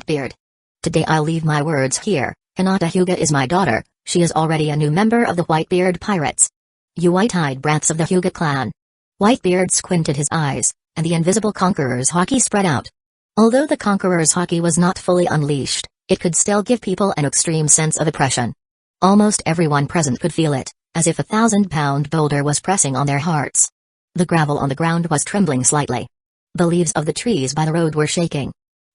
Whitebeard. Today I'll leave my words here. Hinata Hyuga is my daughter, she is already a new member of the Whitebeard Pirates. You white-eyed brats of the Hyuga clan. Whitebeard squinted his eyes, and the invisible Conqueror's Haki spread out. Although the Conqueror's Haki was not fully unleashed, it could still give people an extreme sense of oppression. Almost everyone present could feel it, as if a 1,000-pound boulder was pressing on their hearts. The gravel on the ground was trembling slightly. The leaves of the trees by the road were shaking.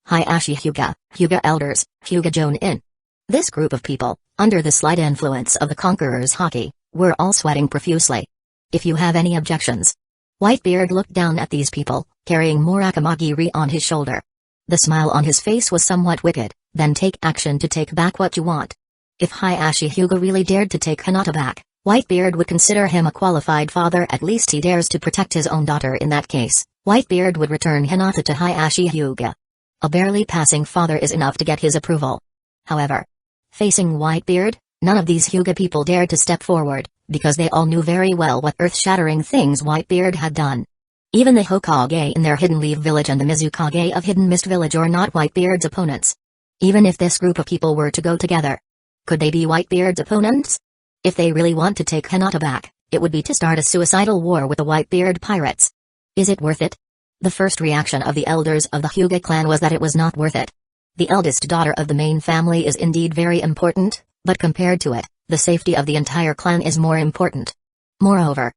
Hayashi Hyuga, Hyuga elders, Hyuga Jonin. This group of people, under the slight influence of the Conqueror's Haki, were all sweating profusely. If you have any objections. Whitebeard looked down at these people, carrying Murakami-ri on his shoulder. The smile on his face was somewhat wicked. Then take action to take back what you want. If Hayashi Hyuga really dared to take Hinata back, Whitebeard would consider him a qualified father. At least he dares to protect his own daughter. In that case, Whitebeard would return Hinata to Hayashi Hyuga. A barely passing father is enough to get his approval. However, facing Whitebeard, none of these Hyuga people dared to step forward, because they all knew very well what earth-shattering things Whitebeard had done. Even the Hokage in their Hidden Leaf Village and the Mizukage of Hidden Mist Village are not Whitebeard's opponents. Even if this group of people were to go together, could they be Whitebeard's opponents? If they really want to take Hinata back, it would be to start a suicidal war with the Whitebeard pirates. Is it worth it? The first reaction of the elders of the Hyuga clan was that it was not worth it. The eldest daughter of the main family is indeed very important, but compared to it, the safety of the entire clan is more important. Moreover,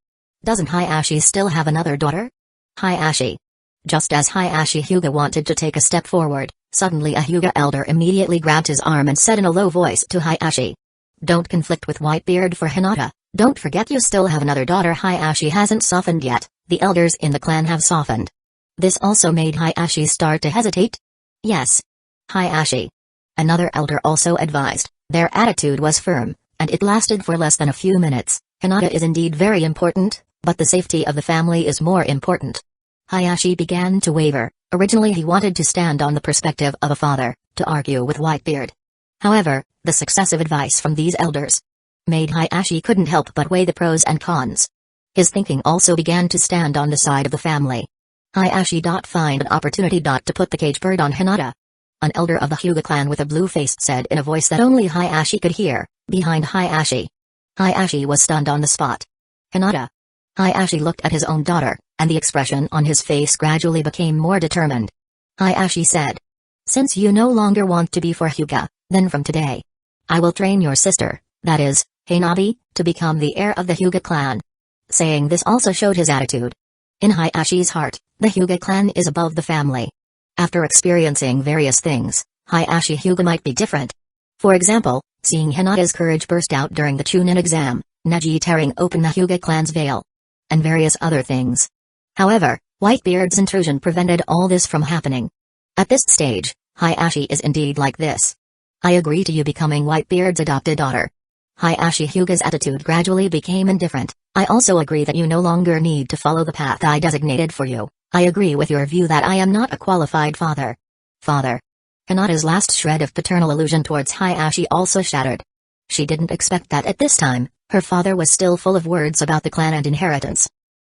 doesn't Hayashi still have another daughter? Hayashi. Just as Hayashi Hyuga wanted to take a step forward, suddenly a Hyuga elder immediately grabbed his arm and said in a low voice to Hayashi. Don't conflict with Whitebeard for Hinata. Don't forget you still have another daughter. Hayashi hasn't softened yet, the elders in the clan have softened. This also made Hayashi start to hesitate. Yes. Hayashi. Another elder also advised. Their attitude was firm, and it lasted for less than a few minutes. Hinata is indeed very important, but the safety of the family is more important. Hayashi began to waver. Originally he wanted to stand on the perspective of a father, to argue with Whitebeard. However, the successive advice from these elders made Hayashi couldn't help but weigh the pros and cons. His thinking also began to stand on the side of the family. Hayashi find an opportunity to put the cage bird on Hinata. An elder of the Hyuga clan with a blue face said in a voice that only Hayashi could hear, behind Hayashi. Hayashi was stunned on the spot. Hinata. Hayashi looked at his own daughter, and the expression on his face gradually became more determined. Hayashi said. Since you no longer want to be for Hyuga, then from today, I will train your sister, that is, Hanabi, to become the heir of the Hyuga clan. Saying this also showed his attitude. In Hayashi's heart, the Hyuga clan is above the family. After experiencing various things, Hayashi Hyuga might be different. For example, seeing Hinata's courage burst out during the Chunin exam, Neji tearing open the Hyuga clan's veil, and various other things. However, Whitebeard's intrusion prevented all this from happening. At this stage, Hayashi is indeed like this. I agree to you becoming Whitebeard's adopted daughter. Hayashi Hyuga's attitude gradually became indifferent. I also agree that you no longer need to follow the path I designated for you. I agree with your view that I am not a qualified father. Father. Hinata's last shred of paternal illusion towards Hayashi also shattered. She didn't expect that at this time, her father was still full of words about the clan and inheritance.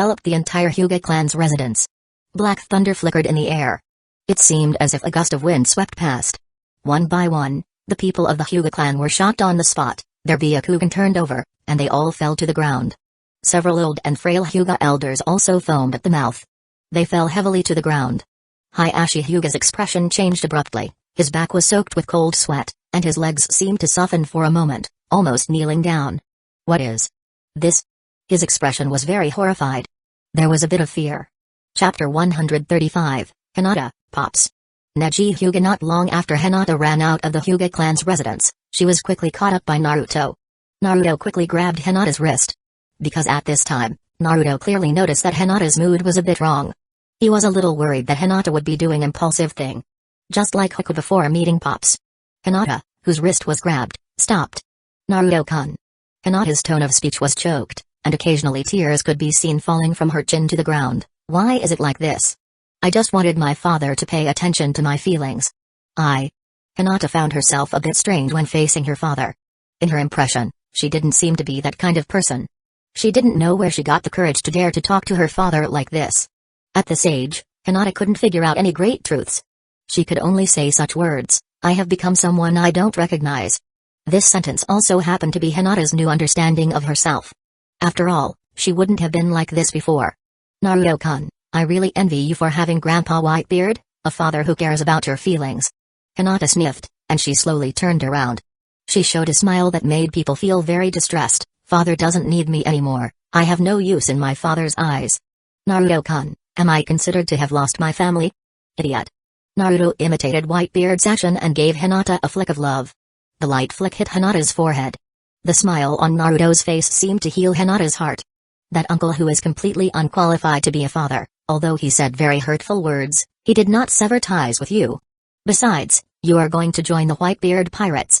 enveloped the entire Hyuga clan's residence. Black thunder flickered in the air. It seemed as if a gust of wind swept past. One by one, the people of the Hyuga clan were shocked on the spot, their Byakugan turned over, and they all fell to the ground. Several old and frail Hyuga elders also foamed at the mouth. They fell heavily to the ground. Hayashi Hyuga's expression changed abruptly, his back was soaked with cold sweat, and his legs seemed to soften for a moment, almost kneeling down. What is this? His expression was very horrified. There was a bit of fear. Chapter 135, Hinata, Pops. Neji Hyuga. Not long after Hinata ran out of the Hyuga clan's residence, she was quickly caught up by Naruto. Naruto quickly grabbed Hinata's wrist. Because at this time, Naruto clearly noticed that Hinata's mood was a bit wrong. He was a little worried that Hinata would be doing impulsive thing. Just like Haku before meeting Pops. Hinata, whose wrist was grabbed, stopped. Naruto-kun. Hinata's tone of speech was choked, and occasionally tears could be seen falling from her chin to the ground. Why is it like this? I just wanted my father to pay attention to my feelings. Hinata found herself a bit strained when facing her father. In her impression, she didn't seem to be that kind of person. She didn't know where she got the courage to dare to talk to her father like this. At this age, Hinata couldn't figure out any great truths. She could only say such words, I have become someone I don't recognize. This sentence also happened to be Hinata's new understanding of herself. After all, she wouldn't have been like this before. Naruto-kun, I really envy you for having Grandpa Whitebeard, a father who cares about your feelings. Hinata sniffed, and she slowly turned around. She showed a smile that made people feel very distressed. Father doesn't need me anymore, I have no use in my father's eyes. Naruto-kun, am I considered to have lost my family? Idiot. Naruto imitated Whitebeard's action and gave Hinata a flick of love. The light flick hit Hinata's forehead. The smile on Naruto's face seemed to heal Hinata's heart. That uncle who is completely unqualified to be a father, although he said very hurtful words, he did not sever ties with you. Besides, you are going to join the Whitebeard pirates.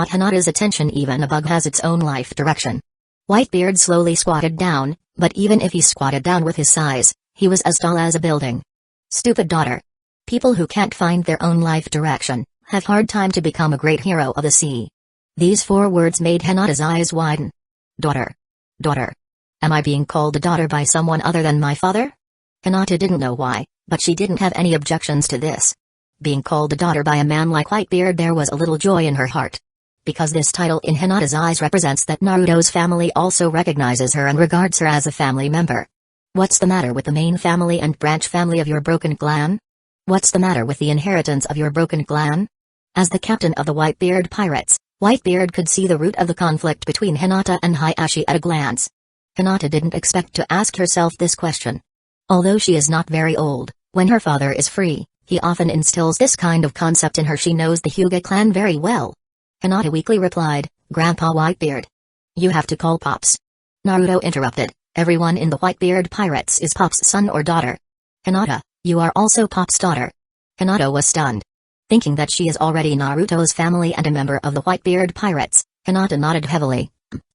caught Hinata's attention even a bug has its own life direction. Whitebeard slowly squatted down, but even if he squatted down with his size, he was as tall as a building. Stupid daughter. People who can't find their own life direction have hard time to become a great hero of the sea. These 4 words made Hinata's eyes widen. Daughter. Daughter. Am I being called a daughter by someone other than my father? Hinata didn't know why, but she didn't have any objections to this. Being called a daughter by a man like Whitebeard, there was a little joy in her heart. Because this title in Hinata's eyes represents that Naruto's family also recognizes her and regards her as a family member. What's the matter with the main family and branch family of your broken clan? What's the matter with the inheritance of your broken clan? As the captain of the Whitebeard pirates, Whitebeard could see the root of the conflict between Hinata and Hayashi at a glance. Hinata didn't expect to ask herself this question. Although she is not very old, when her father is free, he often instills this kind of concept in her. She knows the Hyuga clan very well. Hinata weakly replied, Grandpa Whitebeard. You have to call Pops. Naruto interrupted, everyone in the Whitebeard pirates is Pop's son or daughter. Hinata, you are also Pop's daughter. Hinata was stunned. Thinking that she is already Naruto's family and a member of the Whitebeard pirates, Hinata nodded heavily.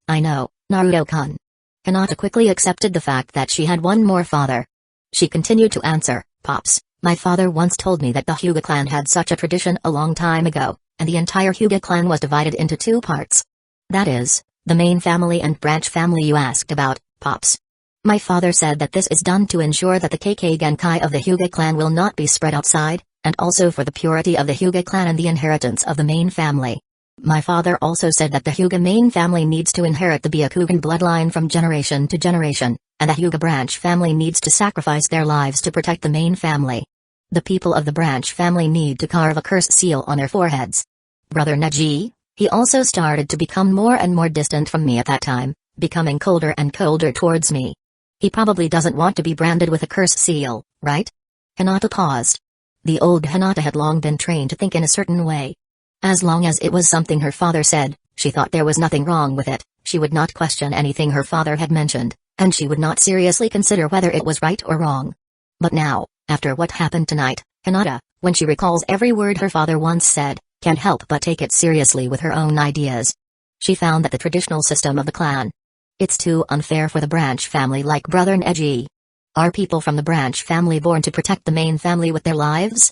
I know, Naruto-kun. Hinata quickly accepted the fact that she had one more father. She continued to answer, Pops, my father once told me that the Hyuga clan had such a tradition a long time ago, and the entire Hyuga clan was divided into 2 parts. That is, the main family and branch family you asked about, Pops. My father said that this is done to ensure that the KK Genkai of the Hyuga clan will not be spread outside, and also for the purity of the Hyuga clan and the inheritance of the main family. My father also said that the Hyuga main family needs to inherit the Byakugan bloodline from generation to generation, and the Hyuga branch family needs to sacrifice their lives to protect the main family. The people of the branch family need to carve a curse seal on their foreheads. Brother Neji, he also started to become more and more distant from me at that time, becoming colder and colder towards me. He probably doesn't want to be branded with a curse seal, right? Hinata paused. The old Hinata had long been trained to think in a certain way. As long as it was something her father said, she thought there was nothing wrong with it. She would not question anything her father had mentioned, and she would not seriously consider whether it was right or wrong. But now, after what happened tonight, Hinata, when she recalls every word her father once said, can't help but take it seriously with her own ideas. She found that the traditional system of the clan. It's too unfair for the branch family like Brother Neji. Are people from the branch family born to protect the main family with their lives?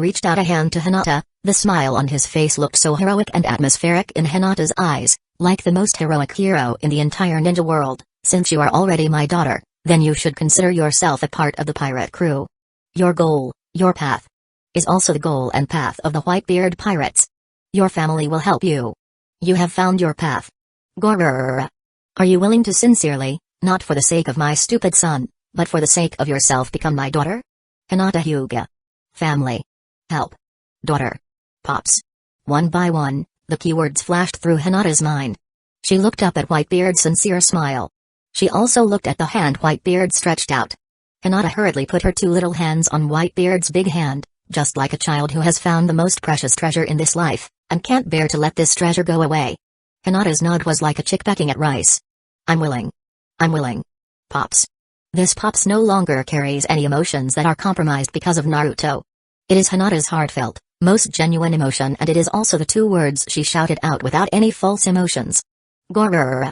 reached out a hand to Hinata. The smile on his face looked so heroic and atmospheric in Hinata's eyes, like the most heroic hero in the entire ninja world. Since you are already my daughter, then you should consider yourself a part of the pirate crew. Your goal, your path, is also the goal and path of the Whitebeard pirates. Your family will help you. You have found your path. Gorr. Are you willing to sincerely, not for the sake of my stupid son, but for the sake of yourself, become my daughter? Hinata Hyuga. Family. Help. Daughter. Pops. One by one, the keywords flashed through Hinata's mind. She looked up at Whitebeard's sincere smile. She also looked at the hand Whitebeard stretched out. Hinata hurriedly put her two little hands on Whitebeard's big hand, just like a child who has found the most precious treasure in this life, and can't bear to let this treasure go away. Hinata's nod was like a chick pecking at rice. I'm willing. I'm willing. Pops. This Pops no longer carries any emotions that are compromised because of Naruto. It is Hinata's heartfelt, most genuine emotion, and it is also the two words she shouted out without any false emotions. Gorr.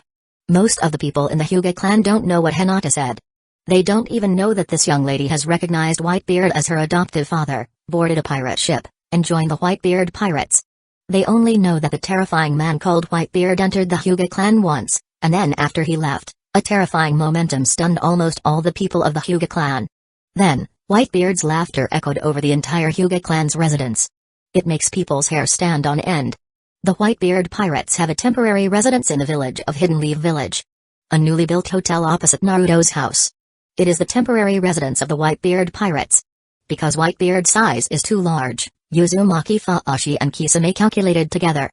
Most of the people in the Hyuga clan don't know what Hinata said. They don't even know that this young lady has recognized Whitebeard as her adoptive father, boarded a pirate ship, and joined the Whitebeard pirates. They only know that the terrifying man called Whitebeard entered the Hyuga clan once, and then after he left, a terrifying momentum stunned almost all the people of the Hyuga clan. Then, Whitebeard's laughter echoed over the entire Hyuga clan's residence. It makes people's hair stand on end. The Whitebeard pirates have a temporary residence in the village of Hidden Leaf Village. A newly built hotel opposite Naruto's house. It is the temporary residence of the Whitebeard pirates. Because Whitebeard's size is too large, Uzumaki Faashi and Kisame calculated together.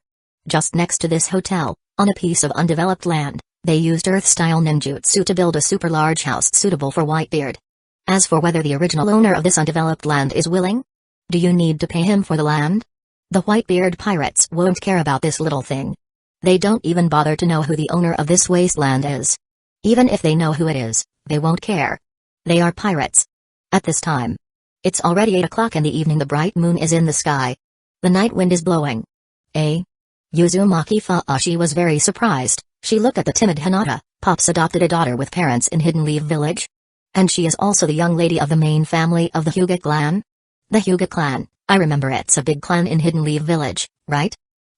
Just next to this hotel, on a piece of undeveloped land, they used Earth-style ninjutsu to build a super large house suitable for Whitebeard. As for whether the original owner of this undeveloped land is willing, do you need to pay him for the land? The Whitebeard pirates won't care about this little thing. They don't even bother to know who the owner of this wasteland is. Even if they know who it is, they won't care. They are pirates. At this time, it's already 8 o'clock in the evening. The bright moon is in the sky. The night wind is blowing. Uzumaki Faashi was very surprised. She looked at the timid Hinata. Pops adopted a daughter with parents in Hidden Leaf Village? And she is also the young lady of the main family of the Hyuga clan? The Hyuga clan, I remember, it's a big clan in Hidden Leaf Village, right?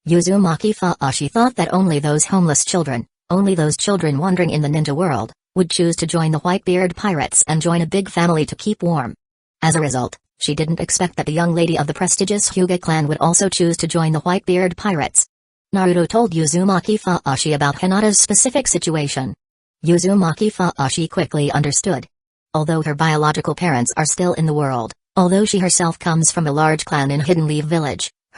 Uzumaki Faashi thought that only those homeless children, only those children wandering in the ninja world, would choose to join the Whitebeard pirates and join a big family to keep warm. As a result, she didn't expect that the young lady of the prestigious Hyuga clan would also choose to join the Whitebeard pirates. Naruto told Uzumaki Faashi about Hinata's specific situation. Uzumaki Faashi quickly understood. Although her biological parents are still in the world, although she herself comes from a large clan in Hidden Leaf Village,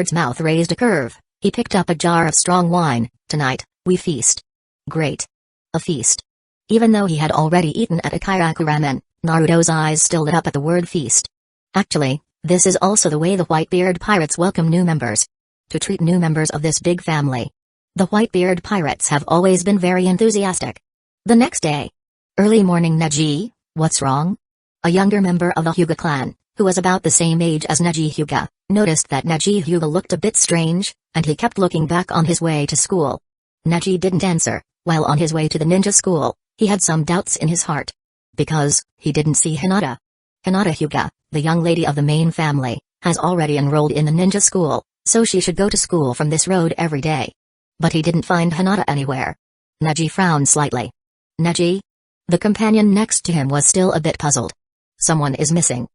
Whitebeard's mouth raised a curve. He picked up a jar of strong wine. Tonight, we feast. Great. A feast. Even though he had already eaten at a kairaku ramen, Naruto's eyes still lit up at the word feast. Actually, this is also the way the Whitebeard pirates welcome new members. To treat new members of this big family. The Whitebeard pirates have always been very enthusiastic. The next day. Early morning. Neji, what's wrong? A younger member of the Hyuga clan, who was about the same age as Neji Hyuga, noticed that Neji Hyuga looked a bit strange, and he kept looking back on his way to school. Neji didn't answer. While on his way to the ninja school, he had some doubts in his heart. Because, he didn't see Hinata. Hinata Hyuga, the young lady of the main family, has already enrolled in the ninja school, so she should go to school from this road every day. But he didn't find Hinata anywhere. Neji frowned slightly. Neji? The companion next to him was still a bit puzzled. Someone is missing.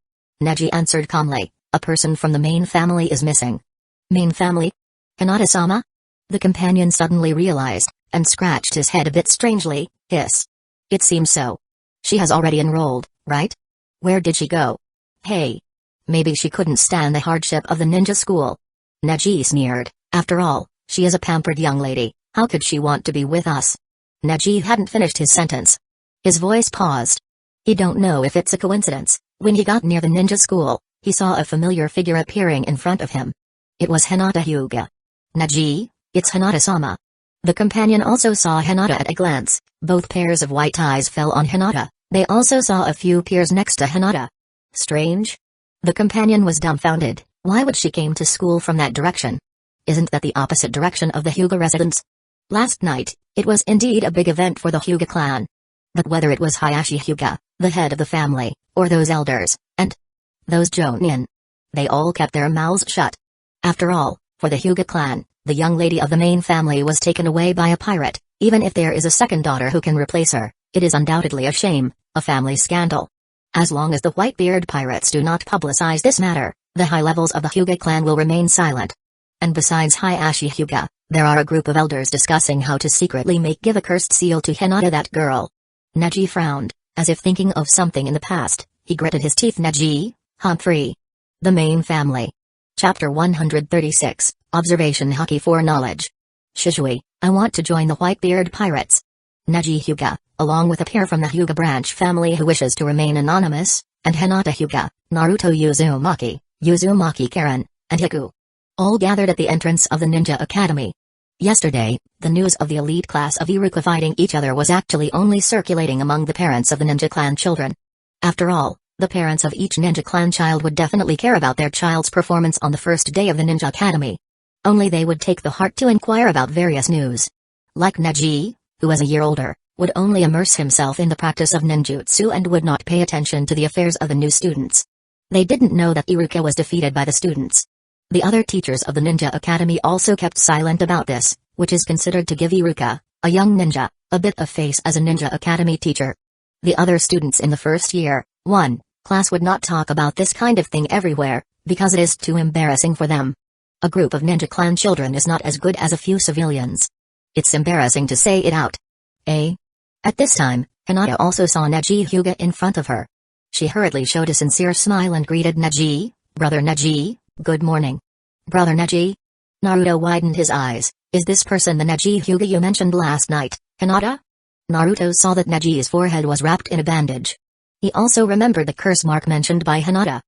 Neji answered calmly, a person from the main family is missing. Main family? Hinata-sama? The companion suddenly realized, and scratched his head a bit strangely. Hiss. It seems so. She has already enrolled, right? Where did she go? Hey. Maybe she couldn't stand the hardship of the ninja school. Neji sneered. After all, she is a pampered young lady. How could she want to be with us? Neji hadn't finished his sentence. His voice paused. He don't know if it's a coincidence. When he got near the ninja school, he saw a familiar figure appearing in front of him. It was Hinata Hyuga. Neji, it's Hinata-sama. The companion also saw Hinata at a glance. Both pairs of white eyes fell on Hinata. They also saw a few peers next to Hinata. Strange? The companion was dumbfounded. Why would she came to school from that direction? Isn't that the opposite direction of the Hyuga residence? Last night, it was indeed a big event for the Hyuga clan. But whether it was Hayashi Hyuga, the head of the family, or those elders, and those jonin, they all kept their mouths shut. After all, for the Hyuga clan, the young lady of the main family was taken away by a pirate. Even if there is a second daughter who can replace her, it is undoubtedly a shame, a family scandal. As long as the Whitebeard pirates do not publicize this matter, the high levels of the Hyuga clan will remain silent. And besides Hayashi Hyuga, there are a group of elders discussing how to secretly give a cursed seal to Hinata, that girl. Neji frowned, as if thinking of something in the past. He gritted his teeth. Neji, Humphrey. The main family. Chapter 136, Observation Haki for Knowledge. Shizui, I want to join the Whitebeard pirates. Neji Hyuga, along with a pair from the Hyuga branch family who wishes to remain anonymous, and Hinata Hyuga, Naruto Uzumaki Karen, and Hiku. All gathered at the entrance of the Ninja Academy. Yesterday, the news of the elite class of Iruka fighting each other was actually only circulating among the parents of the Ninja Clan children. After all, the parents of each Ninja Clan child would definitely care about their child's performance on the first day of the Ninja Academy. Only they would take the heart to inquire about various news. Like Neji, who was a year older, would only immerse himself in the practice of ninjutsu and would not pay attention to the affairs of the new students. They didn't know that Iruka was defeated by the students. The other teachers of the Ninja Academy also kept silent about this, which is considered to give Iruka, a young ninja, a bit of face as a Ninja Academy teacher. The other students in the first year, class would not talk about this kind of thing everywhere, because it is too embarrassing for them. A group of Ninja Clan children is not as good as a few civilians. It's embarrassing to say it out. At this time, Hinata also saw Neji Hyuga in front of her. She hurriedly showed a sincere smile and greeted Neji. "Brother Neji, good morning." "Brother Neji?" Naruto widened his eyes. "Is this person the Neji Hyuga you mentioned last night, Hinata?" Naruto saw that Neji's forehead was wrapped in a bandage. He also remembered the curse mark mentioned by Hinata.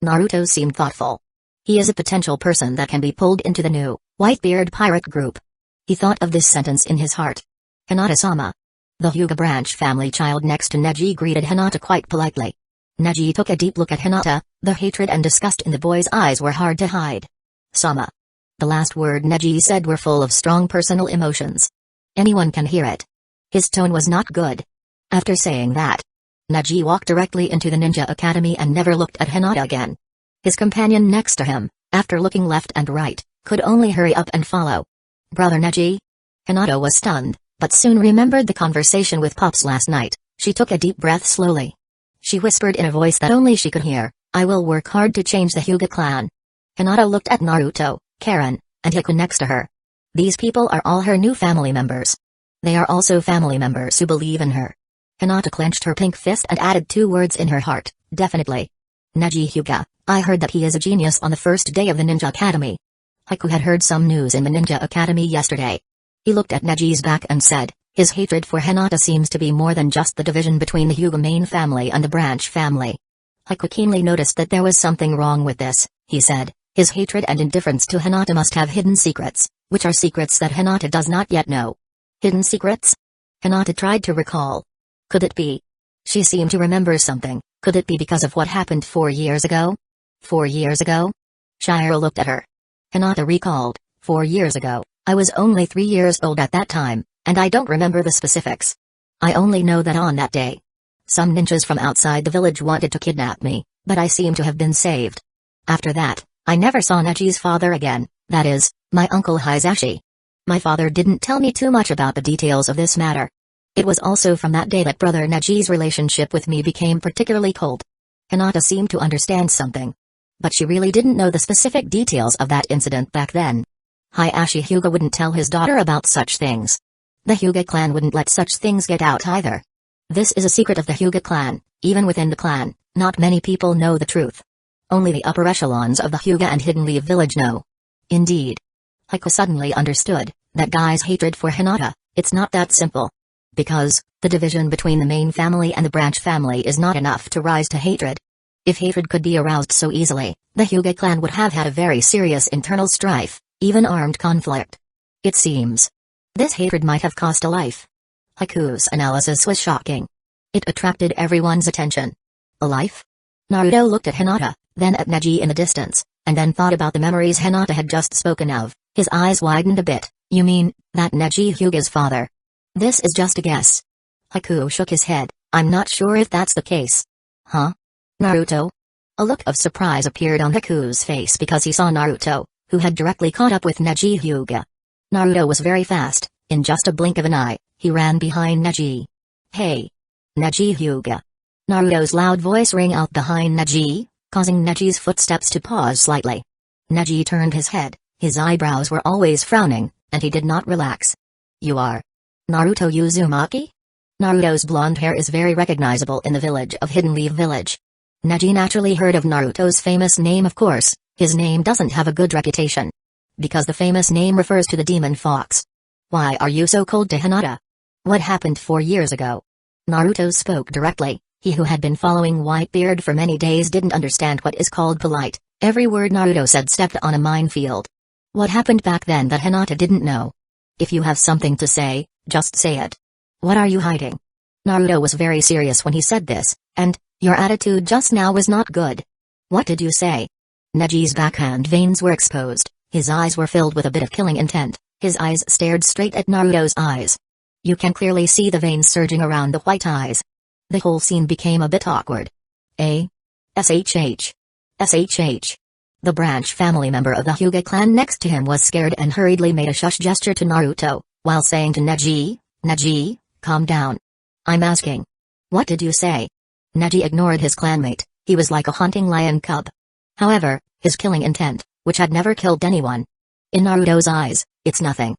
Naruto seemed thoughtful. He is a potential person that can be pulled into the new Whitebeard pirate group. He thought of this sentence in his heart. "Hinata-sama." The Hyuga branch family child next to Neji greeted Hinata quite politely. Neji took a deep look at Hinata. The hatred and disgust in the boy's eyes were hard to hide. "Sama." The last word Neji said were full of strong personal emotions. Anyone can hear it. His tone was not good. After saying that, Neji walked directly into the ninja academy and never looked at Hinata again. His companion next to him, after looking left and right, could only hurry up and follow. "Brother Neji?" Hinata was stunned, but soon remembered the conversation with Pops last night. She took a deep breath slowly. She whispered in a voice that only she could hear, "I will work hard to change the Hyuga clan." Hinata looked at Naruto, Karen, and Hiku next to her. These people are all her new family members. They are also family members who believe in her. Hinata clenched her pink fist and added 2 words in her heart, "Definitely." "Neji Hyuga, I heard that he is a genius on the first day of the Ninja Academy." Hiku had heard some news in the Ninja Academy yesterday. He looked at Neji's back and said, "His hatred for Hinata seems to be more than just the division between the Hyuga main family and the branch family." Hiku keenly noticed that there was something wrong with this. He said, "His hatred and indifference to Hinata must have hidden secrets, which are secrets that Hinata does not yet know." Hidden secrets? Hinata tried to recall. Could it be? She seemed to remember something. Could it be because of what happened 4 years ago? 4 years ago? Shire looked at her. Hinata recalled, 4 years ago, I was only 3 years old at that time, and I don't remember the specifics. I only know that on that day, some ninjas from outside the village wanted to kidnap me, but I seem to have been saved. After that, I never saw Neji's father again, that is, my uncle Hisashi. My father didn't tell me too much about the details of this matter. It was also from that day that Brother Neji's relationship with me became particularly cold. Hinata seemed to understand something. But she really didn't know the specific details of that incident back then. Hisashi Hyuga wouldn't tell his daughter about such things. The Hyuga clan wouldn't let such things get out either. This is a secret of the Hyuga clan. Even within the clan, not many people know the truth. Only the upper echelons of the Hyuga and Hidden Leaf village know. Indeed. Hiku suddenly understood that guy's hatred for Hinata, it's not that simple. Because, the division between the main family and the branch family is not enough to rise to hatred. If hatred could be aroused so easily, the Hyuga clan would have had a very serious internal strife, even armed conflict. It seems. This hatred might have cost a life. Hiku's analysis was shocking. It attracted everyone's attention. A life? Naruto looked at Hinata, then at Neji in the distance, and then thought about the memories Hinata had just spoken of. His eyes widened a bit. "You mean, that Neji Hyuga's father?" "This is just a guess." Hiku shook his head. "I'm not sure if that's the case." "Huh? Naruto?" A look of surprise appeared on Hiku's face because he saw Naruto, who had directly caught up with Neji Hyuga. Naruto was very fast. In just a blink of an eye, he ran behind Neji. "Hey! Neji Hyuga!" Naruto's loud voice rang out behind Neji, causing Neji's footsteps to pause slightly. Neji turned his head. His eyebrows were always frowning, and he did not relax. "You are Naruto Uzumaki?" Naruto's blonde hair is very recognizable in the village of Hidden Leaf Village. Neji naturally heard of Naruto's famous name. Of course, his name doesn't have a good reputation. Because the famous name refers to the demon fox. "Why are you so cold to Hinata? What happened 4 years ago?" Naruto spoke directly. He who had been following Whitebeard for many days didn't understand what is called polite. Every word Naruto said stepped on a minefield. What happened back then that Hinata didn't know? If you have something to say, just say it. What are you hiding? Naruto was very serious when he said this, and, your attitude just now was not good. What did you say? Neji's backhand veins were exposed, his eyes were filled with a bit of killing intent, his eyes stared straight at Naruto's eyes. You can clearly see the veins surging around the white eyes. The whole scene became a bit awkward. SHH. The branch family member of the Hyuga clan next to him was scared and hurriedly made a shush gesture to Naruto, while saying to Neji, calm down. I'm asking. What did you say? Neji ignored his clanmate, he was like a hunting lion cub. However, his killing intent, which had never killed anyone. In Naruto's eyes, it's nothing.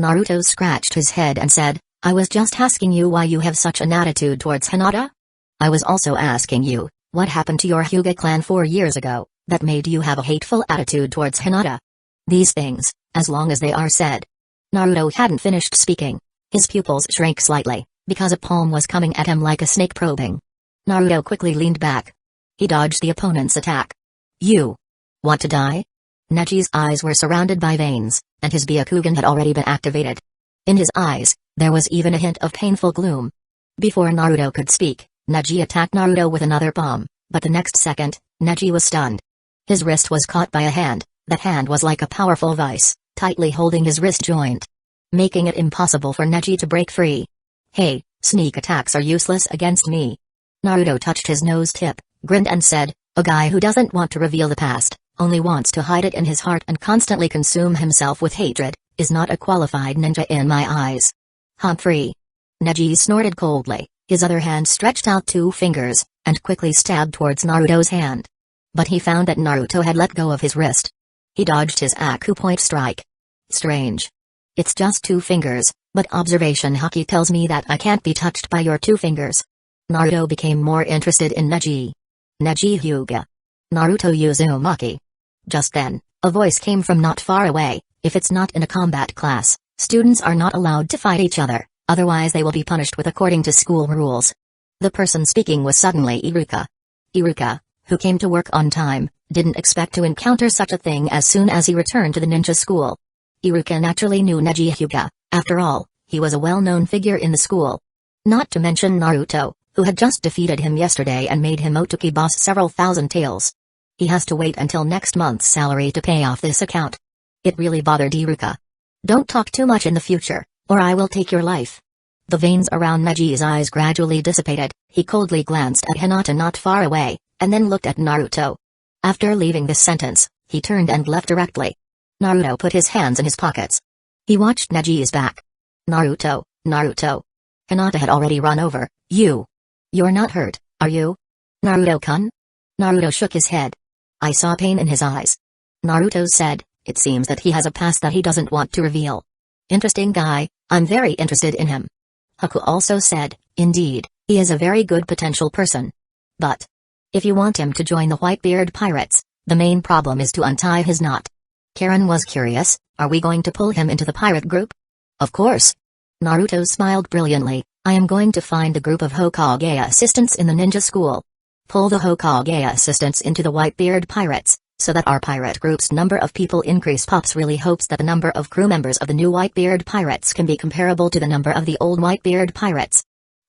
Naruto scratched his head and said, I was just asking you why you have such an attitude towards Hinata? I was also asking you, what happened to your Hyuga clan 4 years ago, that made you have a hateful attitude towards Hinata? These things, as long as they are said. Naruto hadn't finished speaking. His pupils shrank slightly, because a palm was coming at him like a snake probing. Naruto quickly leaned back. He dodged the opponent's attack. You want to die? Neji's eyes were surrounded by veins, and his Byakugan had already been activated. In his eyes, there was even a hint of painful gloom. Before Naruto could speak, Neji attacked Naruto with another palm, but the next second, Neji was stunned. His wrist was caught by a hand. That hand was like a powerful vice, tightly holding his wrist joint, making it impossible for Neji to break free. Hey, sneak attacks are useless against me. Naruto touched his nose tip, grinned and said, a guy who doesn't want to reveal the past, only wants to hide it in his heart and constantly consume himself with hatred, is not a qualified ninja in my eyes. Humphrey. Neji snorted coldly, his other hand stretched out 2 fingers, and quickly stabbed towards Naruto's hand. But he found that Naruto had let go of his wrist. He dodged his acupoint strike. Strange. It's just 2 fingers, but observation haki tells me that I can't be touched by your 2 fingers. Naruto became more interested in Neji. Neji Hyuga. Naruto Uzumaki. Just then, a voice came from not far away. If it's not in a combat class, students are not allowed to fight each other, otherwise they will be punished with according to school rules. The person speaking was suddenly Iruka. Iruka, who came to work on time, didn't expect to encounter such a thing as soon as he returned to the ninja school. Iruka naturally knew Neji Hyuga. After all, he was a well-known figure in the school. Not to mention Naruto, who had just defeated him yesterday and made him Otoki boss several thousand taels. He has to wait until next month's salary to pay off this account. It really bothered Iruka. Don't talk too much in the future, or I will take your life. The veins around Neji's eyes gradually dissipated. He coldly glanced at Hinata not far away, and then looked at Naruto. After leaving this sentence, he turned and left directly. Naruto put his hands in his pockets. He watched Neji's back. Naruto, Naruto. Hinata had already run over. You're not hurt, are you? Naruto-kun? Naruto shook his head. I saw pain in his eyes. Naruto said, it seems that he has a past that he doesn't want to reveal. Interesting guy, I'm very interested in him. Haku also said, indeed, he is a very good potential person. But if you want him to join the Whitebeard Pirates, the main problem is to untie his knot. Karen was curious, are we going to pull him into the pirate group? Of course. Naruto smiled brilliantly, I am going to find a group of Hokage assistants in the ninja school. Pull the Hokage assistants into the Whitebeard Pirates, so that our pirate group's number of people increase. Pops really hopes that the number of crew members of the new Whitebeard Pirates can be comparable to the number of the old Whitebeard Pirates.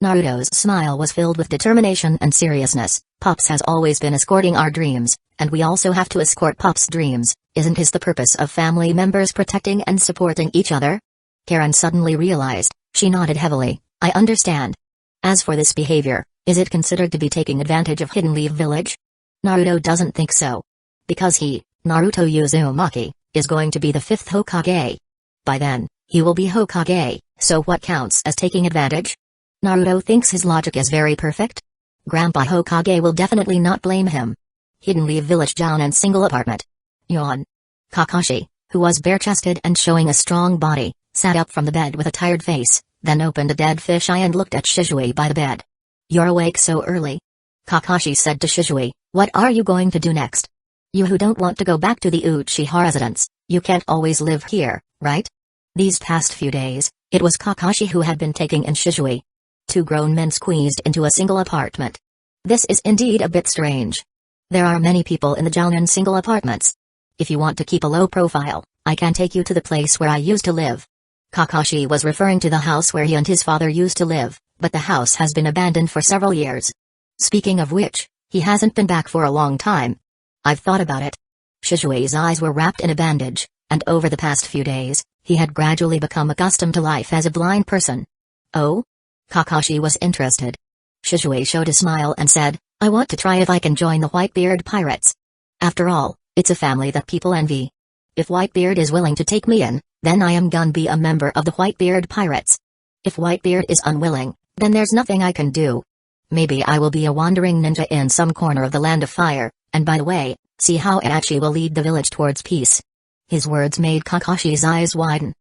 Naruto's smile was filled with determination and seriousness. Pops has always been escorting our dreams, and we also have to escort Pop's dreams. Isn't his the purpose of family members protecting and supporting each other? Karen suddenly realized. She nodded heavily. I understand. As for this behavior, is it considered to be taking advantage of Hidden Leaf Village? Naruto doesn't think so. Because he, Naruto Uzumaki, is going to be the 5th Hokage. By then, he will be Hokage, so what counts as taking advantage? Naruto thinks his logic is very perfect. Grandpa Hokage will definitely not blame him. Hidden Leaf Village down and single apartment. Yawn. Kakashi, who was bare-chested and showing a strong body, sat up from the bed with a tired face, then opened a dead fish eye and looked at Shizui by the bed. You're awake so early? Kakashi said to Shizui, what are you going to do next? You who don't want to go back to the Uchiha residence, you can't always live here, right? These past few days, it was Kakashi who had been taking in Shizui. 2 grown men squeezed into a single apartment. This is indeed a bit strange. There are many people in the Jounin single apartments. If you want to keep a low profile, I can take you to the place where I used to live. Kakashi was referring to the house where he and his father used to live, but the house has been abandoned for several years. Speaking of which, he hasn't been back for a long time. I've thought about it. Shizui's eyes were wrapped in a bandage, and over the past few days, he had gradually become accustomed to life as a blind person. Oh? Kakashi was interested. Shizui showed a smile and said, I want to try if I can join the Whitebeard Pirates. After all, it's a family that people envy. If Whitebeard is willing to take me in, then I am gonna be a member of the Whitebeard Pirates. If Whitebeard is unwilling, then there's nothing I can do. Maybe I will be a wandering ninja in some corner of the Land of Fire, and by the way, see how Itachi will lead the village towards peace. His words made Kakashi's eyes widen.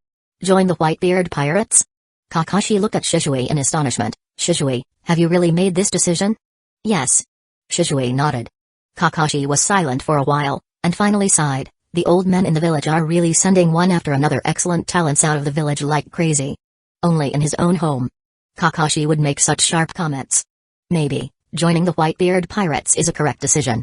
Join the Whitebeard Pirates? Kakashi looked at Shizui in astonishment. Shizui, have you really made this decision? Yes. Shizue nodded. Kakashi was silent for a while, and finally sighed. The old men in the village are really sending one after another excellent talents out of the village like crazy. Only in his own home Kakashi would make such sharp comments. Maybe joining the Whitebeard Pirates is a correct decision.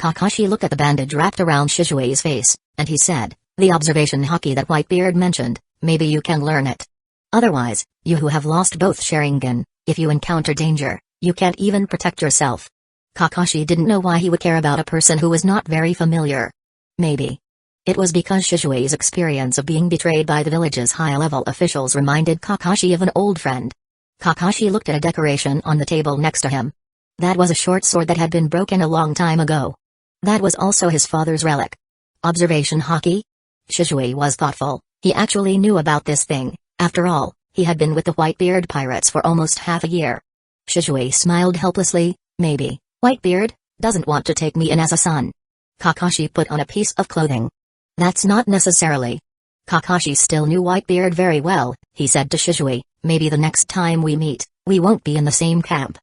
Kakashi looked at the bandage wrapped around Shizue's face, and he said, the observation haki that Whitebeard mentioned, maybe you can learn it. Otherwise, you who have lost both Sharingan, if you encounter danger, you can't even protect yourself. Kakashi didn't know why he would care about a person who was not very familiar. Maybe it was because Shizue's experience of being betrayed by the village's high-level officials reminded Kakashi of an old friend. Kakashi looked at a decoration on the table next to him. That was a short sword that had been broken a long time ago. That was also his father's relic. Observation haki? Shizue was thoughtful. He actually knew about this thing. After all, he had been with the Whitebeard Pirates for almost half a year. Shizue smiled helplessly. Maybe Whitebeard doesn't want to take me in as a son. Kakashi put on a piece of clothing. That's not necessarily. Kakashi still knew Whitebeard very well. He said to Shizue, maybe the next time we meet, we won't be in the same camp.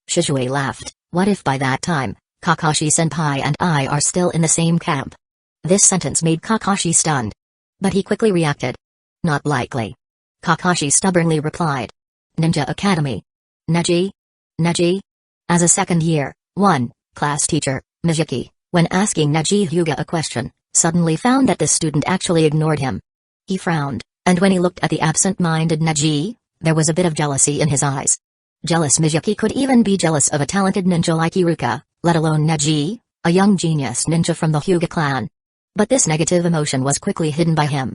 Shizue laughed. What if by that time, Kakashi-senpai and I are still in the same camp? This sentence made Kakashi stunned. But he quickly reacted. Not likely. Kakashi stubbornly replied. Ninja Academy. Neji? Neji? As a second-year, 1, class teacher, Miyuki, when asking Neji Hyuga a question, suddenly found that this student actually ignored him. He frowned, and when he looked at the absent-minded Neji, there was a bit of jealousy in his eyes. Jealous Miyuki could even be jealous of a talented ninja like Iruka, let alone Neji, a young genius ninja from the Hyuga clan. But this negative emotion was quickly hidden by him.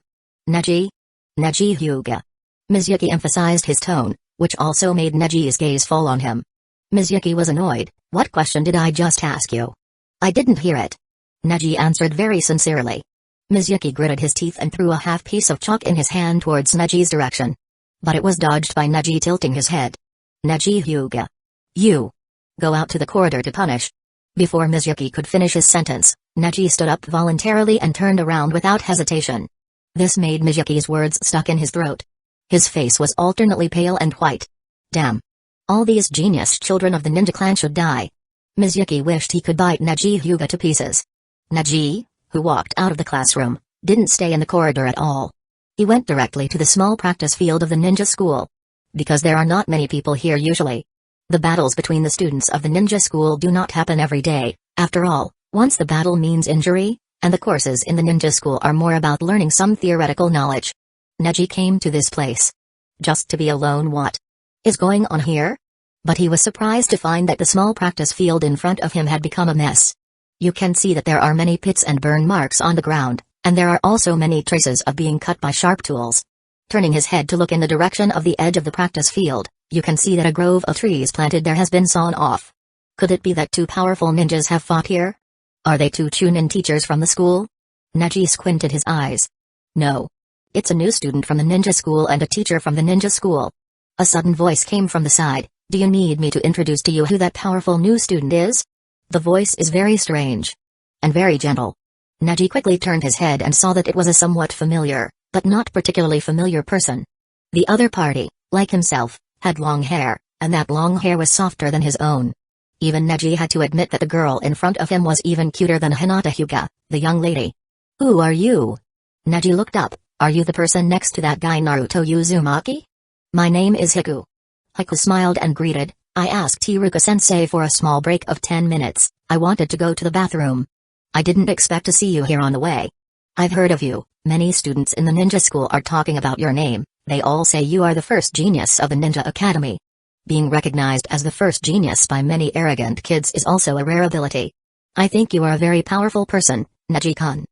Neji? Neji Hyuga. Miyuki emphasized his tone, which also made Neji's gaze fall on him. Miyuki was annoyed. What question did I just ask you? I didn't hear it. Neji answered very sincerely. Miyuki gritted his teeth and threw a half piece of chalk in his hand towards Neji's direction. But it was dodged by Neji tilting his head. Neji Hyuga. You. Go out to the corridor to punish. Before Miyuki could finish his sentence, Neji stood up voluntarily and turned around without hesitation. This made Miyuki's words stuck in his throat. His face was alternately pale and white. Damn. All these genius children of the ninja clan should die. Miyuki wished he could bite Neji Hyuga to pieces. Neji, who walked out of the classroom, didn't stay in the corridor at all. He went directly to the small practice field of the ninja school. Because there are not many people here usually. The battles between the students of the ninja school do not happen every day. After all, once the battle means injury, and the courses in the ninja school are more about learning some theoretical knowledge. Neji came to this place just to be alone. What is going on here? But he was surprised to find that the small practice field in front of him had become a mess. You can see that there are many pits and burn marks on the ground, and there are also many traces of being cut by sharp tools. Turning his head to look in the direction of the edge of the practice field, you can see that a grove of trees planted there has been sawn off. Could it be that 2 powerful ninjas have fought here? Are they 2 Chunin teachers from the school? Neji squinted his eyes. No. It's a new student from the ninja school and a teacher from the ninja school. A sudden voice came from the side. Do you need me to introduce to you who that powerful new student is? The voice is very strange. And very gentle. Neji quickly turned his head and saw that it was a somewhat familiar, but not particularly familiar person. The other party, like himself, had long hair, and that long hair was softer than his own. Even Neji had to admit that the girl in front of him was even cuter than Hinata Hyuga, the young lady. Who are you? Neji looked up. Are you the person next to that guy Naruto Uzumaki? My name is Hiku. Hiku smiled and greeted. I asked Iruka-sensei for a small break of 10 minutes. I wanted to go to the bathroom. I didn't expect to see you here on the way. I've heard of you. Many students in the ninja school are talking about your name. They all say you are the first genius of the ninja academy. Being recognized as the first genius by many arrogant kids is also a rare ability. I think you are a very powerful person, Neji-kun.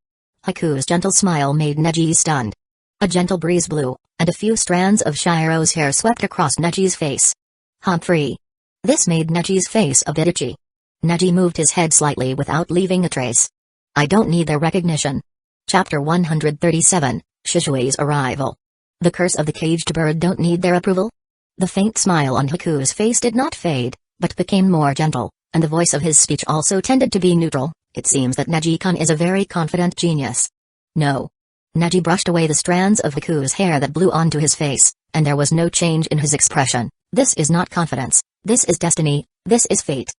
Hiku's gentle smile made Neji stunned. A gentle breeze blew, and a few strands of Shiro's hair swept across Neji's face. Humphrey. This made Neji's face a bit itchy. Neji moved his head slightly without leaving a trace. I don't need their recognition. Chapter 137, Shizue's Arrival. The curse of the caged bird don't need their approval? The faint smile on Hiku's face did not fade, but became more gentle, and the voice of his speech also tended to be neutral. It seems that Neji-kun is a very confident genius. No. Neji brushed away the strands of Hiku's hair that blew onto his face, and there was no change in his expression. This is not confidence. This is destiny. This is fate.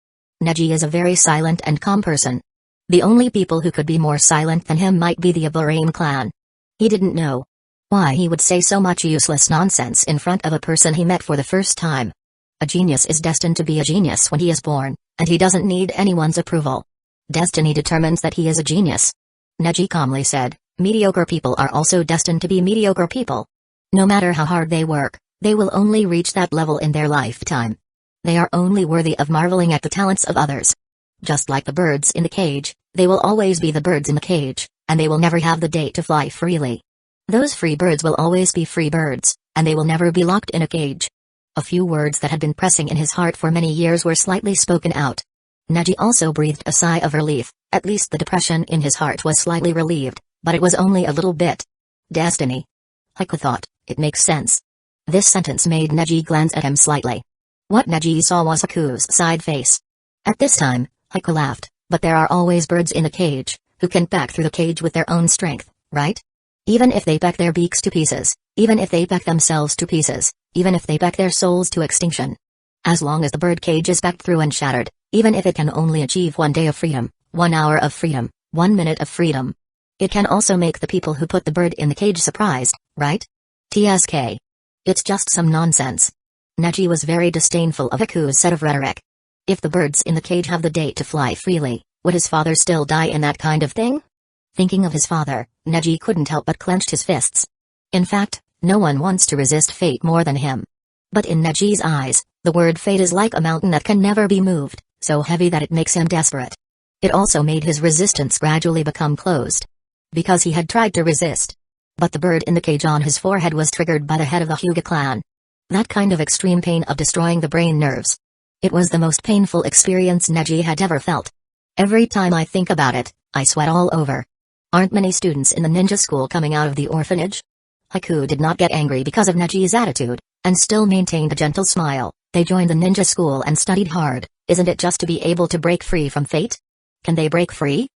Neji is a very silent and calm person. The only people who could be more silent than him might be the Aburame clan. He didn't know why he would say so much useless nonsense in front of a person he met for the first time. A genius is destined to be a genius when he is born, and he doesn't need anyone's approval. Destiny determines that he is a genius. Neji calmly said, mediocre people are also destined to be mediocre people. No matter how hard they work, they will only reach that level in their lifetime. They are only worthy of marveling at the talents of others. Just like the birds in the cage, they will always be the birds in the cage, and they will never have the day to fly freely. Those free birds will always be free birds, and they will never be locked in a cage. A few words that had been pressing in his heart for many years were slightly spoken out. Neji also breathed a sigh of relief. At least the depression in his heart was slightly relieved, but it was only a little bit. Destiny. Haku thought, it makes sense. This sentence made Neji glance at him slightly. What Neji saw was Haku's side face. At this time, Haku laughed, but there are always birds in a cage, who can peck through the cage with their own strength, right? Even if they peck their beaks to pieces, even if they peck themselves to pieces, even if they peck their souls to extinction. As long as the bird cage is pecked through and shattered, even if it can only achieve 1 day of freedom, 1 hour of freedom, 1 minute of freedom. It can also make the people who put the bird in the cage surprised, right? TSK. It's just some nonsense. Neji was very disdainful of Haku's set of rhetoric. If the birds in the cage have the day to fly freely, would his father still die in that kind of thing? Thinking of his father, Neji couldn't help but clenched his fists. In fact, no one wants to resist fate more than him. But in Neji's eyes, the word fate is like a mountain that can never be moved, so heavy that it makes him desperate. It also made his resistance gradually become closed. Because he had tried to resist. But the bird in the cage on his forehead was triggered by the head of the Hyuga clan. That kind of extreme pain of destroying the brain nerves. It was the most painful experience Neji had ever felt. Every time I think about it, I sweat all over. Aren't many students in the ninja school coming out of the orphanage? Haku did not get angry because of Neji's attitude, and still maintained a gentle smile. They joined the ninja school and studied hard. Isn't it just to be able to break free from fate? Can they break free?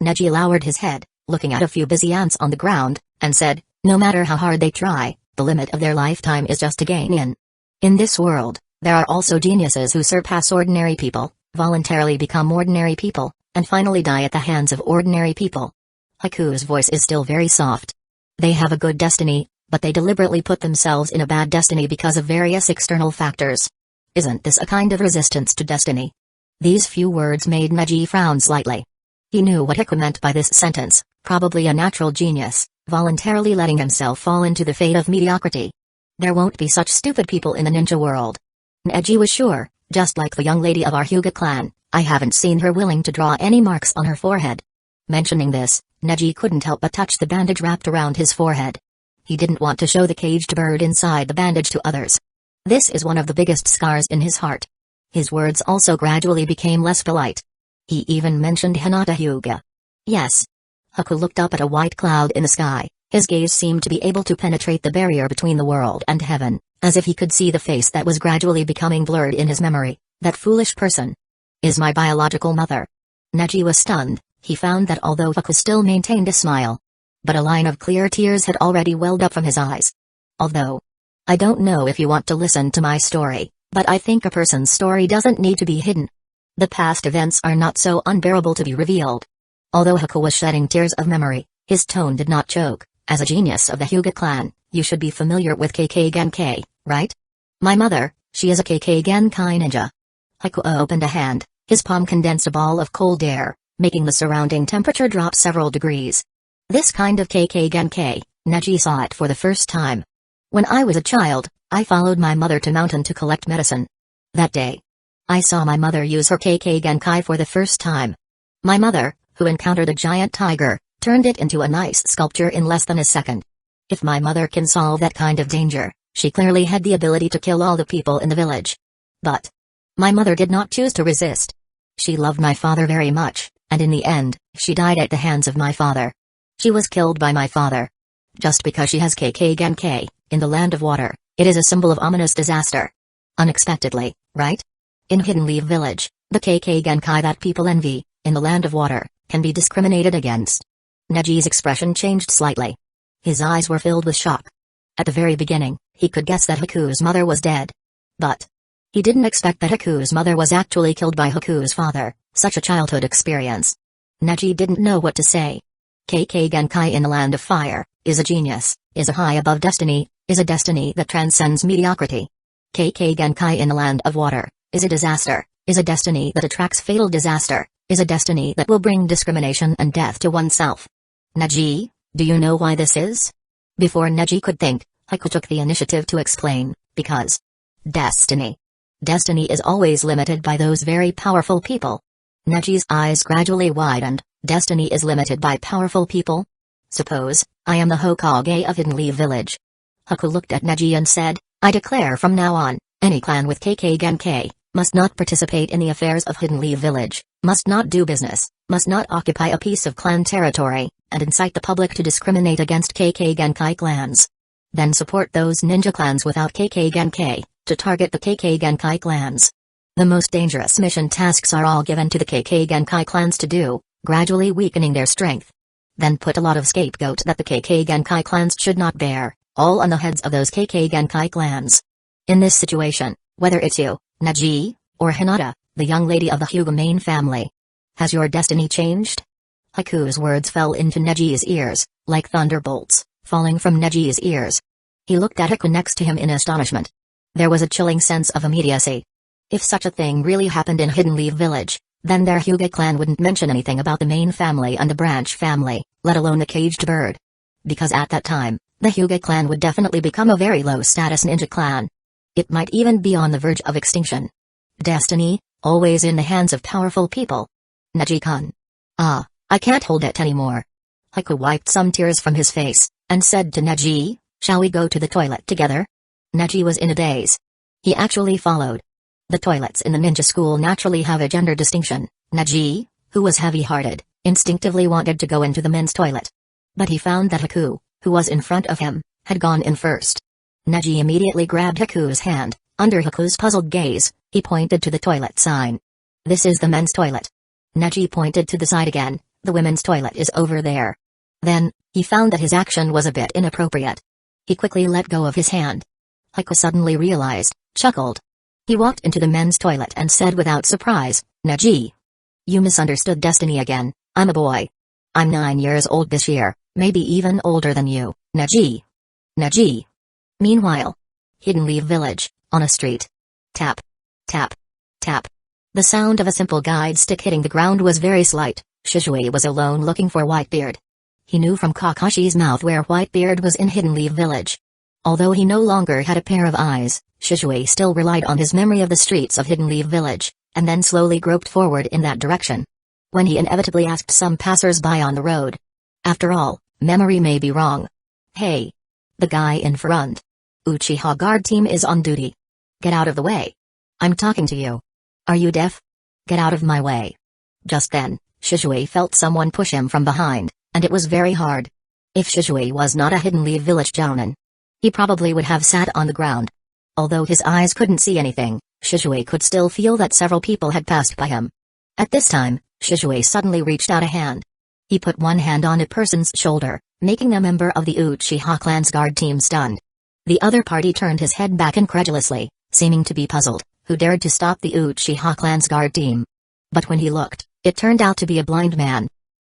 Neji lowered his head, looking at a few busy ants on the ground, and said, no matter how hard they try, the limit of their lifetime is just a gain in. In this world, there are also geniuses who surpass ordinary people, voluntarily become ordinary people, and finally die at the hands of ordinary people. Haku's voice is still very soft. They have a good destiny, but they deliberately put themselves in a bad destiny because of various external factors. Isn't this a kind of resistance to destiny? These few words made Neji frown slightly. He knew what Haku meant by this sentence, probably a natural genius, voluntarily letting himself fall into the fate of mediocrity. There won't be such stupid people in the ninja world. Neji was sure, just like the young lady of our Hyuga clan, I haven't seen her willing to draw any marks on her forehead. Mentioning this, Neji couldn't help but touch the bandage wrapped around his forehead. He didn't want to show the caged bird inside the bandage to others. This is one of the biggest scars in his heart. His words also gradually became less polite. He even mentioned Hinata Hyuga. Yes. Haku looked up at a white cloud in the sky. His gaze seemed to be able to penetrate the barrier between the world and heaven, as if he could see the face that was gradually becoming blurred in his memory. That foolish person is my biological mother. Neji was stunned. He found that although Haku still maintained a smile, but a line of clear tears had already welled up from his eyes. Although, I don't know if you want to listen to my story, but I think a person's story doesn't need to be hidden. The past events are not so unbearable to be revealed. Although Haku was shedding tears of memory, his tone did not choke. As a genius of the Hyuga clan, you should be familiar with KK Genkai, right? My mother, she is a KK Genkai ninja. Haku opened a hand, his palm condensed a ball of cold air, making the surrounding temperature drop several degrees. This kind of KK Genkai, Neji saw it for the first time. When I was a child, I followed my mother to mountain to collect medicine. That day, I saw my mother use her KK Genkai for the first time. My mother, who encountered a giant tiger, turned it into a nice sculpture in less than a second. If my mother can solve that kind of danger, she clearly had the ability to kill all the people in the village. But my mother did not choose to resist. She loved my father very much, and in the end, she died at the hands of my father. She was killed by my father. Just because she has KK Genkai, in the land of water, it is a symbol of ominous disaster. Unexpectedly, right? In Hidden Leaf Village, the KK Genkai that people envy, in the land of water, can be discriminated against. Neji's expression changed slightly. His eyes were filled with shock. At the very beginning, he could guess that Haku's mother was dead. But He didn't expect that Haku's mother was actually killed by Haku's father, such a childhood experience. Neji didn't know what to say. KK Genkai in the land of fire, is a genius, is a high above destiny, is a destiny that transcends mediocrity. KK Genkai in the land of water, is a disaster, is a destiny that attracts fatal disaster, is a destiny that will bring discrimination and death to oneself. Neji, do you know why this is? Before Neji could think, Haku took the initiative to explain, because destiny. Destiny is always limited by those very powerful people. Neji's eyes gradually widened. Destiny is limited by powerful people? Suppose, I am the Hokage of Hidden Leaf Village. Haku looked at Neji and said, I declare from now on, any clan with KK Genkai, must not participate in the affairs of Hidden Leaf Village, must not do business, must not occupy a piece of clan territory, and incite the public to discriminate against KK Genkai clans. Then support those ninja clans without KK Genkai, to target the KK Genkai clans. The most dangerous mission tasks are all given to the KK Genkai clans to do, gradually weakening their strength. Then put a lot of scapegoat that the KK Genkai clans should not bear, all on the heads of those KK Genkai clans. In this situation, whether it's you, Neji, or Hinata, the young lady of the Hyuga main family, has your destiny changed? Haku's words fell into Neji's ears, like thunderbolts, falling from Neji's ears. He looked at Haku next to him in astonishment. There was a chilling sense of immediacy. If such a thing really happened in Hidden Leaf Village, then their Hyuga clan wouldn't mention anything about the main family and the branch family, let alone the caged bird. Because at that time, the Hyuga clan would definitely become a very low-status ninja clan. It might even be on the verge of extinction. Destiny, always in the hands of powerful people. Neji-kun. I can't hold it anymore. Haku wiped some tears from his face, and said to Neji, shall we go to the toilet together? Neji was in a daze. He actually followed. The toilets in the ninja school naturally have a gender distinction. Neji, who was heavy-hearted, instinctively wanted to go into the men's toilet. But he found that Haku, who was in front of him, had gone in first. Neji immediately grabbed Haku's hand. Under Haku's puzzled gaze, he pointed to the toilet sign. This is the men's toilet. Neji pointed to the side again. The women's toilet is over there. Then, he found that his action was a bit inappropriate. He quickly let go of his hand. Haku suddenly realized, chuckled. He walked into the men's toilet and said without surprise, Neji. You misunderstood destiny again. I'm a boy. I'm 9 years old this year, maybe even older than you, Neji. Neji. Meanwhile, Hidden Leaf Village, on a street. Tap. Tap. Tap. The sound of a simple guide stick hitting the ground was very slight. Shizue was alone looking for Whitebeard. He knew from Kakashi's mouth where Whitebeard was in Hidden Leaf Village. Although he no longer had a pair of eyes, Shizue still relied on his memory of the streets of Hidden Leaf Village, and then slowly groped forward in that direction. When he inevitably asked some passers-by on the road. After all, memory may be wrong. Hey! The guy in front. Uchiha guard team is on duty. Get out of the way. I'm talking to you. Are you deaf? Get out of my way. Just then, Shizue felt someone push him from behind, and it was very hard. If Shizue was not a Hidden Leaf Village jounin, he probably would have sat on the ground. Although his eyes couldn't see anything, Shizue could still feel that several people had passed by him. At this time, Shizue suddenly reached out a hand. He put one hand on a person's shoulder, making a member of the Uchiha clan's guard team stunned. The other party turned his head back incredulously, seeming to be puzzled, who dared to stop the Uchiha clan's guard team. But when he looked, it turned out to be a blind man.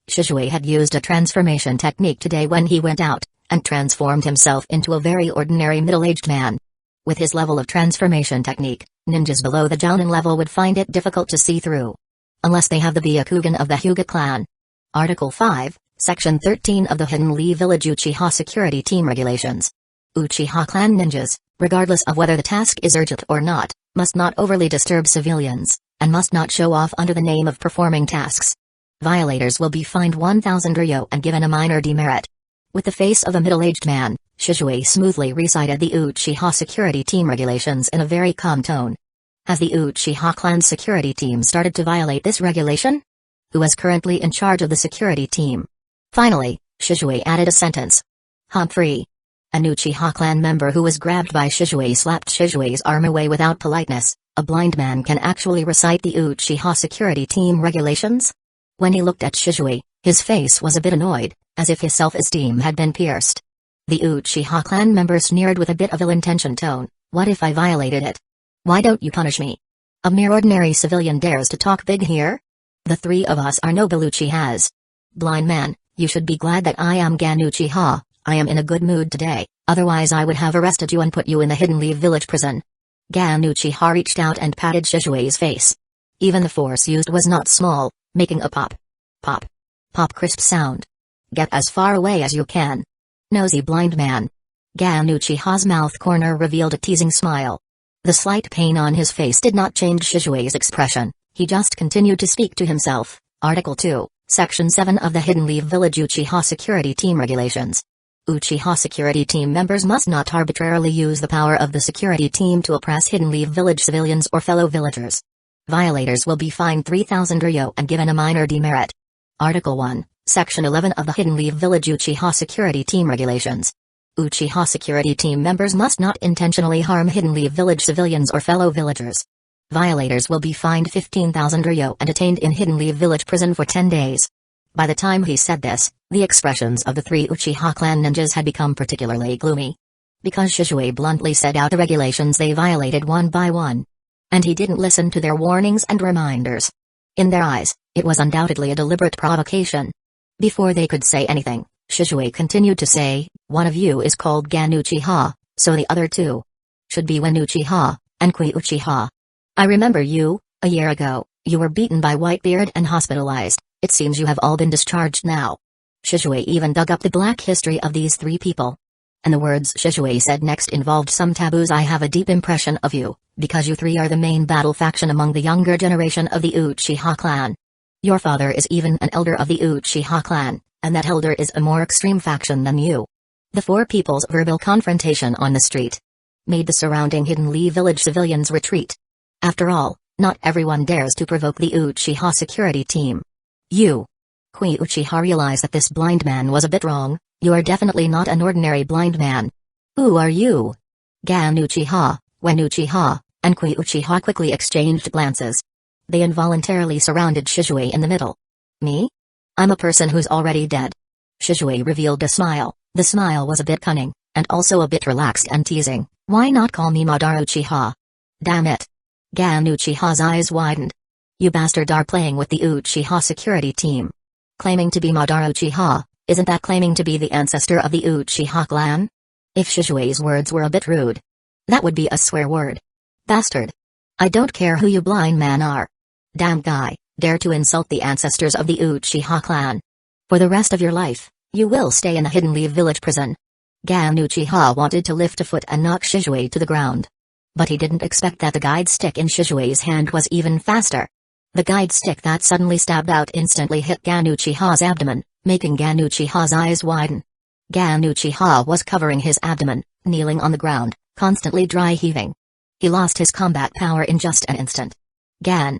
Shizue had used a transformation technique today when he went out, and transformed himself into a very ordinary middle-aged man. With his level of transformation technique, ninjas below the jounin level would find it difficult to see through. Unless they have the Byakugan of the Hyuga clan. Article 5, Section 13 of the Hidden Leaf Village Uchiha Security Team Regulations. Uchiha clan ninjas, regardless of whether the task is urgent or not, must not overly disturb civilians, and must not show off under the name of performing tasks. Violators will be fined 1,000 ryo and given a minor demerit. With the face of a middle-aged man, Shizue smoothly recited the Uchiha Security Team Regulations in a very calm tone. Has the Uchiha clan's security team started to violate this regulation? Who is currently in charge of the security team? Finally, Shizue added a sentence. Humphrey. An Uchiha clan member who was grabbed by Shizue slapped Shizue's arm away without politeness. A blind man can actually recite the Uchiha security team regulations? When he looked at Shizue, his face was a bit annoyed, as if his self-esteem had been pierced. The Uchiha clan member sneered with a bit of ill-intentioned tone. What if I violated it? Why don't you punish me? A mere ordinary civilian dares to talk big here? The three of us are noble Uchihas. Blind man, you should be glad that I am Gan Uchiha. I am in a good mood today, otherwise I would have arrested you and put you in the Hidden Leaf Village prison. Gan Uchiha reached out and patted Shishui's face. Even the force used was not small, making a pop, pop crisp sound. Get as far away as you can. Nosy blind man. Gan Uchiha's mouth corner revealed a teasing smile. The slight pain on his face did not change Shishui's expression, he just continued to speak to himself. Article 2, Section 7 of the Hidden Leaf Village Uchiha Security Team Regulations. Uchiha Security Team members must not arbitrarily use the power of the security team to oppress Hidden Leaf Village civilians or fellow villagers. Violators will be fined 3,000 ryo and given a minor demerit. Article 1, Section 11 of the Hidden Leaf Village Uchiha Security Team Regulations. Uchiha security team members must not intentionally harm Hidden Leaf Village civilians or fellow villagers. Violators will be fined 15,000 ryo and detained in Hidden Leaf Village prison for 10 days. By the time he said this, the expressions of the three Uchiha clan ninjas had become particularly gloomy. Because Shishui bluntly set out the regulations, they violated one by one. And he didn't listen to their warnings and reminders. In their eyes, it was undoubtedly a deliberate provocation. Before they could say anything, Shishui continued to say, one of you is called Gan Uchiha, so the other two should be Wen Uchiha, and Kui Uchiha. I remember you, a year ago, you were beaten by Whitebeard and hospitalized. It seems you have all been discharged now. Shishui even dug up the black history of these three people. And the words Shishui said next involved some taboos. I have a deep impression of you, because you three are the main battle faction among the younger generation of the Uchiha clan. Your father is even an elder of the Uchiha clan, and that elder is a more extreme faction than you. The four people's verbal confrontation on the street made the surrounding Hidden Leaf Village civilians retreat. After all, not everyone dares to provoke the Uchiha security team. You. Kui Uchiha realized that this blind man was a bit wrong. You are definitely not an ordinary blind man. Who are you? Gan Uchiha, Wen Uchiha, and Kui Uchiha quickly exchanged glances. They involuntarily surrounded Shishui in the middle. Me? I'm a person who's already dead. Shishui revealed a smile. The smile was a bit cunning, and also a bit relaxed and teasing. Why not call me Madara Uchiha? Damn it. Gan Uchiha's eyes widened. You bastard are playing with the Uchiha security team. Claiming to be Madara Uchiha, isn't that claiming to be the ancestor of the Uchiha clan? If Shishui's words were a bit rude, that would be a swear word. Bastard. I don't care who you blind man are. Damn guy, dare to insult the ancestors of the Uchiha clan. For the rest of your life, you will stay in the Hidden Leaf Village prison. Gan Uchiha wanted to lift a foot and knock Shishui to the ground. But he didn't expect that the guide stick in Shishui's hand was even faster. The guide stick that suddenly stabbed out instantly hit Gan Uchiha's abdomen, making Gan Uchiha's eyes widen. Gan Uchiha was covering his abdomen, kneeling on the ground, constantly dry heaving. He lost his combat power in just an instant. Gan.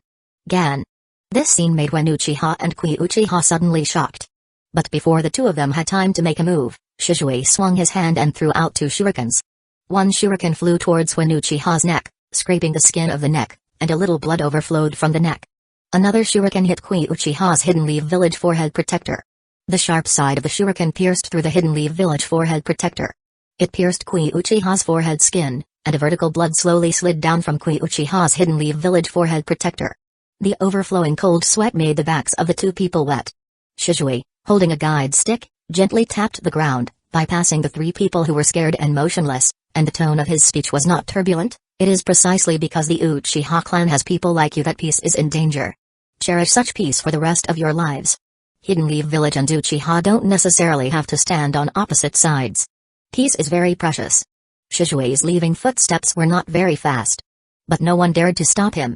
This scene made Wen Uchiha and Kui Uchiha suddenly shocked. But before the two of them had time to make a move, Shishui swung his hand and threw out two shurikens. One shuriken flew towards Wen Uchiha's neck, scraping the skin of the neck, and a little blood overflowed from the neck. Another shuriken hit Kui Uchiha's Hidden Leaf Village forehead protector. The sharp side of the shuriken pierced through the Hidden Leaf Village forehead protector. It pierced Kui Uchiha's forehead skin, and a vertical blood slowly slid down from Kui Uchiha's Hidden Leaf Village forehead protector. The overflowing cold sweat made the backs of the two people wet. Shishui, holding a guide stick, gently tapped the ground, bypassing the three people who were scared and motionless, and the tone of his speech was not turbulent. It is precisely because the Uchiha clan has people like you that peace is in danger. Cherish such peace for the rest of your lives. Hidden Leaf Village and Uchiha don't necessarily have to stand on opposite sides. Peace is very precious. Shishui's leaving footsteps were not very fast. But no one dared to stop him.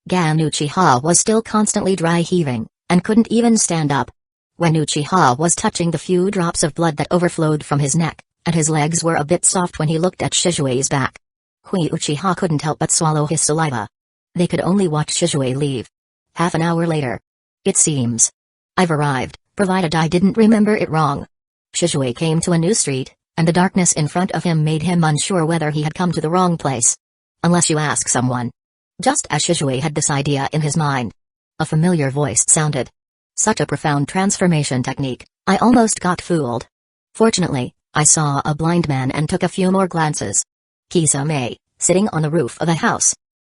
Gan Uchiha was still constantly dry heaving, and couldn't even stand up. Wen Uchiha was touching the few drops of blood that overflowed from his neck, and his legs were a bit soft when he looked at Shishui's back. Kui Uchiha couldn't help but swallow his saliva. They could only watch Shishui leave. Half an hour later. It seems I've arrived, provided I didn't remember it wrong. Shishui came to a new street, and the darkness in front of him made him unsure whether he had come to the wrong place. Unless you ask someone. Just as Shishui had this idea in his mind, a familiar voice sounded. Such a profound transformation technique, I almost got fooled. Fortunately, I saw a blind man and took a few more glances. Kisame, sitting on the roof of a house.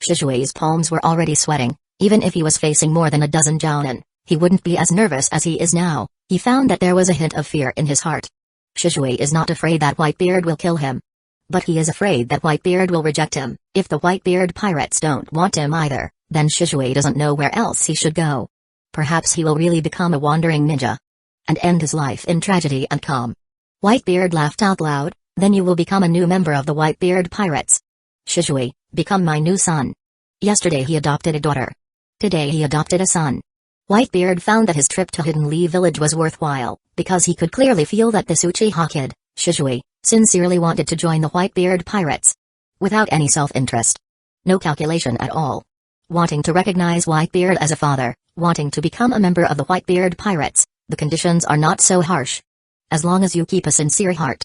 Shishui's palms were already sweating. Even if he was facing more than a dozen jounin, he wouldn't be as nervous as he is now. He found that there was a hint of fear in his heart. Shishui is not afraid that Whitebeard will kill him. But he is afraid that Whitebeard will reject him. If the Whitebeard pirates don't want him either, then Shishui doesn't know where else he should go. Perhaps he will really become a wandering ninja and end his life in tragedy and calm. Whitebeard laughed out loud. Then you will become a new member of the Whitebeard pirates. Shishui, become my new son. Yesterday he adopted a daughter. Today he adopted a son. Whitebeard found that his trip to Hidden Lee village was worthwhile, because he could clearly feel that this Uchiha kid, Shishui, sincerely wanted to join the Whitebeard pirates. Without any self-interest. No calculation at all. Wanting to recognize Whitebeard as a father, wanting to become a member of the Whitebeard pirates, the conditions are not so harsh. As long as you keep a sincere heart,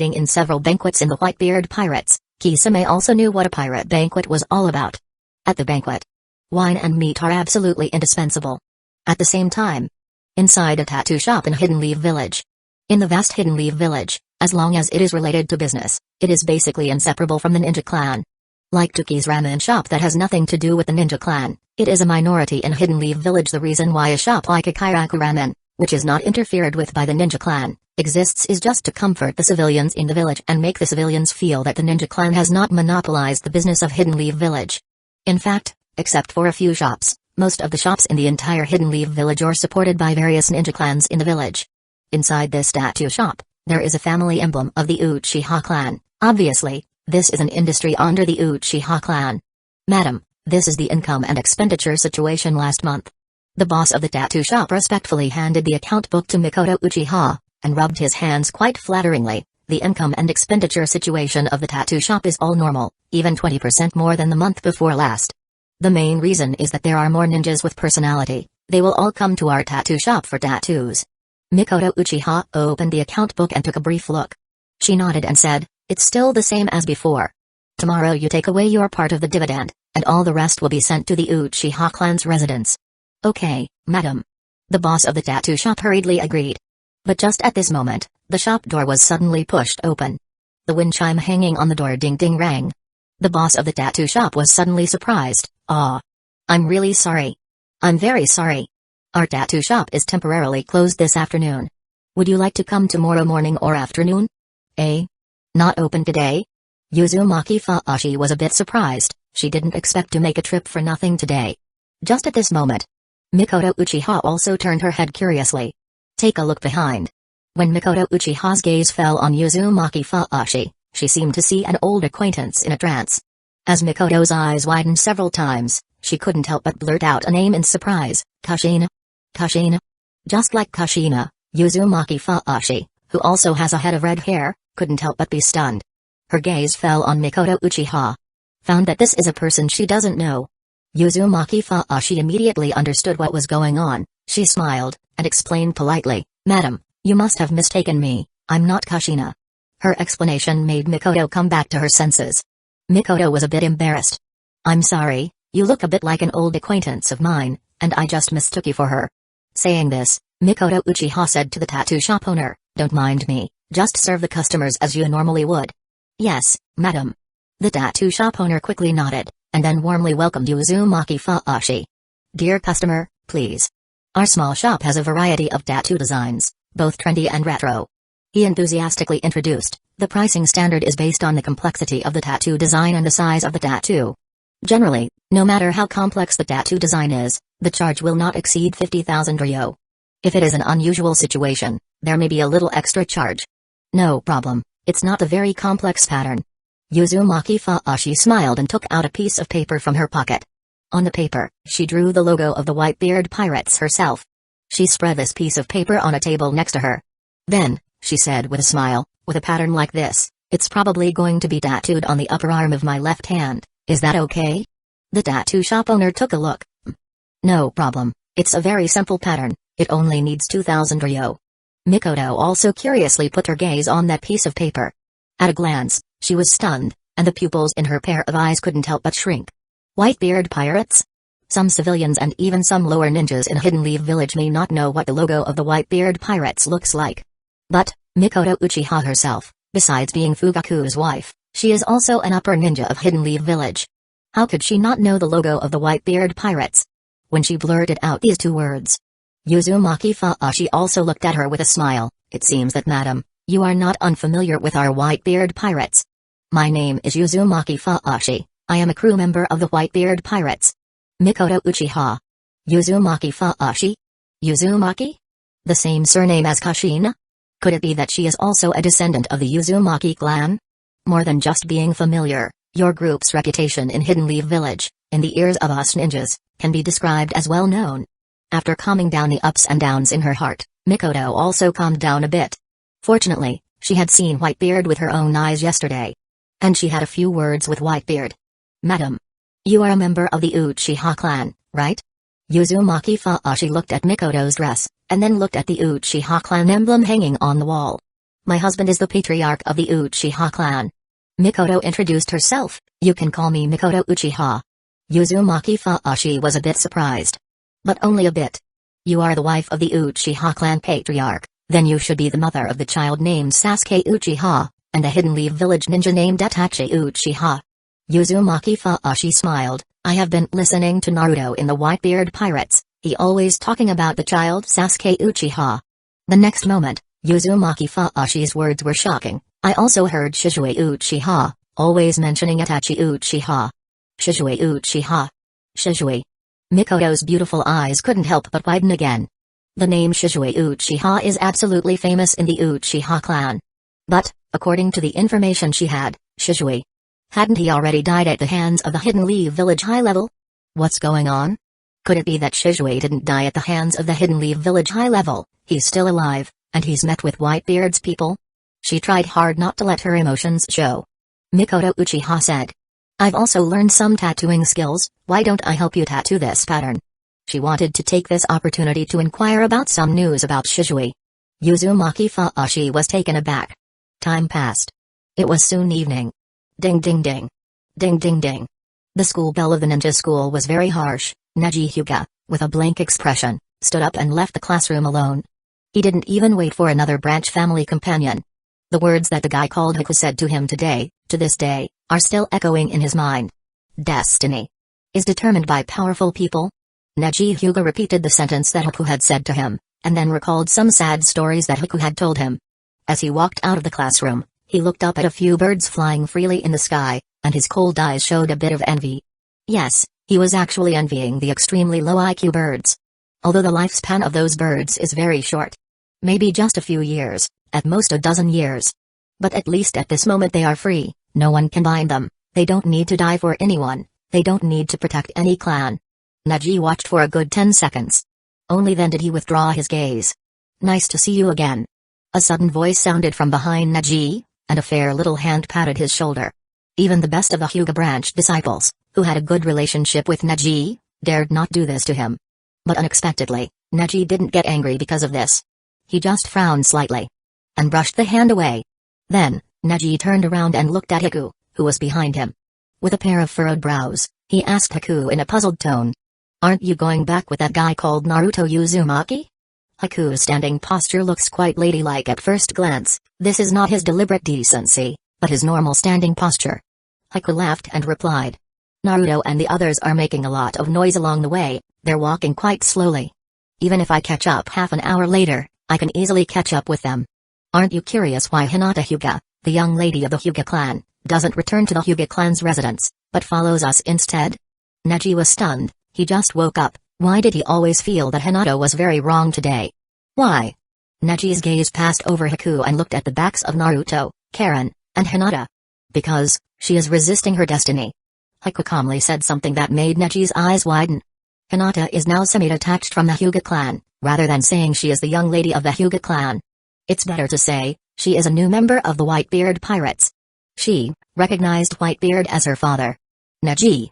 participating in several banquets in the Whitebeard Pirates, Kisame also knew what a pirate banquet was all about. At the banquet, wine and meat are absolutely indispensable. At the same time, inside a tattoo shop in Hidden Leaf Village. In the vast Hidden Leaf Village, as long as it is related to business, it is basically inseparable from the ninja clan. Like Tuki's ramen shop that has nothing to do with the ninja clan, it is a minority in Hidden Leaf Village. The reason why a shop like Akiraku Ramen, which is not interfered with by the ninja clan, exists is just to comfort the civilians in the village and make the civilians feel that the ninja clan has not monopolized the business of Hidden Leaf Village. In fact, except for a few shops, most of the shops in the entire Hidden Leaf Village are supported by various ninja clans in the village. Inside this tattoo shop, there is a family emblem of the Uchiha clan. Obviously, this is an industry under the Uchiha clan. Madam, this is the income and expenditure situation last month. The boss of the tattoo shop respectfully handed the account book to Mikoto Uchiha, and rubbed his hands quite flatteringly. The income and expenditure situation of the tattoo shop is all normal, even 20% more than the month before last. The main reason is that there are more ninjas with personality. They will all come to our tattoo shop for tattoos. Mikoto Uchiha opened the account book and took a brief look. She nodded and said, "It's still the same as before. Tomorrow you take away your part of the dividend, and all the rest will be sent to the Uchiha clan's residence." "Okay, madam." The boss of the tattoo shop hurriedly agreed. But just at this moment, the shop door was suddenly pushed open. The wind chime hanging on the door ding-ding rang. The boss of the tattoo shop was suddenly surprised. "Ah. I'm really sorry. I'm very sorry. Our tattoo shop is temporarily closed this afternoon. Would you like to come tomorrow morning or afternoon?" "Eh? Not open today?" Uzumaki Fuashi was a bit surprised. She didn't expect to make a trip for nothing today. Just at this moment, Mikoto Uchiha also turned her head curiously. Take a look behind. When Mikoto Uchiha's gaze fell on Uzumaki Fuashi, she seemed to see an old acquaintance in a trance. As Mikoto's eyes widened several times, she couldn't help but blurt out a name in surprise. "Kushina? Kushina?" Just like Kushina, Uzumaki Fuashi, who also has a head of red hair, couldn't help but be stunned. Her gaze fell on Mikoto Uchiha. Found that this is a person she doesn't know. Uzumaki Fuashi immediately understood what was going on. She smiled, and explained politely, "Madam, you must have mistaken me, I'm not Kushina." Her explanation made Mikoto come back to her senses. Mikoto was a bit embarrassed. "I'm sorry, you look a bit like an old acquaintance of mine, and I just mistook you for her." Saying this, Mikoto Uchiha said to the tattoo shop owner, "Don't mind me, just serve the customers as you normally would." "Yes, madam." The tattoo shop owner quickly nodded, and then warmly welcomed Uzumaki Fuashi. "Dear customer, please. Our small shop has a variety of tattoo designs, both trendy and retro." He enthusiastically introduced. The pricing standard is based on the complexity of the tattoo design and the size of the tattoo. Generally, no matter how complex the tattoo design is, the charge will not exceed 50,000 ryo. If it is an unusual situation, there may be a little extra charge. No problem, it's not a very complex pattern. Uzumaki Fuashi smiled and took out a piece of paper from her pocket. On the paper, she drew the logo of the Whitebeard Pirates herself. She spread this piece of paper on a table next to her. Then, she said with a smile, with a pattern like this, it's probably going to be tattooed on the upper arm of my left hand, is that okay? The tattoo shop owner took a look. No problem, it's a very simple pattern, it only needs 2,000 ryo. Mikoto also curiously put her gaze on that piece of paper. At a glance, she was stunned, and the pupils in her pair of eyes couldn't help but shrink. Whitebeard Pirates? Some civilians and even some lower ninjas in Hidden Leaf Village may not know what the logo of the Whitebeard Pirates looks like. But, Mikoto Uchiha herself, besides being Fugaku's wife, she is also an upper ninja of Hidden Leaf Village. How could she not know the logo of the Whitebeard Pirates? When she blurted out these two words, Uzumaki Fuashi also looked at her with a smile. It seems that madam, you are not unfamiliar with our Whitebeard Pirates. My name is Uzumaki Fuashi, I am a crew member of the Whitebeard Pirates. Mikoto Uchiha. Uzumaki Fuashi? Uzumaki? The same surname as Kushina? Could it be that she is also a descendant of the Uzumaki clan? More than just being familiar, your group's reputation in Hidden Leaf Village, in the ears of us ninjas, can be described as well known. After calming down the ups and downs in her heart, Mikoto also calmed down a bit. Fortunately, she had seen Whitebeard with her own eyes yesterday. And she had a few words with Whitebeard. Madam. You are a member of the Uchiha clan, right? Uzumaki Fuashi looked at Mikoto's dress, and then looked at the Uchiha clan emblem hanging on the wall. My husband is the patriarch of the Uchiha clan. Mikoto introduced herself. You can call me Mikoto Uchiha. Uzumaki Fuashi was a bit surprised. But only a bit. You are the wife of the Uchiha clan patriarch, then you should be the mother of the child named Sasuke Uchiha, and the Hidden Leaf Village ninja named Itachi Uchiha. Uzumaki Fuashi smiled. I have been listening to Naruto in the Whitebeard Pirates, he always talking about the child Sasuke Uchiha. The next moment, Uzumaki Fuashi's words were shocking. I also heard Shizue Uchiha, always mentioning Itachi Uchiha. Shizue Uchiha. Shizue. Mikoto's beautiful eyes couldn't help but widen again. The name Shizue Uchiha is absolutely famous in the Uchiha clan. But, according to the information she had, Shizue, hadn't he already died at the hands of the Hidden Leaf Village High Level? What's going on? Could it be that Shizue didn't die at the hands of the Hidden Leaf Village High Level, he's still alive, and he's met with Whitebeard's people? She tried hard not to let her emotions show. Mikoto Uchiha said. I've also learned some tattooing skills, why don't I help you tattoo this pattern? She wanted to take this opportunity to inquire about some news about Shizue. Uzumaki Fuashi was taken aback. Time passed. It was soon evening. Ding ding ding. Ding ding ding. The school bell of the ninja school was very harsh. Neji Hyuga, with a blank expression, stood up and left the classroom alone. He didn't even wait for another branch family companion. The words that the guy called Haku said to him today, to this day, are still echoing in his mind. Destiny is determined by powerful people. Neji Hyuga repeated the sentence that Haku had said to him, and then recalled some sad stories that Haku had told him. As he walked out of the classroom, he looked up at a few birds flying freely in the sky, and his cold eyes showed a bit of envy. Yes, he was actually envying the extremely low IQ birds. Although the lifespan of those birds is very short. Maybe just a few years, at most a dozen years. But at least at this moment they are free, no one can bind them, they don't need to die for anyone, they don't need to protect any clan. Neji watched for a good 10 seconds. Only then did he withdraw his gaze. Nice to see you again. A sudden voice sounded from behind Neji, and a fair little hand patted his shoulder. Even the best of the Hyuga branch disciples, who had a good relationship with Neji, dared not do this to him. But unexpectedly, Neji didn't get angry because of this. He just frowned slightly. And brushed the hand away. Then, Neji turned around and looked at Haku, who was behind him. With a pair of furrowed brows, he asked Haku in a puzzled tone. Aren't you going back with that guy called Naruto Uzumaki? Haku's standing posture looks quite ladylike at first glance. This is not his deliberate decency, but his normal standing posture. Haku laughed and replied. Naruto and the others are making a lot of noise along the way, they're walking quite slowly. Even if I catch up half an hour later, I can easily catch up with them. Aren't you curious why Hinata Hyuga, the young lady of the Hyuga clan, doesn't return to the Hyuga clan's residence, but follows us instead? Neji was stunned. He just woke up. Why did he always feel that Hinata was very wrong today? Why? Neji's gaze passed over Haku and looked at the backs of Naruto, Karen, and Hinata. Because she is resisting her destiny. Haku calmly said something that made Neji's eyes widen. Hinata is now semi-detached from the Hyuga clan, rather than saying she is the young lady of the Hyuga clan. It's better to say, she is a new member of the Whitebeard Pirates. She recognized Whitebeard as her father. Neji.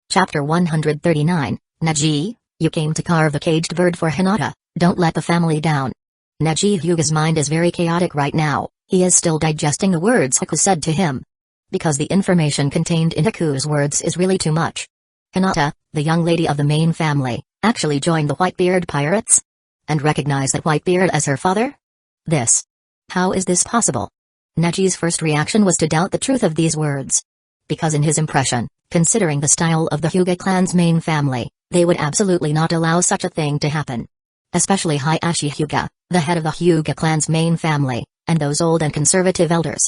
Chapter 139, Neji, you came to carve the caged bird for Hinata, don't let the family down. Neji Hyuga's mind is very chaotic right now, he is still digesting the words Haku said to him. Because the information contained in Haku's words is really too much. Hinata, the young lady of the main family, actually joined the Whitebeard Pirates? And recognized that Whitebeard as her father? How is this possible? Neji's first reaction was to doubt the truth of these words. Because in his impression, considering the style of the Hyuga clan's main family, they would absolutely not allow such a thing to happen. Especially Hayashi Hyuga, the head of the Hyuga clan's main family, and those old and conservative elders.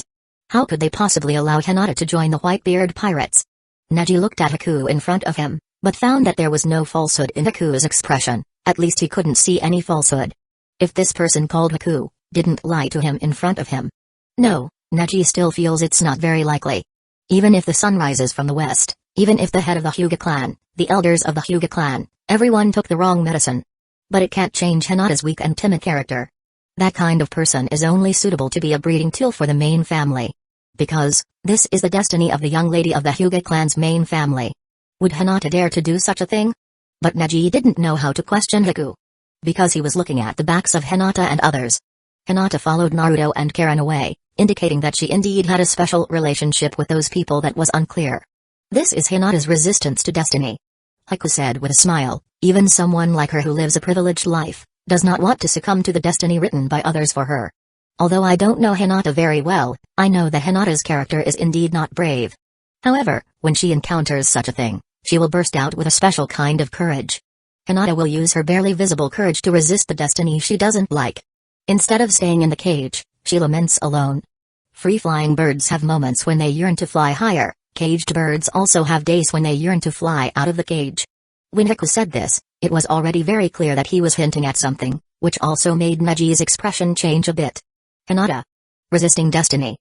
How could they possibly allow Hinata to join the Whitebeard Pirates? Neji looked at Haku in front of him, but found that there was no falsehood in Haku's expression, at least he couldn't see any falsehood. If this person called Haku, didn't lie to him in front of him. No, Neji still feels it's not very likely. Even if the sun rises from the west, even if the head of the Hyuga clan, the elders of the Hyuga clan, everyone took the wrong medicine. But it can't change Hinata's weak and timid character. That kind of person is only suitable to be a breeding tool for the main family. Because this is the destiny of the young lady of the Hyuga clan's main family. Would Hinata dare to do such a thing? But Neji didn't know how to question Haku. Because he was looking at the backs of Hinata and others. Hinata followed Naruto and Karen away, indicating that she indeed had a special relationship with those people that was unclear. This is Hinata's resistance to destiny. Haku said with a smile, even someone like her who lives a privileged life, does not want to succumb to the destiny written by others for her. Although I don't know Hinata very well, I know that Hinata's character is indeed not brave. However, when she encounters such a thing, she will burst out with a special kind of courage. Hinata will use her barely visible courage to resist the destiny she doesn't like. Instead of staying in the cage, she laments alone. Free-flying birds have moments when they yearn to fly higher, caged birds also have days when they yearn to fly out of the cage. When Haku said this, it was already very clear that he was hinting at something, which also made Neji's expression change a bit. Hinata. Resisting destiny.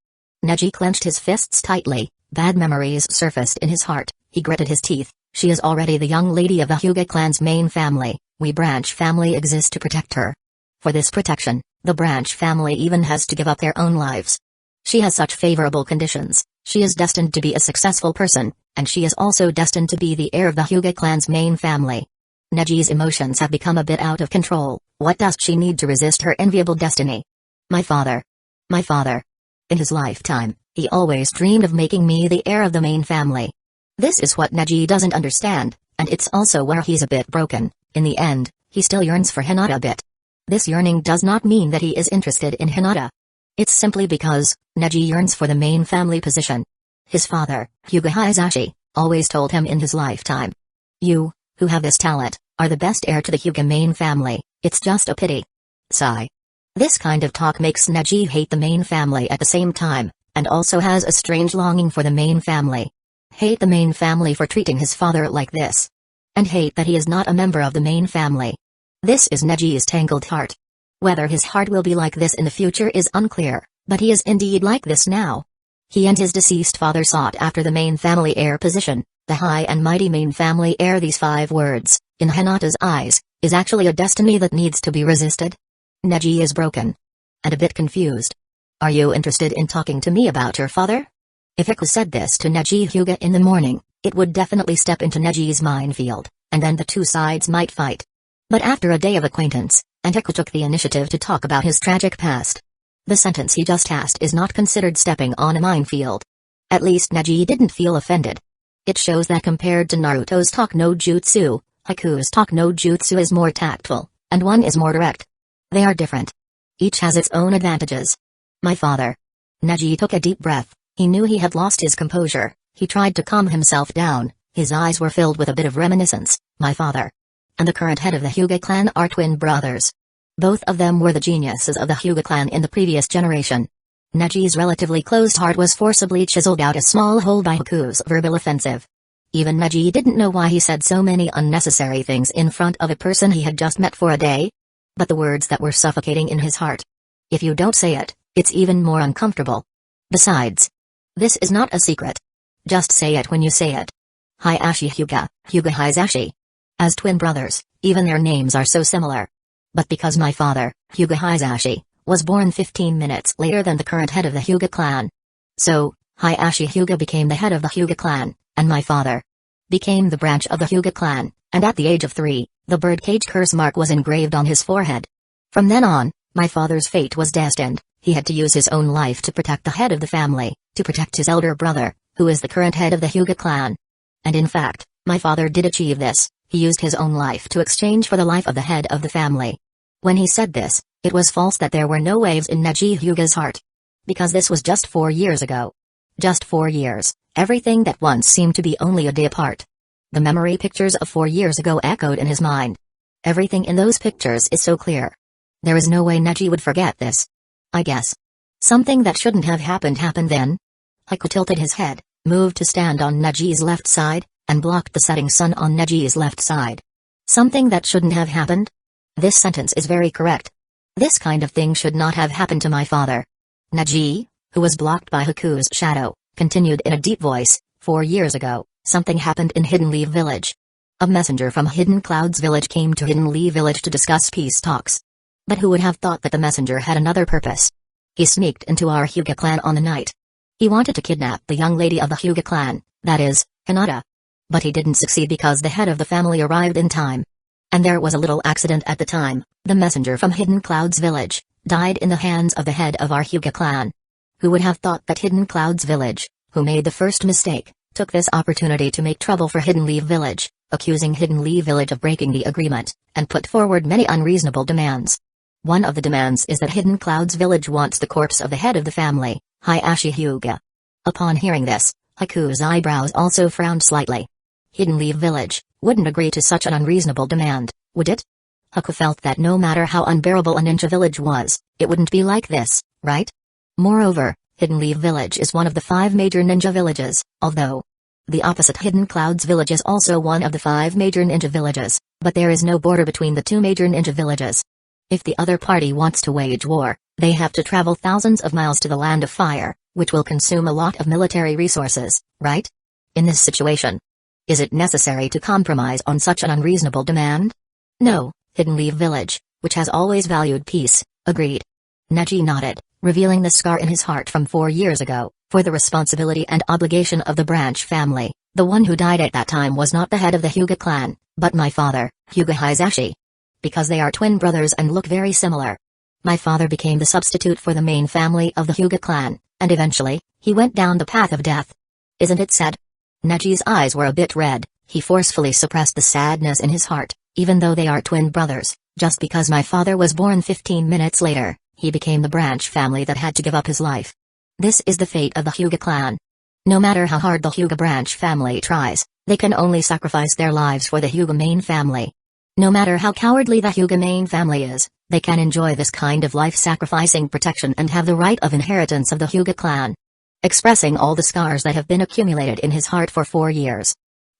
Neji clenched his fists tightly, bad memories surfaced in his heart, he gritted his teeth. She is already the young lady of the Hyuga clan's main family, we branch family exist to protect her. For this protection, the branch family even has to give up their own lives. She has such favorable conditions, she is destined to be a successful person, and she is also destined to be the heir of the Hyuga clan's main family. Neji's emotions have become a bit out of control, what does she need to resist her enviable destiny? My father. My father. In his lifetime, he always dreamed of making me the heir of the main family. This is what Neji doesn't understand, and it's also where he's a bit broken. In the end, he still yearns for Hinata a bit. This yearning does not mean that he is interested in Hinata. It's simply because Neji yearns for the main family position. His father, Hyuga Hayashi, always told him in his lifetime. You, who have this talent, are the best heir to the Hyuga main family, it's just a pity. Sigh. This kind of talk makes Neji hate the main family at the same time, and also has a strange longing for the main family. Hate the main family for treating his father like this. And hate that he is not a member of the main family. This is Neji's tangled heart. Whether his heart will be like this in the future is unclear, but he is indeed like this now. He and his deceased father sought after the main family heir position, the high and mighty main family heir. These 5 words, in Hinata's eyes, is actually a destiny that needs to be resisted. Neji is broken. And a bit confused. Are you interested in talking to me about your father? If Haku said this to Neji Hyuga in the morning, it would definitely step into Neji's minefield, and then the two sides might fight. But after a day of acquaintance, and Haku took the initiative to talk about his tragic past. The sentence he just asked is not considered stepping on a minefield. At least Neji didn't feel offended. It shows that compared to Naruto's talk no jutsu, Haku's talk no jutsu is more tactful, and one is more direct. They are different. Each has its own advantages. My father. Neji took a deep breath. He knew he had lost his composure. He tried to calm himself down. His eyes were filled with a bit of reminiscence. My father. And the current head of the Hyuga clan are twin brothers. Both of them were the geniuses of the Hyuga clan in the previous generation. Neji's relatively closed heart was forcibly chiseled out a small hole by Haku's verbal offensive. Even Neji didn't know why he said so many unnecessary things in front of a person he had just met for a day. But the words that were suffocating in his heart. If you don't say it, it's even more uncomfortable. Besides, this is not a secret. Just say it when you say it. Hayashi Hyuga, Hyuga Hayashi. As twin brothers, even their names are so similar. But because my father, Hyuga Hayashi, was born 15 minutes later than the current head of the Hyuga clan. So, Hayashi Hyuga became the head of the Hyuga clan, and my father became the branch of the Hyuga clan, and at the age of 3, the birdcage curse mark was engraved on his forehead. From then on, my father's fate was destined. He had to use his own life to protect the head of the family, to protect his elder brother, who is the current head of the Hyuga clan. And in fact, my father did achieve this. He used his own life to exchange for the life of the head of the family. When he said this, it was false that there were no waves in Neji Hyuga's heart. Because this was just 4 years ago. Just 4 years, everything that once seemed to be only a day apart. The memory pictures of 4 years ago echoed in his mind. Everything in those pictures is so clear. There is no way Neji would forget this. I guess. Something that shouldn't have happened happened then. Haku tilted his head, moved to stand on Neji's left side, and blocked the setting sun on Neji's left side. Something that shouldn't have happened? This sentence is very correct. This kind of thing should not have happened to my father. Neji, who was blocked by Haku's shadow, continued in a deep voice, 4 years ago, something happened in Hidden Leaf Village. A messenger from Hidden Clouds Village came to Hidden Leaf Village to discuss peace talks. But who would have thought that the messenger had another purpose? He sneaked into our Hyuga clan on the night. He wanted to kidnap the young lady of the Hyuga clan, that is, Hinata. But he didn't succeed because the head of the family arrived in time. And there was a little accident at the time. The messenger from Hidden Clouds Village died in the hands of the head of our Hyuga clan. Who would have thought that Hidden Clouds Village, who made the first mistake, took this opportunity to make trouble for Hidden Leaf Village, accusing Hidden Leaf Village of breaking the agreement, and put forward many unreasonable demands. One of the demands is that Hidden Clouds Village wants the corpse of the head of the family, Hayashi Hyuga. Upon hearing this, Haku's eyebrows also frowned slightly. Hidden Leaf Village wouldn't agree to such an unreasonable demand, would it? Haku felt that no matter how unbearable a ninja village was, it wouldn't be like this, right? Moreover, Hidden Leaf Village is one of the 5 major ninja villages, although the opposite Hidden Clouds Village is also one of the 5 major ninja villages, but there is no border between the 2 major ninja villages. If the other party wants to wage war, they have to travel thousands of miles to the Land of Fire, which will consume a lot of military resources, right? In this situation, is it necessary to compromise on such an unreasonable demand? No, Hidden Leaf Village, which has always valued peace, agreed. Neji nodded, revealing the scar in his heart from 4 years ago, for the responsibility and obligation of the branch family. The one who died at that time was not the head of the Hyuga clan, but my father, Hyuga Hayashi. Because they are twin brothers and look very similar. My father became the substitute for the main family of the Hyuga clan, and eventually, he went down the path of death. Isn't it sad? Neji's eyes were a bit red. He forcefully suppressed the sadness in his heart. Even though they are twin brothers, just because my father was born 15 minutes later, he became the branch family that had to give up his life. This is the fate of the Hyuga clan. No matter how hard the Hyuga branch family tries, they can only sacrifice their lives for the Hyuga main family. No matter how cowardly the Hyuga main family is, they can enjoy this kind of life-sacrificing protection and have the right of inheritance of the Hyuga clan. Expressing all the scars that have been accumulated in his heart for 4 years.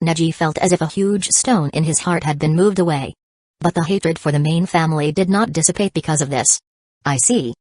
Neji felt as if a huge stone in his heart had been moved away. But the hatred for the main family did not dissipate because of this. I see.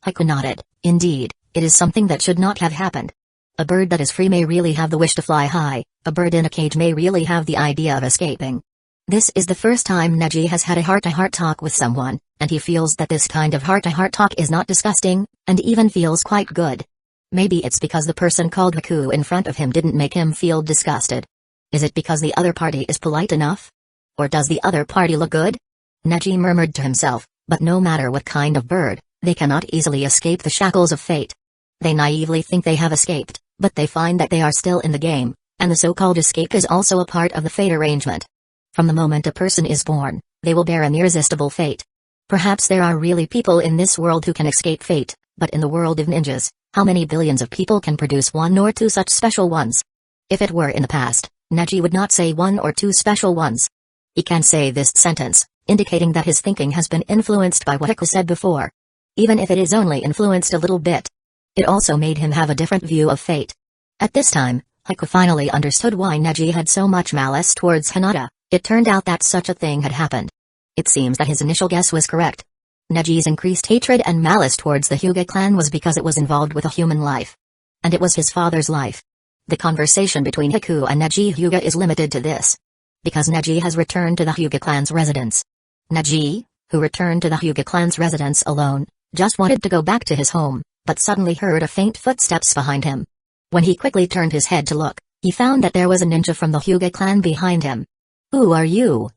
Haku nodded. Indeed, it is something that should not have happened. A bird that is free may really have the wish to fly high. A bird in a cage may really have the idea of escaping. This is the first time Neji has had a heart-to-heart talk with someone, and he feels that this kind of heart-to-heart talk is not disgusting, and even feels quite good. Maybe it's because the person called Haku in front of him didn't make him feel disgusted. Is it because the other party is polite enough? Or does the other party look good? Neji murmured to himself, but no matter what kind of bird, they cannot easily escape the shackles of fate. They naively think they have escaped, but they find that they are still in the game, and the so-called escape is also a part of the fate arrangement. From the moment a person is born, they will bear an irresistible fate. Perhaps there are really people in this world who can escape fate, but in the world of ninjas, how many billions of people can produce 1 or 2 such special ones? If it were in the past, Neji would not say 1 or 2 special ones. He can say this sentence, indicating that his thinking has been influenced by what Haku said before. Even if it is only influenced a little bit. It also made him have a different view of fate. At this time, Hiko finally understood why Neji had so much malice towards Hinata. It turned out that such a thing had happened. It seems that his initial guess was correct. Neji's increased hatred and malice towards the Hyuga clan was because it was involved with a human life. And it was his father's life. The conversation between Hiku and Neji Hyuga is limited to this. Because Neji has returned to the Hyuga clan's residence. Neji, who returned to the Hyuga clan's residence alone, just wanted to go back to his home, but suddenly heard a faint footsteps behind him. When he quickly turned his head to look, he found that there was a ninja from the Hyuga clan behind him. Who are you?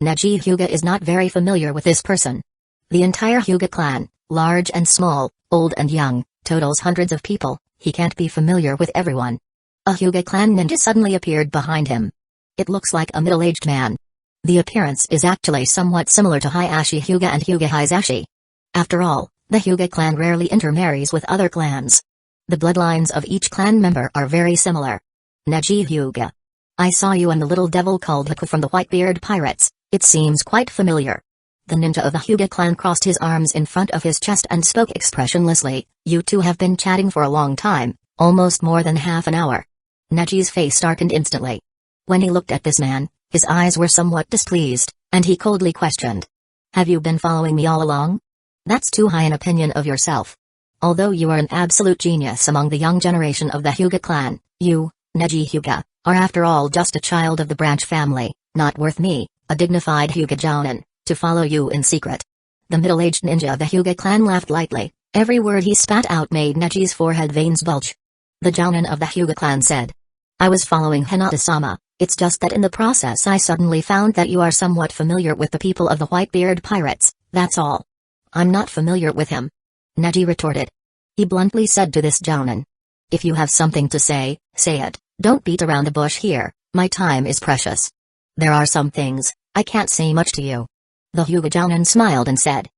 Neji Hyuga is not very familiar with this person. The entire Hyuga clan, large and small, old and young, totals hundreds of people. He can't be familiar with everyone. A Hyuga clan ninja suddenly appeared behind him. It looks like a middle-aged man. The appearance is actually somewhat similar to Hayashi Hyuga and Hyuga Hisashi. After all, the Hyuga clan rarely intermarries with other clans. The bloodlines of each clan member are very similar. Neji Hyuga. I saw you and the little devil called Hiku from the Whitebeard Pirates. It seems quite familiar. The ninja of the Hyuga clan crossed his arms in front of his chest and spoke expressionlessly. You two have been chatting for a long time, almost more than half an hour. Neji's face darkened instantly. When he looked at this man, his eyes were somewhat displeased, and he coldly questioned. Have you been following me all along? That's too high an opinion of yourself. Although you are an absolute genius among the young generation of the Hyuga clan, you, Neji Hyuga, are after all just a child of the branch family, not worth me, a dignified Hyuga jounin, to follow you in secret. The middle-aged ninja of the Hyuga clan laughed lightly. Every word he spat out made Neji's forehead veins bulge. The jounin of the Hyuga clan said. I was following Hinata-sama, it's just that in the process I suddenly found that you are somewhat familiar with the people of the Whitebeard Pirates, that's all. I'm not familiar with him. Neji retorted. He bluntly said to this jounin. If you have something to say, say it, don't beat around the bush here, my time is precious. There are some things, I can't say much to you. The Hyuga jounin smiled and said.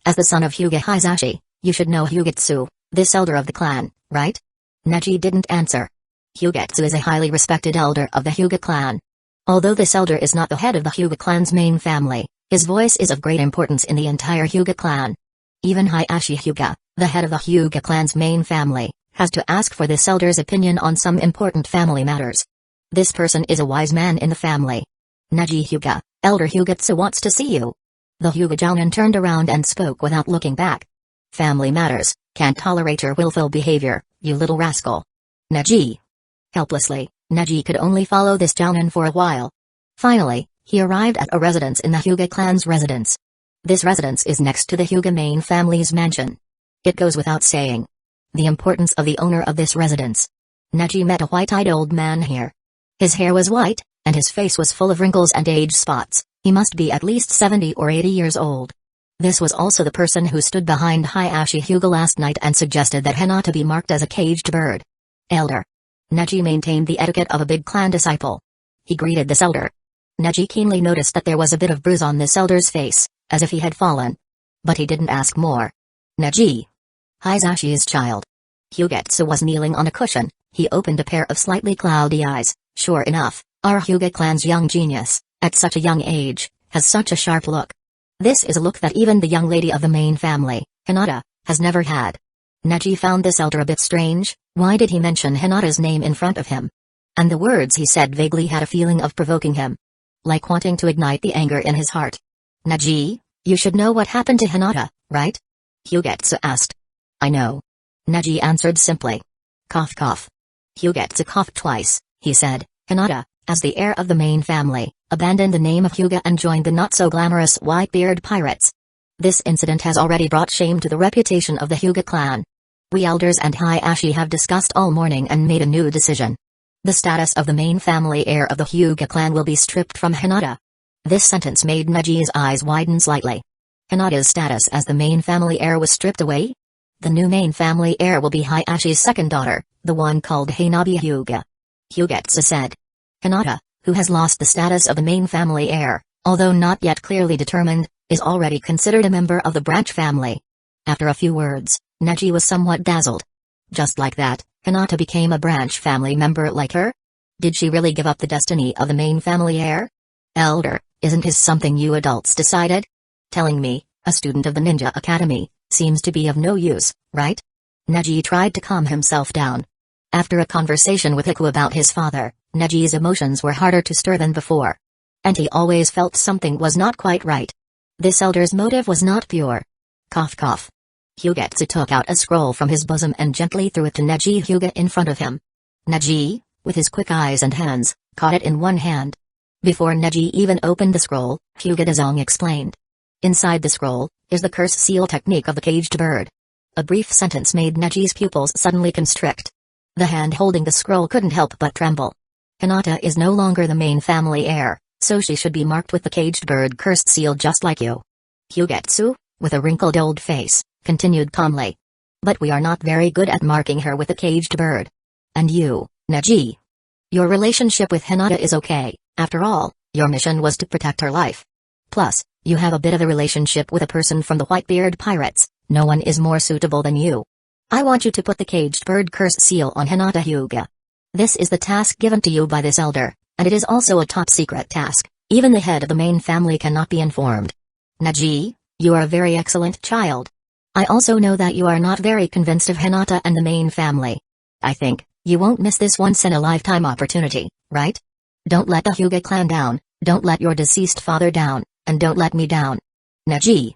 As the son of Hyuga Hisashi, you should know Hyugetsu, this elder of the clan, right? Neji didn't answer. Hyugetsu is a highly respected elder of the Hyuga clan. Although this elder is not the head of the Hyuga clan's main family, his voice is of great importance in the entire Hyuga clan. Even Hayashi Hyuga, the head of the Hyuga clan's main family, has to ask for this elder's opinion on some important family matters. This person is a wise man in the family. Neji Hyuga, Elder Hyugetsu wants to see you. The Hyuga jounin turned around and spoke without looking back. Family matters, can't tolerate your willful behavior, you little rascal. Neji. Helplessly, Neji could only follow this jounin for a while. Finally, he arrived at a residence in the Hyuga clan's residence. This residence is next to the Hyuga main family's mansion. It goes without saying. The importance of the owner of this residence. Neji met a white-eyed old man here. His hair was white, and his face was full of wrinkles and age spots. He must be at least 70 or 80 years old. This was also the person who stood behind Hayashi Hyuga last night and suggested that Hinata be marked as a caged bird. Elder. Neji maintained the etiquette of a big clan disciple. He greeted this elder. Neji keenly noticed that there was a bit of bruise on this elder's face, as if he had fallen. But he didn't ask more. Neji. Hisashi's child. Hyugetsu was kneeling on a cushion. He opened a pair of slightly cloudy eyes. Sure enough, our Hyuga clan's young genius, at such a young age, has such a sharp look. This is a look that even the young lady of the main family, Hinata, has never had. Neji found this elder a bit strange. Why did he mention Hinata's name in front of him? And the words he said vaguely had a feeling of provoking him. Like wanting to ignite the anger in his heart. Neji, you should know what happened to Hinata, right? Hyugetsu asked. I know. Neji answered simply. Cough cough. Hyugetsu coughed twice. He said, Hinata, as the heir of the main family, abandoned the name of Hyuga and joined the not-so-glamorous Whitebeard Pirates. This incident has already brought shame to the reputation of the Hyuga clan. We elders and Hayashi have discussed all morning and made a new decision. The status of the main family heir of the Hyuga clan will be stripped from Hinata. This sentence made Neji's eyes widen slightly. Hinata's status as the main family heir was stripped away? The new main family heir will be Hayashi's second daughter, the one called Hanabi Hyuga. Hyugetsu said. Hinata, who has lost the status of the main family heir, although not yet clearly determined, is already considered a member of the branch family. After a few words, Neji was somewhat dazzled. Just like that, Hinata became a branch family member like her? Did she really give up the destiny of the main family heir? Elder, isn't this something you adults decided? Telling me, a student of the Ninja Academy, seems to be of no use, right? Neji tried to calm himself down. After a conversation with Hiku about his father, Neji's emotions were harder to stir than before. And he always felt something was not quite right. This elder's motive was not pure. Cough cough. Hugetsu took out a scroll from his bosom and gently threw it to Neji Hyuga in front of him. Neji, with his quick eyes and hands, caught it in one hand. Before Neji even opened the scroll, Hyuga Dazong explained. Inside the scroll is the curse seal technique of the caged bird. A brief sentence made Neji's pupils suddenly constrict. The hand holding the scroll couldn't help but tremble. Hinata is no longer the main family heir, so she should be marked with the caged bird cursed seal just like you. Hugetsu, with a wrinkled old face, continued calmly. But we are not very good at marking her with the caged bird. And you, Neji? Your relationship with Hinata is okay, after all, your mission was to protect her life. Plus, you have a bit of a relationship with a person from the Whitebeard Pirates, no one is more suitable than you. I want you to put the caged bird curse seal on Hinata Hyuga. This is the task given to you by this elder, and it is also a top-secret task, even the head of the main family cannot be informed. Neji, you are a very excellent child. I also know that you are not very convinced of Hinata and the main family. I think, you won't miss this once-in-a-lifetime opportunity, right? Don't let the Hyuga clan down, don't let your deceased father down, and don't let me down. Neji.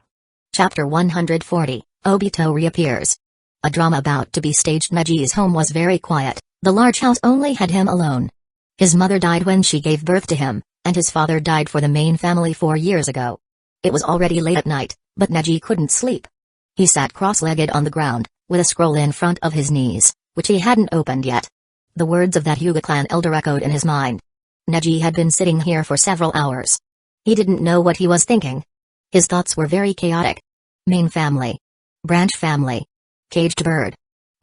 Chapter 140, Obito reappears. A drama about to be staged. Neji's home was very quiet, the large house only had him alone. His mother died when she gave birth to him, and his father died for the main family 4 years ago. It was already late at night, but Neji couldn't sleep. He sat cross-legged on the ground, with a scroll in front of his knees, which he hadn't opened yet. The words of that Hyuga clan elder echoed in his mind. Neji had been sitting here for several hours. He didn't know what he was thinking. His thoughts were very chaotic. Main family. Branch family. Caged bird.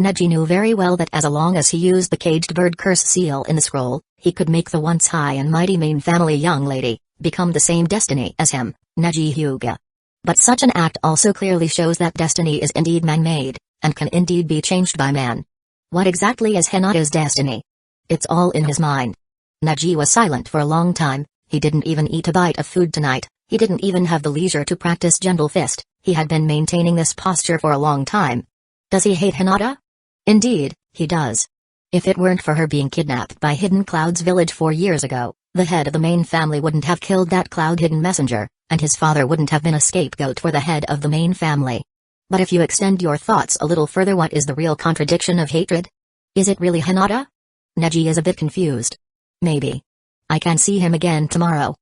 Neji knew very well that as long as he used the caged bird curse seal in the scroll, he could make the once high and mighty main family young lady become the same destiny as him, Neji Hyuga. But such an act also clearly shows that destiny is indeed man-made, and can indeed be changed by man. What exactly is Hinata's destiny? It's all in his mind. Neji was silent for a long time, he didn't even eat a bite of food tonight, he didn't even have the leisure to practice gentle fist, he had been maintaining this posture for a long time. Does he hate Hinata? Indeed, he does. If it weren't for her being kidnapped by Hidden Cloud's village 4 years ago, the head of the main family wouldn't have killed that Cloud-hidden messenger, and his father wouldn't have been a scapegoat for the head of the main family. But if you extend your thoughts a little further, what is the real contradiction of hatred? Is it really Hinata? Neji is a bit confused. Maybe. I can see him again tomorrow.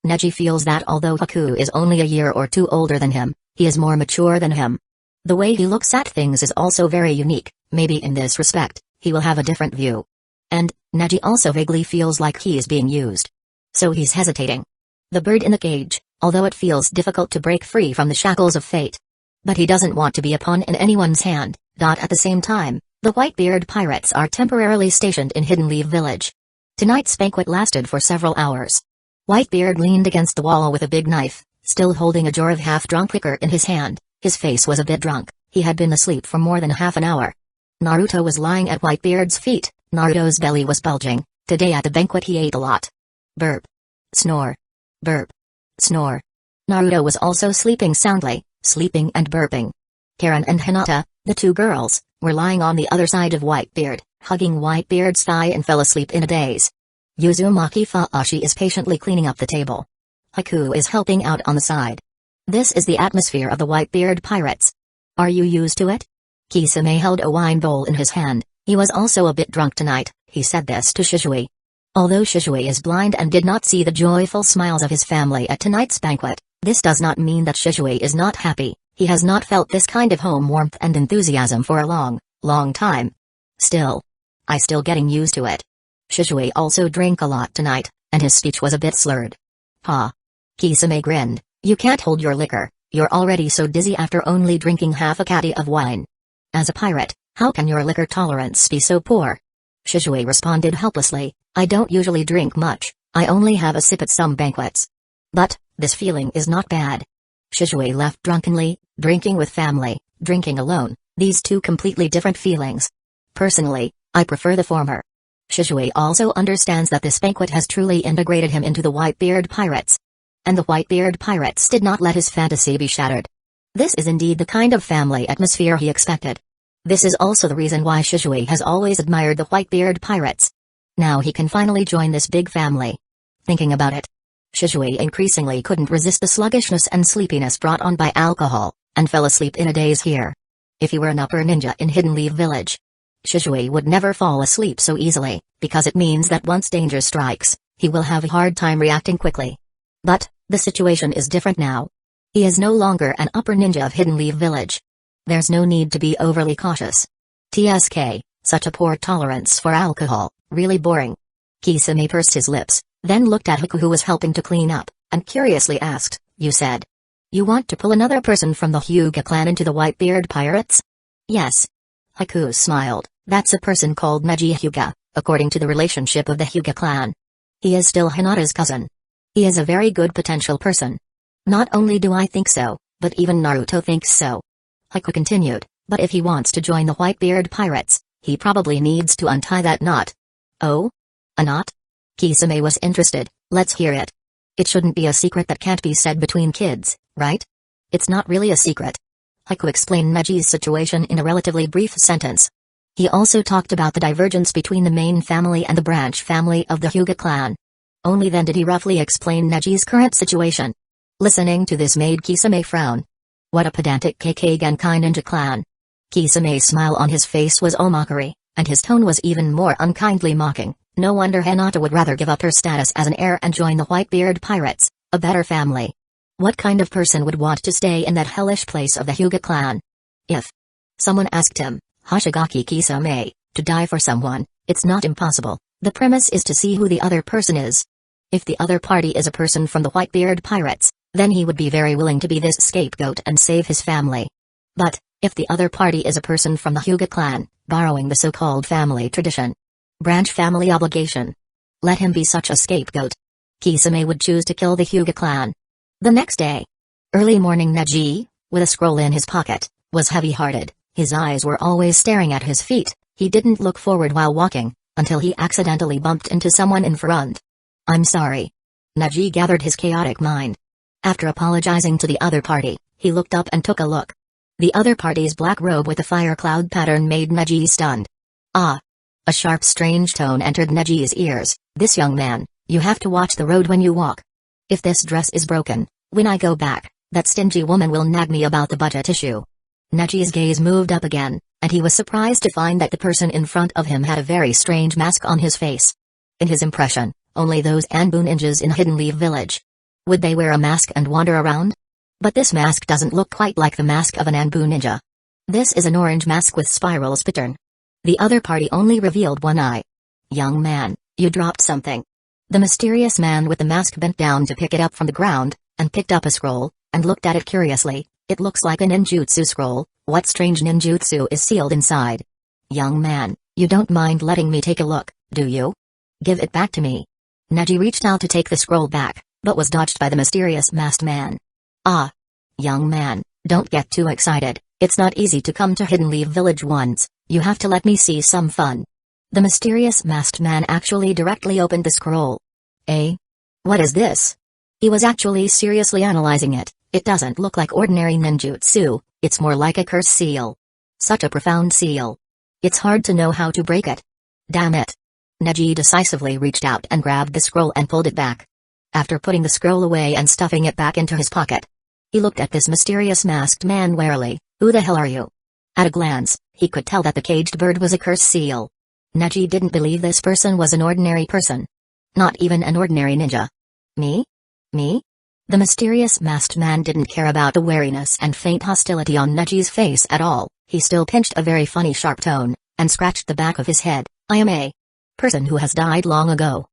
Neji feels that although Haku is only a year or two older than him, he is more mature than him. The way he looks at things is also very unique, maybe in this respect, he will have a different view. And, Neji also vaguely feels like he is being used. So he's hesitating. The bird in the cage, although it feels difficult to break free from the shackles of fate. But he doesn't want to be a pawn in anyone's hand. At the same time, the Whitebeard Pirates are temporarily stationed in Hidden Leaf Village. Tonight's banquet lasted for several hours. Whitebeard leaned against the wall with a big knife, still holding a jar of half-drunk liquor in his hand. His face was a bit drunk, he had been asleep for more than half an hour. Naruto was lying at Whitebeard's feet, Naruto's belly was bulging, today at the banquet he ate a lot. Burp. Snore. Burp. Snore. Naruto was also sleeping soundly, sleeping and burping. Karen and Hinata, the two girls, were lying on the other side of Whitebeard, hugging Whitebeard's thigh and fell asleep in a daze. Uzumaki Faashi is patiently cleaning up the table. Haku is helping out on the side. This is the atmosphere of the Whitebeard Pirates. Are you used to it? Kisame held a wine bowl in his hand, he was also a bit drunk tonight, he said this to Shisui. Although Shisui is blind and did not see the joyful smiles of his family at tonight's banquet, this does not mean that Shisui is not happy, he has not felt this kind of home warmth and enthusiasm for a long time. Still. I still getting used to it. Shisui also drank a lot tonight, and his speech was a bit slurred. Ha. Kisame grinned. You can't hold your liquor, you're already so dizzy after only drinking half a caddy of wine. As a pirate, how can your liquor tolerance be so poor? Shisui responded helplessly, I don't usually drink much, I only have a sip at some banquets. But, this feeling is not bad. Shisui left drunkenly, drinking with family, drinking alone, these two completely different feelings. Personally, I prefer the former. Shisui also understands that this banquet has truly integrated him into the Whitebeard Pirates. And the Whitebeard Pirates did not let his fantasy be shattered. This is indeed the kind of family atmosphere he expected. This is also the reason why Shishui has always admired the Whitebeard pirates. Now he can finally join this big family. Thinking about it, Shishui increasingly couldn't resist the sluggishness and sleepiness brought on by alcohol, and fell asleep in a daze here. If he were an upper ninja in Hidden Leaf Village, Shishui would never fall asleep so easily, because it means that once danger strikes, he will have a hard time reacting quickly. But, the situation is different now. He is no longer an upper ninja of Hidden Leaf Village. There's no need to be overly cautious. TSK, such a poor tolerance for alcohol, really boring. Kisame pursed his lips, then looked at Haku, who was helping to clean up, and curiously asked, "You said you want to pull another person from the Hyuga clan into the Whitebeard pirates?" "Yes." Haku smiled. "That's a person called Neji Hyuga, according to the relationship of the Hyuga clan. He is still Hinata's cousin. He is a very good potential person. Not only do I think so, but even Naruto thinks so." Haku continued, "But if he wants to join the Whitebeard pirates, he probably needs to untie that knot." "Oh? A knot?" Kisame was interested. "Let's hear it. It shouldn't be a secret that can't be said between kids, right?" "It's not really a secret." Haku explained Neji's situation in a relatively brief sentence. He also talked about the divergence between the main family and the branch family of the Hyuga clan. Only then did he roughly explain Neji's current situation. Listening to this made Kisame frown. What a pedantic KK Genkai ninja clan. Kisame's smile on his face was all mockery, and his tone was even more unkindly mocking. No wonder Hinata would rather give up her status as an heir and join the Whitebeard pirates, a better family. What kind of person would want to stay in that hellish place of the Hyuga clan? If someone asked him, Hoshigaki Kisame, to die for someone, it's not impossible. The premise is to see who the other person is. If the other party is a person from the Whitebeard pirates, then he would be very willing to be this scapegoat and save his family. But, if the other party is a person from the Hyuga clan, borrowing the so-called family tradition, branch family obligation, let him be such a scapegoat. Kisame would choose to kill the Hyuga clan. The next day, early morning, Neji, with a scroll in his pocket, was heavy-hearted. His eyes were always staring at his feet. He didn't look forward while walking, until he accidentally bumped into someone in front. "I'm sorry." Neji gathered his chaotic mind. After apologizing to the other party, he looked up and took a look. The other party's black robe with a fire cloud pattern made Neji stunned. "Ah!" A sharp, strange tone entered Neji's ears. "This young man, you have to watch the road when you walk. If this dress is broken, when I go back, that stingy woman will nag me about the budget issue." Neji's gaze moved up again, and he was surprised to find that the person in front of him had a very strange mask on his face. In his impression, only those Anbu ninjas in Hidden Leaf Village would they wear a mask and wander around? But this mask doesn't look quite like the mask of an Anbu ninja. This is an orange mask with spirals pattern. The other party only revealed one eye. "Young man, you dropped something." The mysterious man with the mask bent down to pick it up from the ground, and picked up a scroll, and looked at it curiously. "It looks like a ninjutsu scroll. What strange ninjutsu is sealed inside?" "Young man, you don't mind letting me take a look, do you?" "Give it back to me." Neji reached out to take the scroll back, but was dodged by the mysterious masked man. "Ah. Young man, don't get too excited. It's not easy to come to Hidden Leaf Village once. You have to let me see some fun." The mysterious masked man actually directly opened the scroll. "Eh? What is this?" He was actually seriously analyzing it. It doesn't look like ordinary ninjutsu, it's more like a curse seal. Such a profound seal. It's hard to know how to break it. Damn it. Neji decisively reached out and grabbed the scroll and pulled it back. After putting the scroll away and stuffing it back into his pocket, he looked at this mysterious masked man warily. "Who the hell are you?" At a glance, he could tell that the caged bird was a curse seal. Neji didn't believe this person was an ordinary person. Not even an ordinary ninja. "Me? Me?" The mysterious masked man didn't care about the wariness and faint hostility on Neji's face at all. He still pinched a very funny sharp tone, and scratched the back of his head. "I am a person who has died long ago."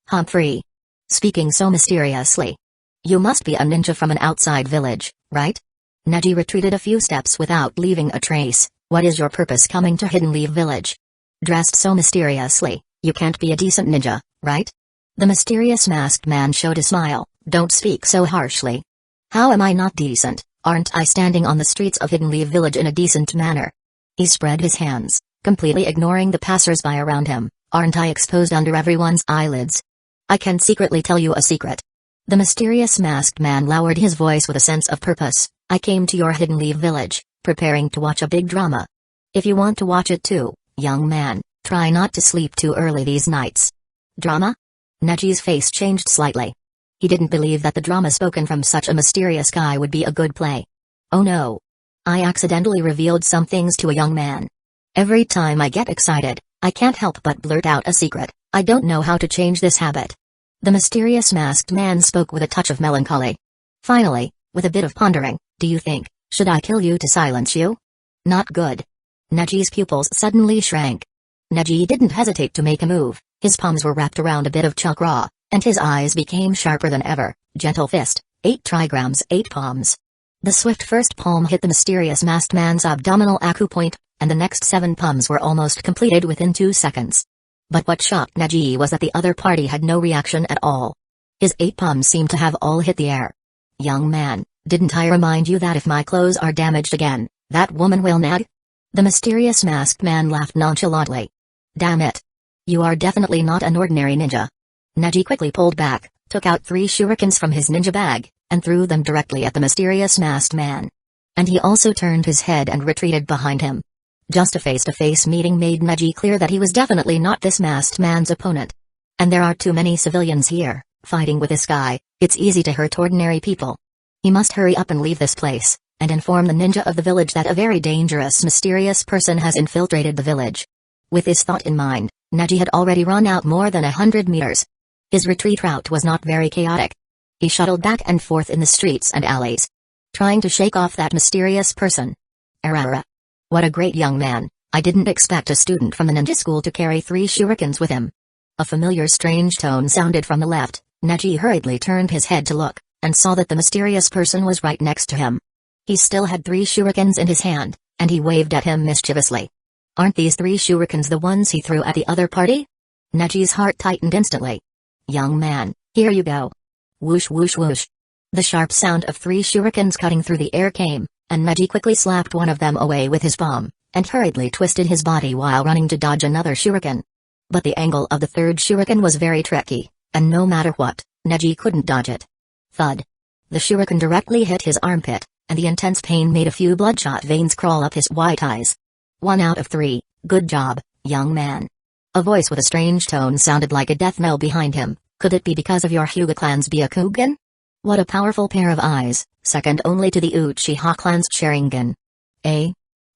Humphrey. Speaking so mysteriously. "You must be a ninja from an outside village, right?" Neji retreated a few steps without leaving a trace. "What is your purpose coming to Hidden Leaf Village? Dressed so mysteriously, you can't be a decent ninja, right?" The mysterious masked man showed a smile. "Don't speak so harshly. How am I not decent? Aren't I standing on the streets of Hidden Leaf Village in a decent manner?" He spread his hands, completely ignoring the passers-by around him. "Aren't I exposed under everyone's eyelids? I can secretly tell you a secret." The mysterious masked man lowered his voice with a sense of purpose. "I came to your Hidden Leaf Village, preparing to watch a big drama. If you want to watch it too, young man, try not to sleep too early these nights. Drama? Neji's face changed slightly. He didn't believe that the drama spoken from such a mysterious guy would be a good play. Oh no. I accidentally revealed some things to a young man. Every time I get excited, I can't help but blurt out a secret. I don't know how to change this habit. The mysterious masked man spoke with a touch of melancholy. Finally, with a bit of pondering, do you think, should I kill you to silence you? Not good. Neji's pupils suddenly shrank. Neji didn't hesitate to make a move, his palms were wrapped around a bit of chakra, and his eyes became sharper than ever. Gentle fist, 8 trigrams 8 palms. The swift first palm hit the mysterious masked man's abdominal acupoint, and the next 7 palms were almost completed within 2 seconds. But what shocked Neji was that the other party had no reaction at all. His 8 palms seemed to have all hit the air. Young man, didn't I remind you that if my clothes are damaged again, that woman will nag? The mysterious masked man laughed nonchalantly. Damn it. You are definitely not an ordinary ninja. Neji quickly pulled back, took out 3 shurikens from his ninja bag, and threw them directly at the mysterious masked man. And he also turned his head and retreated behind him. Just a face-to-face meeting made Neji clear that he was definitely not this masked man's opponent. And there are too many civilians here, fighting with this guy, it's easy to hurt ordinary people. He must hurry up and leave this place, and inform the ninja of the village that a very dangerous mysterious person has infiltrated the village. With this thought in mind, Neji had already run out more than 100 meters. His retreat route was not very chaotic. He shuttled back and forth in the streets and alleys, trying to shake off that mysterious person. Arara. What a great young man, I didn't expect a student from the ninja school to carry 3 shurikens with him. A familiar strange tone sounded from the left. Neji hurriedly turned his head to look, and saw that the mysterious person was right next to him. He still had 3 shurikens in his hand, and he waved at him mischievously. Aren't these 3 shurikens the ones he threw at the other party? Neji's heart tightened instantly. Young man, here you go. Whoosh whoosh whoosh. The sharp sound of 3 shurikens cutting through the air came, and Neji quickly slapped one of them away with his palm, and hurriedly twisted his body while running to dodge another shuriken. But the angle of the 3rd shuriken was very tricky, and no matter what, Neji couldn't dodge it. Thud. The shuriken directly hit his armpit, and the intense pain made a few bloodshot veins crawl up his white eyes. 1 out of 3, good job, young man. A voice with a strange tone sounded like a death knell behind him. Could it be because of your Hyuga clan's Byakugan? What a powerful pair of eyes, second only to the Uchiha clan's Sharingan. Eh?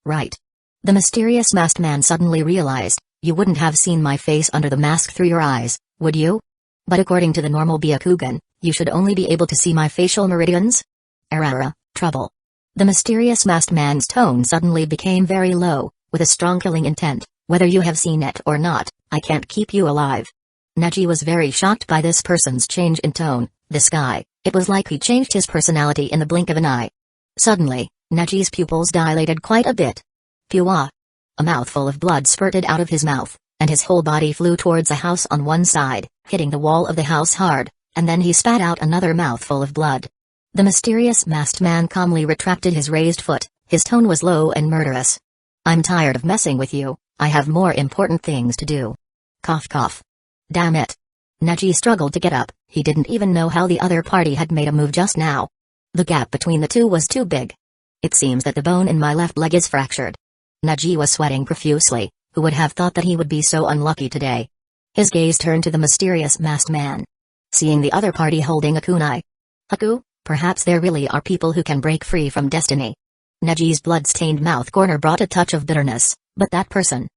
Right. The mysterious masked man suddenly realized, you wouldn't have seen my face under the mask through your eyes, would you? But according to the normal Byakugan, you should only be able to see my facial meridians? Arara, trouble. The mysterious masked man's tone suddenly became very low, with a strong killing intent. Whether you have seen it or not, I can't keep you alive. Neji was very shocked by this person's change in tone. This guy, it was like he changed his personality in the blink of an eye. Suddenly, Neji's pupils dilated quite a bit. Pua. A mouthful of blood spurted out of his mouth, and his whole body flew towards a house on one side, hitting the wall of the house hard, and then he spat out another mouthful of blood. The mysterious masked man calmly retracted his raised foot, his tone was low and murderous. I'm tired of messing with you, I have more important things to do. Cough cough. Damn it. Neji struggled to get up, he didn't even know how the other party had made a move just now. The gap between the two was too big. It seems that the bone in my left leg is fractured. Neji was sweating profusely, who would have thought that he would be so unlucky today. His gaze turned to the mysterious masked man. Seeing the other party holding a kunai. Haku, perhaps there really are people who can break free from destiny. Neji's blood-stained mouth corner brought a touch of bitterness, but that person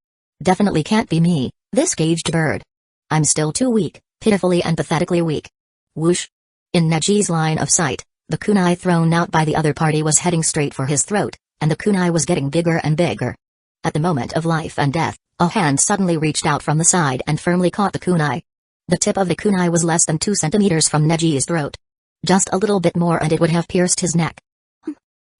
definitely can't be me, this caged bird. I'm still too weak, pitifully and pathetically weak. Whoosh. In Neji's line of sight, the kunai thrown out by the other party was heading straight for his throat, and the kunai was getting bigger and bigger. At the moment of life and death, a hand suddenly reached out from the side and firmly caught the kunai. The tip of the kunai was less than 2 centimeters from Neji's throat. Just a little bit more and it would have pierced his neck.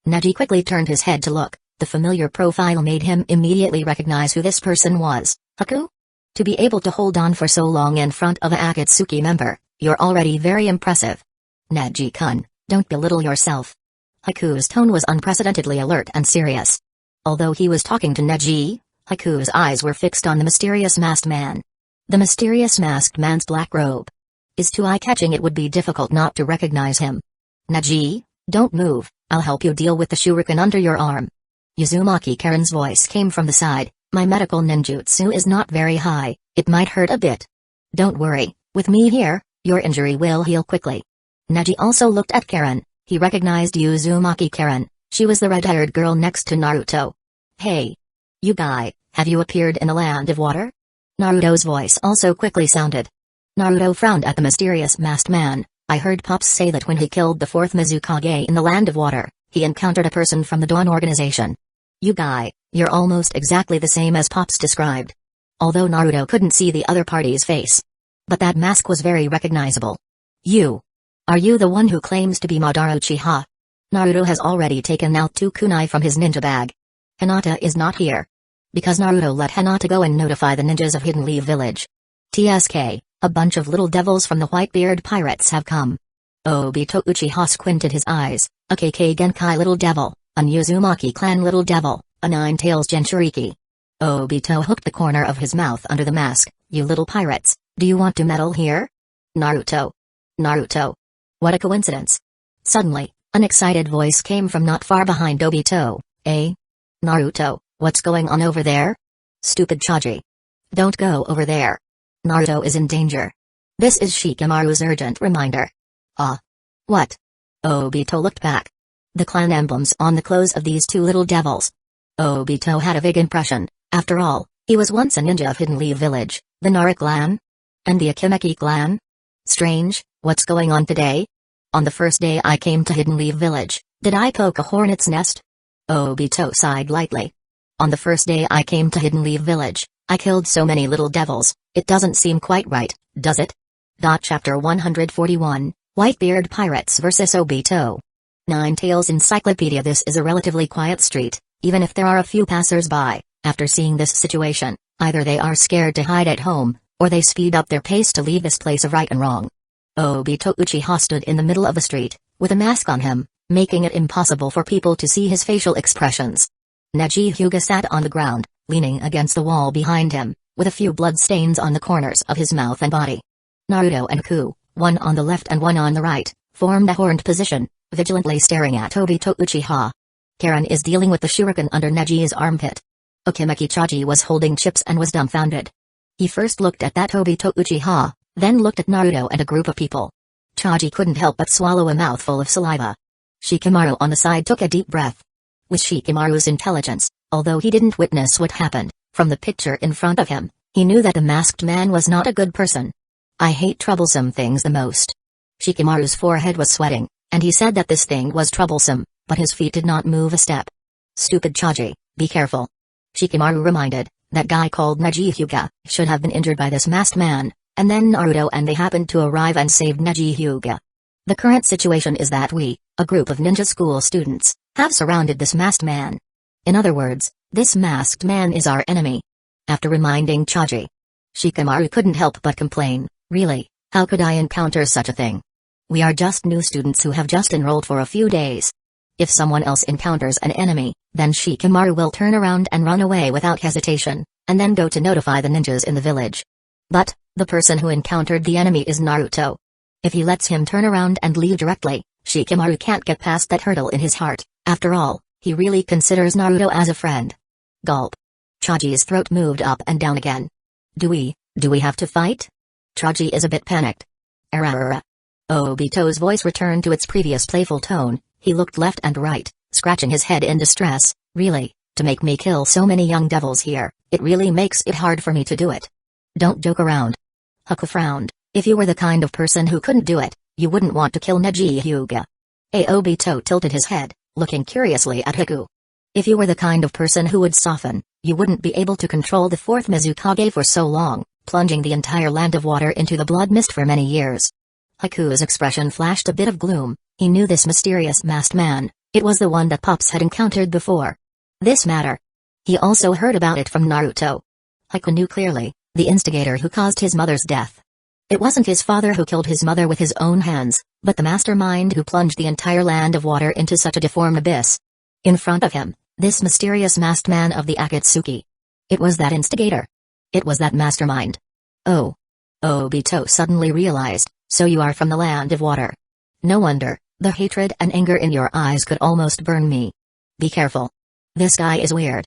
Neji quickly turned his head to look. The familiar profile made him immediately recognize who this person was. Haku? To be able to hold on for so long in front of a Akatsuki member, you're already very impressive. Neji-kun, don't belittle yourself. Haku's tone was unprecedentedly alert and serious. Although he was talking to Neji, Haku's eyes were fixed on the mysterious masked man. The mysterious masked man's black robe is too eye-catching, it would be difficult not to recognize him. Neji, don't move, I'll help you deal with the shuriken under your arm. Uzumaki Karen's voice came from the side. My medical ninjutsu is not very high, it might hurt a bit. Don't worry, with me here, your injury will heal quickly. Neji also looked at Karen. He recognized Uzumaki Karen. She was the red-haired girl next to Naruto. Hey! You guy, have you appeared in the land of water? Naruto's voice also quickly sounded. Naruto frowned at the mysterious masked man. I heard Pops say that when he killed the 4th Mizukage in the land of water, he encountered a person from the Dawn organization. You guy, you're almost exactly the same as Pops described. Although Naruto couldn't see the other party's face. But that mask was very recognizable. You. Are you the one who claims to be Madara Uchiha? Naruto has already taken out 2 kunai from his ninja bag. Hinata is not here. Because Naruto let Hinata go and notify the ninjas of Hidden Leaf Village. TSK, a bunch of little devils from the Whitebeard Pirates have come. Obito Uchiha squinted his eyes, a KK Genkai little devil, a Uzumaki clan little devil, a Nine-Tails Jinchuriki. Obito hooked the corner of his mouth under the mask. You little pirates, do you want to meddle here? Naruto. Naruto. What a coincidence. Suddenly, an excited voice came from not far behind Obito. Eh? Naruto, what's going on over there? Stupid Choji. Don't go over there. Naruto is in danger. This is Shikamaru's urgent reminder. Ah. What? Obito looked back. The clan emblems on the clothes of these 2 little devils. Obito had a vague impression. After all, he was once a ninja of Hidden Leaf Village, the Nara clan? And the Akimeki clan? Strange, what's going on today? On the first day I came to Hidden Leaf Village, did I poke a hornet's nest? Obito sighed lightly. On the first day I came to Hidden Leaf Village, I killed so many little devils, it doesn't seem quite right, does it? Chapter 141, Whitebeard Pirates vs Obito. Nine-Tails Encyclopedia. This is a relatively quiet street, even if there are a few passers-by. After seeing this situation, either they are scared to hide at home, or they speed up their pace to leave this place of right and wrong. Obito Uchiha stood in the middle of the street, with a mask on him, making it impossible for people to see his facial expressions. Neji Hyuga sat on the ground, leaning against the wall behind him, with a few blood stains on the corners of his mouth and body. Naruto and Ku, one on the left and one on the right, formed a horned position, vigilantly staring at Obito Uchiha. Karen is dealing with the shuriken under Neji's armpit. Akimeki Choji was holding chips and was dumbfounded. He first looked at that Obito Uchiha, then looked at Naruto and a group of people. Choji couldn't help but swallow a mouthful of saliva. Shikamaru on the side took a deep breath. With Shikamaru's intelligence, although he didn't witness what happened, from the picture in front of him, he knew that the masked man was not a good person. I hate troublesome things the most. Shikamaru's forehead was sweating, and he said that this thing was troublesome, but his feet did not move a step. Stupid Choji, be careful. Shikamaru reminded, that guy called Neji Hyuga should have been injured by this masked man, and then Naruto and they happened to arrive and saved Neji Hyuga. The current situation is that we, a group of ninja school students, have surrounded this masked man. In other words, this masked man is our enemy. After reminding Choji, Shikamaru couldn't help but complain, really, how could I encounter such a thing? We are just new students who have just enrolled for a few days. If someone else encounters an enemy, then Shikamaru will turn around and run away without hesitation, and then go to notify the ninjas in the village. But, the person who encountered the enemy is Naruto. If he lets him turn around and leave directly, Shikamaru can't get past that hurdle in his heart. After all, he really considers Naruto as a friend. Gulp. Choji's throat moved up and down again. Do we have to fight? Choji is a bit panicked. Obito's voice returned to its previous playful tone. He looked left and right, scratching his head in distress. Really, to make me kill so many young devils here, it really makes it hard for me to do it. Don't joke around. Haku frowned. If you were the kind of person who couldn't do it, you wouldn't want to kill Neji Hyuga. Obito tilted his head, looking curiously at Haku. If you were the kind of person who would soften, you wouldn't be able to control the 4th Mizukage for so long, plunging the entire land of water into the blood mist for many years. Haku's expression flashed a bit of gloom. He knew this mysterious masked man. It was the one that Pops had encountered before. This matter. He also heard about it from Naruto. Haku knew clearly, the instigator who caused his mother's death. It wasn't his father who killed his mother with his own hands, but the mastermind who plunged the entire land of water into such a deformed abyss. In front of him, this mysterious masked man of the Akatsuki. It was that instigator. It was that mastermind. Oh. Obito suddenly realized, so you are from the land of water. No wonder, the hatred and anger in your eyes could almost burn me. Be careful. This guy is weird.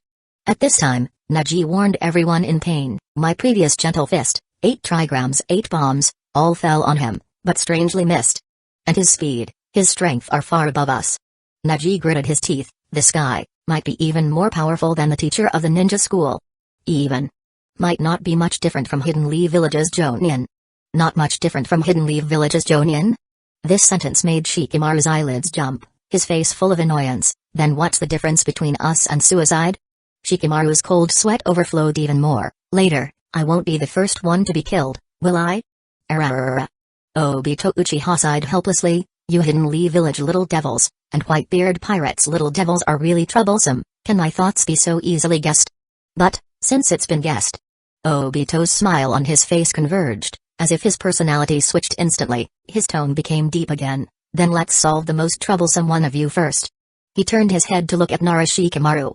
At this time, Neji warned everyone in pain. My previous gentle fist, 8 trigrams, 8 bombs, all fell on him, but strangely missed. And his speed, his strength are far above us. Neji gritted his teeth. This guy might be even more powerful than the teacher of the ninja school. Even might not be much different from Hidden Leaf Village's Jonin. Not much different from Hidden Leaf Village's Jonin? This sentence made Shikamaru's eyelids jump, his face full of annoyance. Then what's the difference between us and suicide? Shikamaru's cold sweat overflowed even more. Later, I won't be the first one to be killed, will I? Obito Uchiha sighed helplessly. You Hidden Leaf Village little devils, and Whitebeard Pirates little devils are really troublesome. Can my thoughts be so easily guessed? But, since it's been guessed. Obito's smile on his face converged, as if his personality switched instantly. His tone became deep again. Then let's solve the most troublesome one of you first. He turned his head to look at Nara Shikamaru.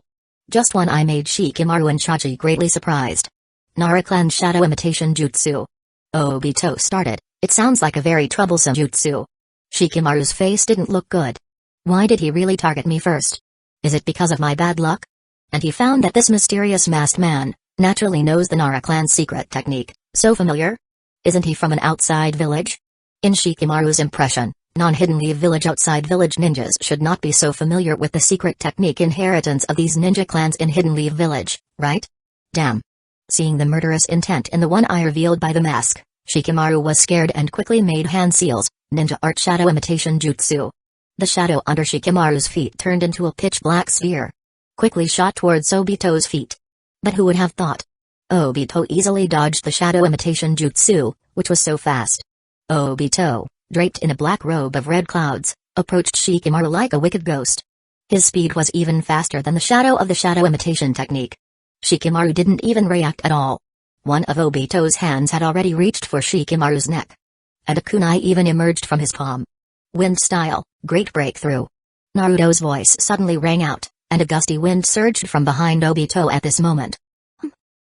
Just one eye made Shikamaru and Chachi greatly surprised. Nara Clan's shadow imitation jutsu. Obito started. It sounds like a very troublesome jutsu. Shikamaru's face didn't look good. Why did he really target me first? Is it because of my bad luck? And he found that this mysterious masked man naturally knows the Nara clan's secret technique. So familiar? Isn't he from an outside village? In Shikamaru's impression, non-Hidden Leaf Village outside village ninjas should not be so familiar with the secret technique inheritance of these ninja clans in Hidden Leaf Village, right? Damn. Seeing the murderous intent in the one eye revealed by the mask, Shikamaru was scared and quickly made hand seals, ninja art shadow imitation jutsu. The shadow under Shikamaru's feet turned into a pitch-black sphere. Quickly shot towards Obito's feet. But who would have thought? Obito easily dodged the shadow imitation jutsu, which was so fast. Obito, draped in a black robe of red clouds, approached Shikamaru like a wicked ghost. His speed was even faster than the shadow of the shadow imitation technique. Shikamaru didn't even react at all. One of Obito's hands had already reached for Shikamaru's neck. And a kunai even emerged from his palm. Wind style, great breakthrough. Naruto's voice suddenly rang out, and a gusty wind surged from behind Obito at this moment.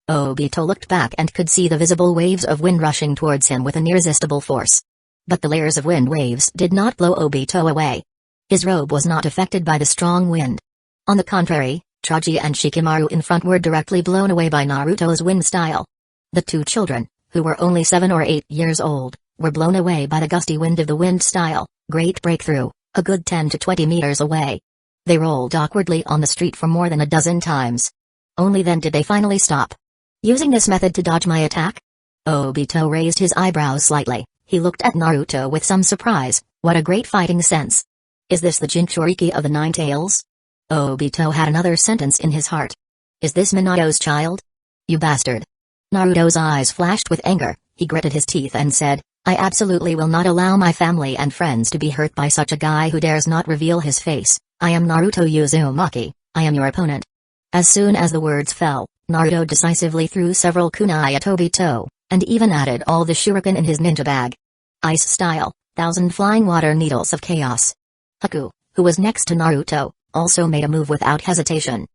Obito looked back and could see the visible waves of wind rushing towards him with an irresistible force. But the layers of wind waves did not blow Obito away. His robe was not affected by the strong wind. On the contrary, Chachi and Shikamaru in front were directly blown away by Naruto's wind style. The two children, who were only 7 or 8 years old, were blown away by the gusty wind of the wind style, great breakthrough, a good 10 to 20 meters away. They rolled awkwardly on the street for more than a dozen times. Only then did they finally stop. Using this method to dodge my attack? Obito raised his eyebrows slightly. He looked at Naruto with some surprise. What a great fighting sense. Is this the Jinchuriki of the Nine Tails? Obito had another sentence in his heart. Is this Minato's child? You bastard. Naruto's eyes flashed with anger. He gritted his teeth and said, I absolutely will not allow my family and friends to be hurt by such a guy who dares not reveal his face. I am Naruto Uzumaki. I am your opponent. As soon as the words fell, Naruto decisively threw several kunai at Obito, and even added all the shuriken in his ninja bag. Ice style, 1,000 flying water needles of chaos. Haku, who was next to Naruto, also made a move without hesitation.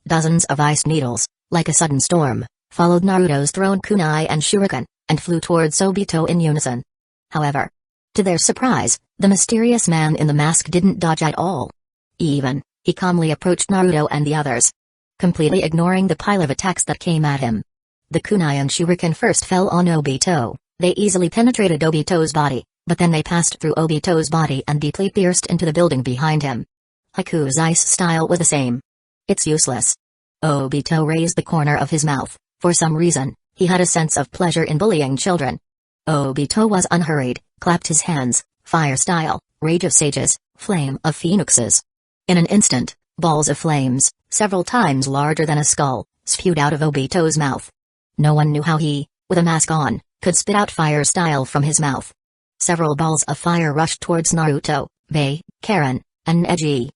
Dozens of ice needles, like a sudden storm, followed Naruto's thrown kunai and shuriken, and flew towards Obito in unison. However, to their surprise, the mysterious man in the mask didn't dodge at all. He calmly approached Naruto and the others, completely ignoring the pile of attacks that came at him. The kunai and shuriken first fell on Obito. They easily penetrated Obito's body, but then they passed through Obito's body and deeply pierced into the building behind him. Haku's ice style was the same. It's useless. Obito raised the corner of his mouth. For some reason, he had a sense of pleasure in bullying children. Obito was unhurried, clapped his hands, fire style, rage of sages, flame of phoenixes. In an instant, balls of flames, several times larger than a skull, spewed out of Obito's mouth. No one knew how he, with a mask on, could spit out fire style from his mouth. Several balls of fire rushed towards Naruto, Bei, Karen, and Neji.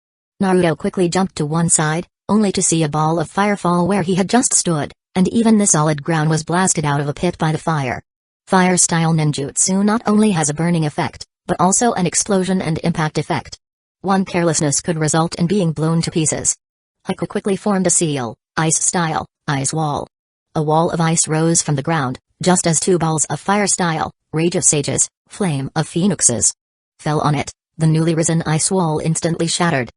Naruto quickly jumped to one side, only to see a ball of fire fall where he had just stood, and even the solid ground was blasted out of a pit by the fire. Fire style ninjutsu not only has a burning effect, but also an explosion and impact effect. One carelessness could result in being blown to pieces. Haku quickly formed a seal, ice style, ice wall. A wall of ice rose from the ground, just as two balls of fire style, rage of sages, flame of phoenixes, fell on it. The newly risen ice wall instantly shattered.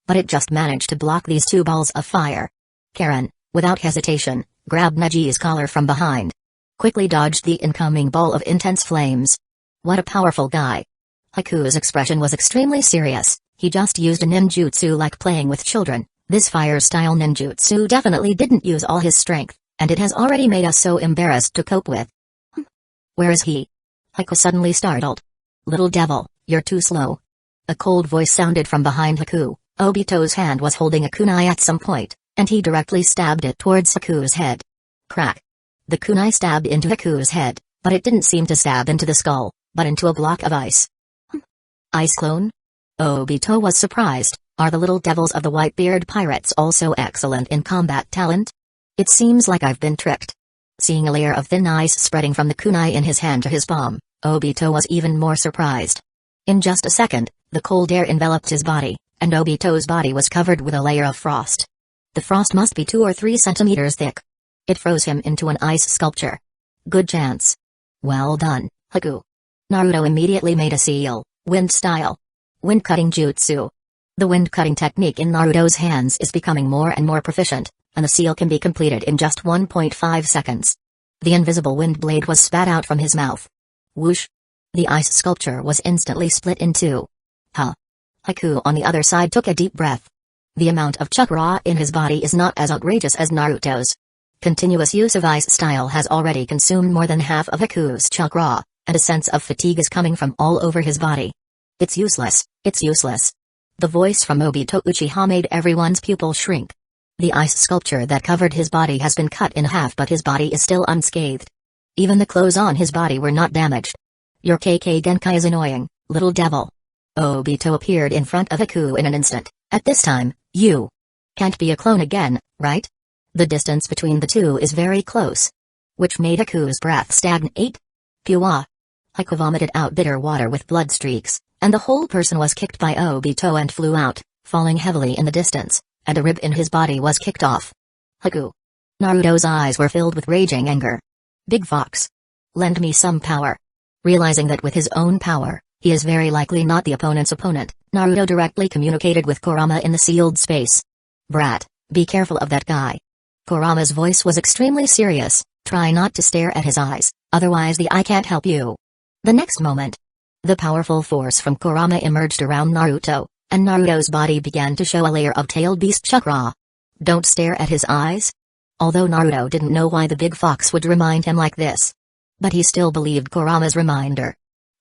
but it just managed to block these two balls of fire. Karen, without hesitation, grabbed Neji's collar from behind. Quickly dodged the incoming ball of intense flames. What a powerful guy. Haku's expression was extremely serious. He just used a ninjutsu like playing with children. This fire-style ninjutsu definitely didn't use all his strength, and it has already made us so embarrassed to cope with. Where is he? Haku suddenly startled. Little devil, you're too slow. A cold voice sounded from behind Haku. Obito's hand was holding a kunai at some point, and he directly stabbed it towards Haku's head. Crack. The kunai stabbed into Haku's head, but it didn't seem to stab into the skull, but into a block of ice. Ice clone? Obito was surprised. Are the little devils of the Whitebeard pirates also excellent in combat talent? It seems like I've been tricked. Seeing a layer of thin ice spreading from the kunai in his hand to his palm, Obito was even more surprised. In just a second, the cold air enveloped his body, and Obito's body was covered with a layer of frost. The frost must be 2 or 3 centimeters thick. It froze him into an ice sculpture. Good chance. Well done, Haku. Naruto immediately made a seal, wind style. Wind-cutting jutsu. The wind-cutting technique in Naruto's hands is becoming more and more proficient, and the seal can be completed in just 1.5 seconds. The invisible wind blade was spat out from his mouth. Whoosh! The ice sculpture was instantly split in two. Huh. Haku on the other side took a deep breath. The amount of chakra in his body is not as outrageous as Naruto's. Continuous use of ice style has already consumed more than half of Haku's chakra, and a sense of fatigue is coming from all over his body. It's useless, it's useless. The voice from Obito Uchiha made everyone's pupil shrink. The ice sculpture that covered his body has been cut in half, but his body is still unscathed. Even the clothes on his body were not damaged. Your KK Genkai is annoying, little devil. Obito appeared in front of Haku in an instant. At this time, you can't be a clone again, right? The distance between the two is very close. Which made Haku's breath stagnate. Pua. Haku vomited out bitter water with blood streaks, and the whole person was kicked by Obito and flew out, falling heavily in the distance, and a rib in his body was kicked off. Haku. Naruto's eyes were filled with raging anger. Big Fox. Lend me some power. Realizing that with his own power, he is very likely not the opponent's opponent, Naruto directly communicated with Kurama in the sealed space. Brat, be careful of that guy. Kurama's voice was extremely serious. Try not to stare at his eyes, otherwise the eye can't help you. The next moment, the powerful force from Kurama emerged around Naruto, and Naruto's body began to show a layer of tailed beast chakra. Don't stare at his eyes? Although Naruto didn't know why the big fox would remind him like this, but he still believed Kurama's reminder.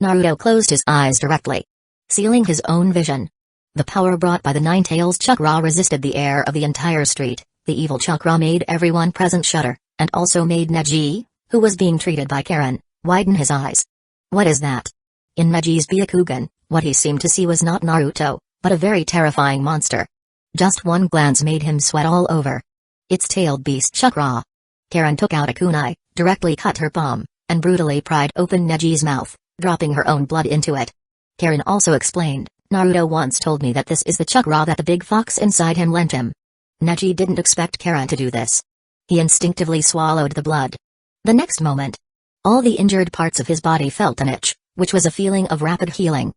Naruto closed his eyes directly, sealing his own vision. The power brought by the nine-tails chakra resisted the air of the entire street. The evil chakra made everyone present shudder, and also made Neji, who was being treated by Karen, widen his eyes. What is that? In Neji's Byakugan, what he seemed to see was not Naruto, but a very terrifying monster. Just one glance made him sweat all over. It's tailed beast chakra. Karen took out a kunai, directly cut her palm, and brutally pried open Neji's mouth, dropping her own blood into it. Karen also explained, Naruto once told me that this is the chakra that the big fox inside him lent him. Neji didn't expect Karen to do this. He instinctively swallowed the blood. The next moment, all the injured parts of his body felt an itch, which was a feeling of rapid healing.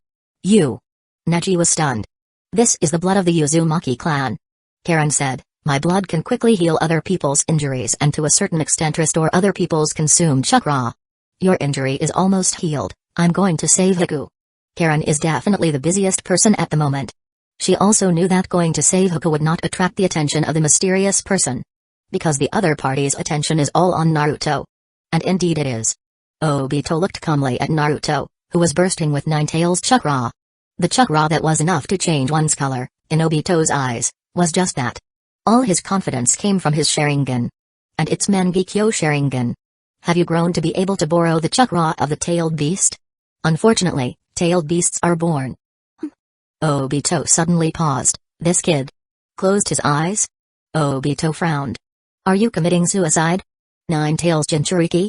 Neji was stunned. This is the blood of the Uzumaki clan. Karen said, my blood can quickly heal other people's injuries and to a certain extent restore other people's consumed chakra. Your injury is almost healed, I'm going to save Haku. Karen is definitely the busiest person at the moment. She also knew that going to save Haku would not attract the attention of the mysterious person, because the other party's attention is all on Naruto. And indeed it is. Obito looked calmly at Naruto, who was bursting with nine-tails chakra. The chakra that was enough to change one's color, in Obito's eyes, was just that. All his confidence came from his Sharingan. And it's Mangekyo Sharingan. Have you grown to be able to borrow the chakra of the tailed beast? Unfortunately, tailed beasts are born. Obito suddenly paused. This kid closed his eyes. Obito frowned. Are you committing suicide? Nine-tails Jinchuriki?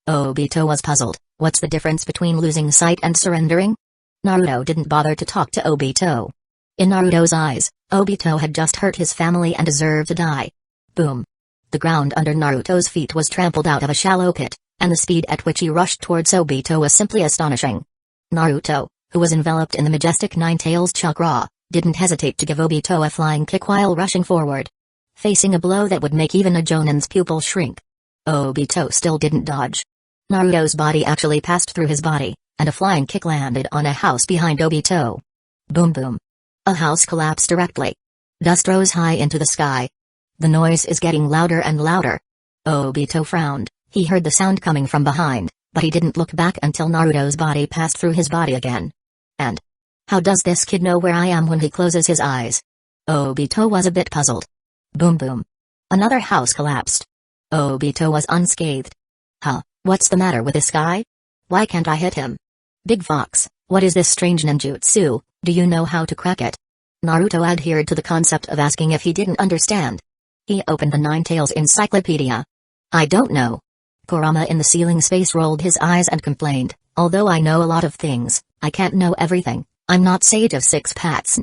Obito was puzzled. What's the difference between losing sight and surrendering? Naruto didn't bother to talk to Obito. In Naruto's eyes, Obito had just hurt his family and deserved to die. Boom. The ground under Naruto's feet was trampled out of a shallow pit, and the speed at which he rushed towards Obito was simply astonishing. Naruto, who was enveloped in the majestic nine-tails chakra, didn't hesitate to give Obito a flying kick while rushing forward. Facing a blow that would make even a Jonin's pupil shrink. Obito still didn't dodge. Naruto's body actually passed through his body, and a flying kick landed on a house behind Obito. Boom boom. A house collapsed directly. Dust rose high into the sky. The noise is getting louder and louder. Obito frowned. He heard the sound coming from behind, but he didn't look back until Naruto's body passed through his body again. And how does this kid know where I am when he closes his eyes? Obito was a bit puzzled. Boom boom. Another house collapsed. Obito was unscathed. Huh, what's the matter with this guy? Why can't I hit him? Big Fox, what is this strange ninjutsu, do you know how to crack it? Naruto adhered to the concept of asking if he didn't understand. He opened the Nine Tails encyclopedia. I don't know. Kurama in the ceiling space rolled his eyes and complained, although I know a lot of things, I can't know everything, I'm not Sage of Six Paths.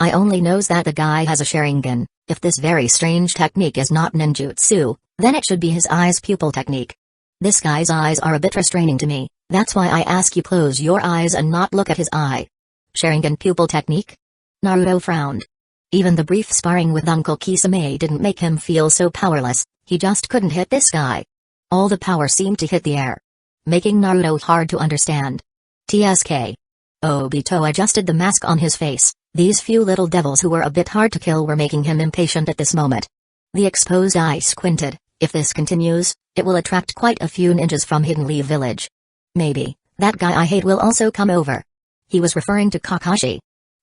I only knows that the guy has a Sharingan. If this very strange technique is not ninjutsu, then it should be his eyes pupil technique. This guy's eyes are a bit restraining to me, that's why I ask you close your eyes and not look at his eye. Sharingan pupil technique? Naruto frowned. Even the brief sparring with Uncle Kisame didn't make him feel so powerless, he just couldn't hit this guy. All the power seemed to hit the air, making Naruto hard to understand. TSK. Obito adjusted the mask on his face. These few little devils who were a bit hard to kill were making him impatient at this moment. The exposed eye squinted. If this continues, it will attract quite a few ninjas from Hidden Leaf Village. Maybe that guy I hate will also come over. He was referring to Kakashi.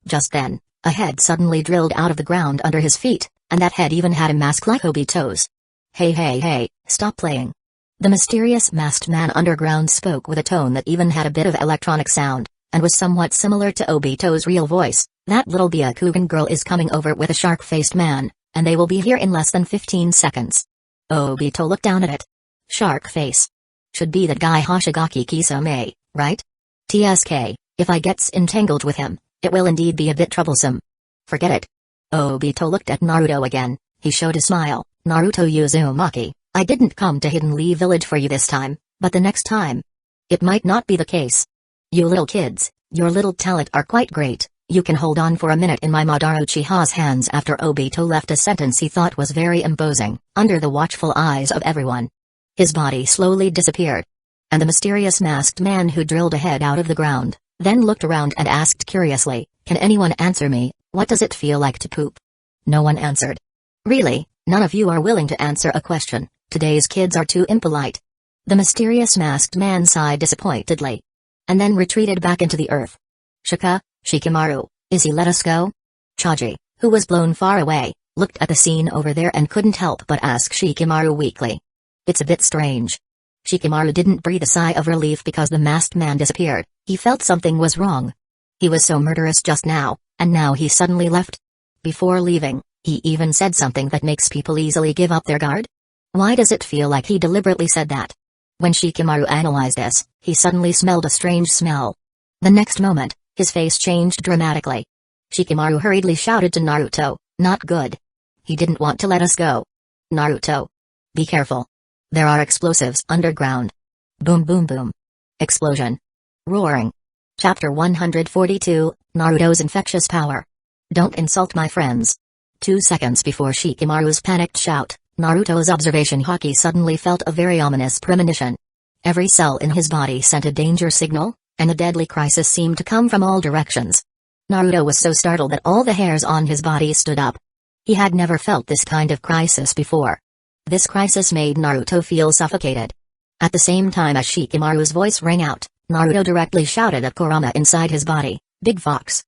Just then, a head suddenly drilled out of the ground under his feet, and that head even had a mask like Obito's. Hey, stop playing. The mysterious masked man underground spoke with a tone that even had a bit of electronic sound, and was somewhat similar to Obito's real voice. That little Byakugan girl is coming over with a shark-faced man, and they will be here in less than 15 seconds. Obito looked down at it. Shark face. Should be that guy Hoshigaki Kisame, right? TSK, if I gets entangled with him, it will indeed be a bit troublesome. Forget it. Obito looked at Naruto again. He showed a smile. Naruto Uzumaki, I didn't come to Hidden Leaf Village for you this time, but the next time, it might not be the case. You little kids, your little talent are quite great. You can hold on for a minute in my Madara Uchiha's hands. After Obito left a sentence he thought was very imposing, under the watchful eyes of everyone. His body slowly disappeared. And the mysterious masked man who drilled a head out of the ground, then looked around and asked curiously, can anyone answer me, what does it feel like to poop? No one answered. Really, none of you are willing to answer a question, today's kids are too impolite. The mysterious masked man sighed disappointedly. And then retreated back into the earth. Shikamaru, is he let us go? Chaji, who was blown far away, looked at the scene over there and couldn't help but ask Shikamaru weakly. It's a bit strange. Shikamaru didn't breathe a sigh of relief because the masked man disappeared. He felt something was wrong. He was so murderous just now, and now he suddenly left. Before leaving, he even said something that makes people easily give up their guard. Why does it feel like he deliberately said that? When Shikamaru analyzed this, he suddenly smelled a strange smell. The next moment, his face changed dramatically. Shikamaru hurriedly shouted to Naruto, not good. He didn't want to let us go. Naruto. Be careful. There are explosives underground. Boom boom boom. Explosion. Roaring. Chapter 142, Naruto's infectious power. Don't insult my friends. 2 seconds before Shikamaru's panicked shout, Naruto's observation haki suddenly felt a very ominous premonition. Every cell in his body sent a danger signal, and a deadly crisis seemed to come from all directions. Naruto was so startled that all the hairs on his body stood up. He had never felt this kind of crisis before. This crisis made Naruto feel suffocated. At the same time as Shikamaru's voice rang out, Naruto directly shouted at Kurama inside his body, Big Fox.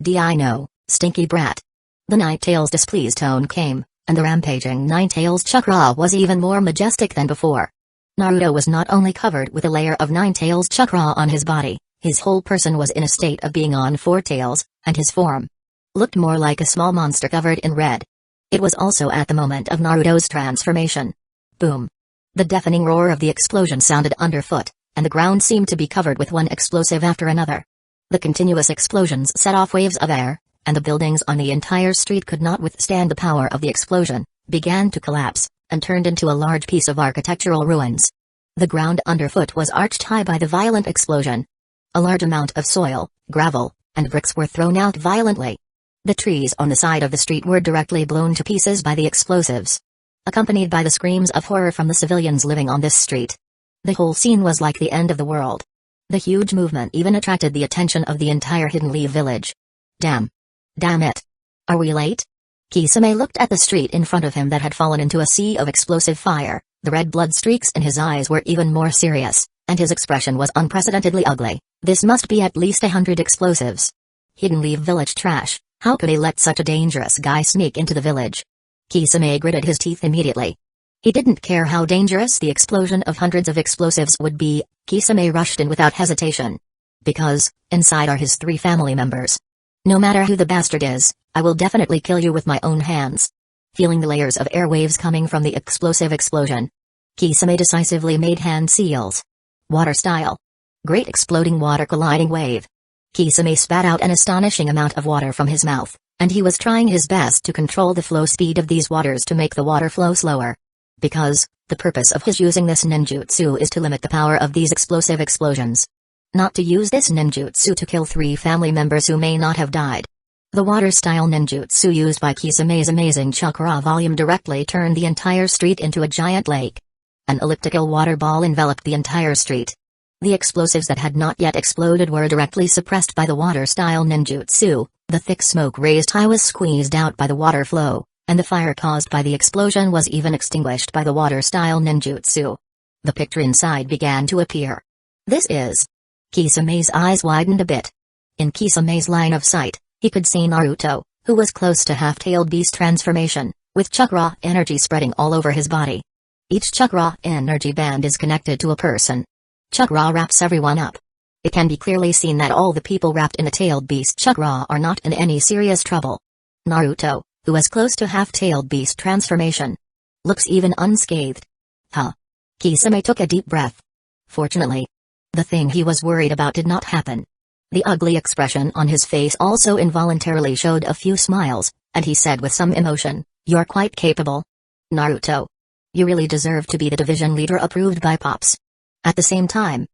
I know, stinky brat. The Nine Tails' displeased tone came, and the rampaging Nine Tails chakra was even more majestic than before. Naruto was not only covered with a layer of Nine Tails chakra on his body, his whole person was in a state of being on 4 tails, and his form looked more like a small monster covered in red. It was also at the moment of Naruto's transformation. Boom. The deafening roar of the explosion sounded underfoot, and the ground seemed to be covered with one explosive after another. The continuous explosions set off waves of air, and the buildings on the entire street could not withstand the power of the explosion, began to collapse, and turned into a large piece of architectural ruins. The ground underfoot was arched high by the violent explosion. A large amount of soil, gravel, and bricks were thrown out violently. The trees on the side of the street were directly blown to pieces by the explosives, accompanied by the screams of horror from the civilians living on this street. The whole scene was like the end of the world. The huge movement even attracted the attention of the entire Hidden Leaf village. Damn. Damn it. Are we late? Kisame looked at the street in front of him that had fallen into a sea of explosive fire. The red blood streaks in his eyes were even more serious, and his expression was unprecedentedly ugly. This must be at least 100 explosives. Hidden Leaf village trash. How could he let such a dangerous guy sneak into the village? Kisame gritted his teeth immediately. He didn't care how dangerous the explosion of hundreds of explosives would be. Kisame rushed in without hesitation. Because, inside are his 3 family members. No matter who the bastard is, I will definitely kill you with my own hands. Feeling the layers of airwaves coming from the explosive explosion, Kisame decisively made hand seals. Water style. Great exploding water colliding wave. Kisame spat out an astonishing amount of water from his mouth, and he was trying his best to control the flow speed of these waters to make the water flow slower. Because, the purpose of his using this ninjutsu is to limit the power of these explosive explosions. Not to use this ninjutsu to kill 3 family members who may not have died. The water-style ninjutsu used by Kisame's amazing chakra volume directly turned the entire street into a giant lake. An elliptical water ball enveloped the entire street. The explosives that had not yet exploded were directly suppressed by the water-style ninjutsu. The thick smoke raised high was squeezed out by the water flow, and the fire caused by the explosion was even extinguished by the water-style ninjutsu. The picture inside began to appear. This is... Kisame's eyes widened a bit. In Kisame's line of sight, he could see Naruto, who was close to half-tailed beast transformation, with chakra energy spreading all over his body. Each chakra energy band is connected to a person. Chakra wraps everyone up. It can be clearly seen that all the people wrapped in a tailed beast chakra are not in any serious trouble. Naruto, who was close to half-tailed beast transformation, looks even unscathed. Huh. Kisame took a deep breath. Fortunately, the thing he was worried about did not happen. The ugly expression on his face also involuntarily showed a few smiles, and he said with some emotion, "You're quite capable. Naruto. You really deserve to be the division leader approved by Pops." At the same time,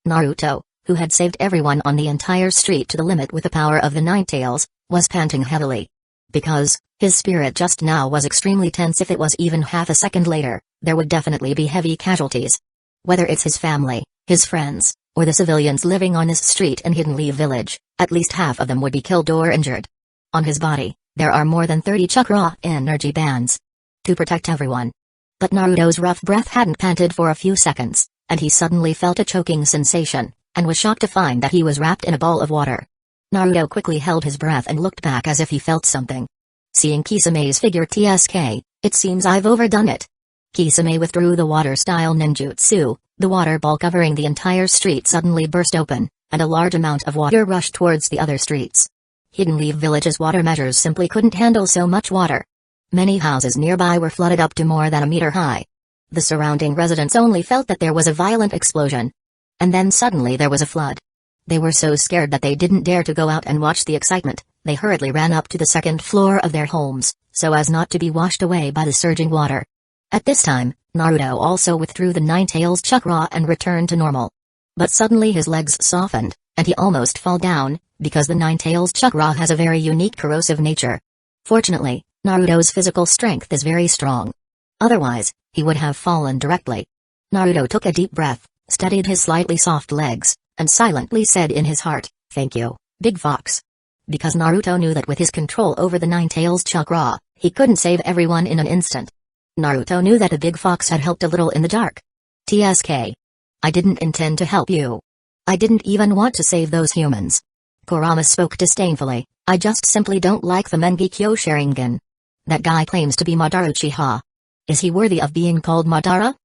Naruto, who had saved everyone on the entire street to the limit with the power of the 9 tails, was panting heavily. Because, his spirit just now was extremely tense. If it was even half a second later, there would definitely be heavy casualties. Whether it's his family, his friends, or the civilians living on this street in Hidden Leaf village, at least half of them would be killed or injured. On his body, there are more than 30 chakra energy bands to protect everyone. But Naruto's rough breath hadn't panted for a few seconds, and he suddenly felt a choking sensation, and was shocked to find that he was wrapped in a ball of water. Naruto quickly held his breath and looked back as if he felt something. Seeing Kisame's figure TSK, it seems I've overdone it. Kisame withdrew the water-style ninjutsu. The water ball covering the entire street suddenly burst open, and a large amount of water rushed towards the other streets. Hidden Leaf Village's water measures simply couldn't handle so much water. Many houses nearby were flooded up to more than a meter high. The surrounding residents only felt that there was a violent explosion. And then suddenly there was a flood. They were so scared that they didn't dare to go out and watch the excitement. They hurriedly ran up to the 2nd floor of their homes, so as not to be washed away by the surging water. At this time, Naruto also withdrew the 9 tails chakra and returned to normal. But suddenly his legs softened, and he almost fell down, because the 9 tails chakra has a very unique corrosive nature. Fortunately, Naruto's physical strength is very strong. Otherwise, he would have fallen directly. Naruto took a deep breath, steadied his slightly soft legs, and silently said in his heart, "Thank you, Big Fox." Because Naruto knew that with his control over the 9 tails chakra, he couldn't save everyone in an instant. Naruto knew that the Big Fox had helped a little in the dark. TSK. I didn't intend to help you. I didn't even want to save those humans. Kurama spoke disdainfully. I just simply don't like the Mangekyo Sharingan. That guy claims to be Madara Uchiha. Is he worthy of being called Madara?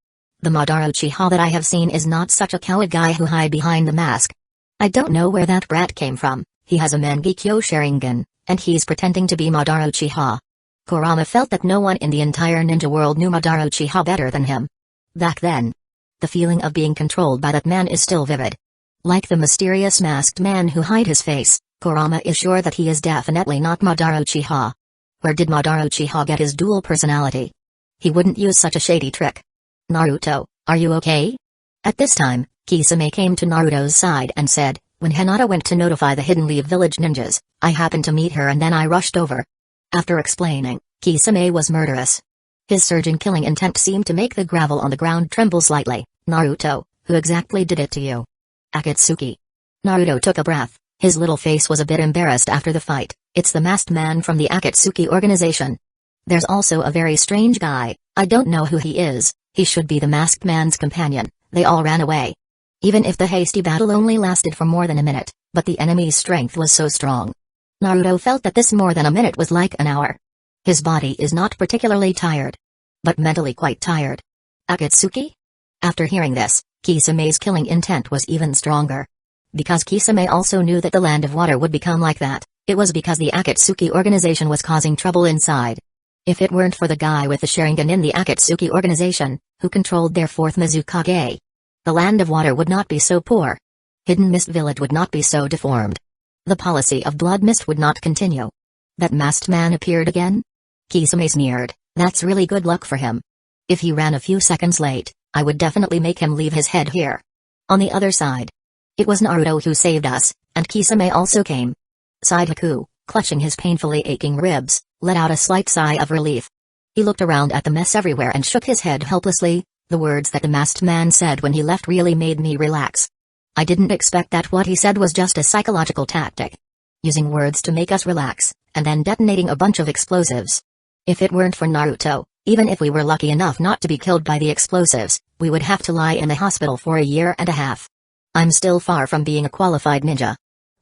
The Madara Uchiha that I have seen is not such a coward guy who hide behind the mask. I don't know where that brat came from. He has a Mangekyo Sharingan, and he's pretending to be Madara Uchiha. Kurama felt that no one in the entire ninja world knew Madara Uchiha better than him. Back then, the feeling of being controlled by that man is still vivid. Like the mysterious masked man who hid his face, Kurama is sure that he is definitely not Madara Uchiha. Where did Madara Uchiha get his dual personality? He wouldn't use such a shady trick. Naruto, are you okay? At this time, Kisame came to Naruto's side and said, When Hinata went to notify the Hidden Leaf Village ninjas, I happened to meet her and then I rushed over. After explaining, Kisame was murderous. His surging killing intent seemed to make the gravel on the ground tremble slightly. Naruto, who exactly did it to you? Akatsuki. Naruto took a breath. His little face was a bit embarrassed after the fight. It's the masked man from the Akatsuki organization. There's also a very strange guy, I don't know who he is, he should be the masked man's companion, they all ran away. Even if the hasty battle only lasted for more than a minute, but the enemy's strength was so strong. Naruto felt that this more than a minute was like an hour. His body is not particularly tired, but mentally quite tired. Akatsuki? After hearing this, Kisame's killing intent was even stronger. Because Kisame also knew that the Land of Water would become like that, it was because the Akatsuki organization was causing trouble inside. If it weren't for the guy with the Sharingan in the Akatsuki organization, who controlled their fourth Mizukage, the Land of Water would not be so poor. Hidden Mist Village would not be so deformed. The policy of Blood Mist would not continue. That masked man appeared again? Kisame sneered, that's really good luck for him. If he ran a few seconds late, I would definitely make him leave his head here. On the other side, it was Naruto who saved us, and Kisame also came. Sighed Haku, clutching his painfully aching ribs, let out a slight sigh of relief. He looked around at the mess everywhere and shook his head helplessly. The words that the masked man said when he left really made me relax. I didn't expect that what he said was just a psychological tactic. Using words to make us relax, and then detonating a bunch of explosives. If it weren't for Naruto, even if we were lucky enough not to be killed by the explosives, we would have to lie in the hospital for a year and a half. I'm still far from being a qualified ninja.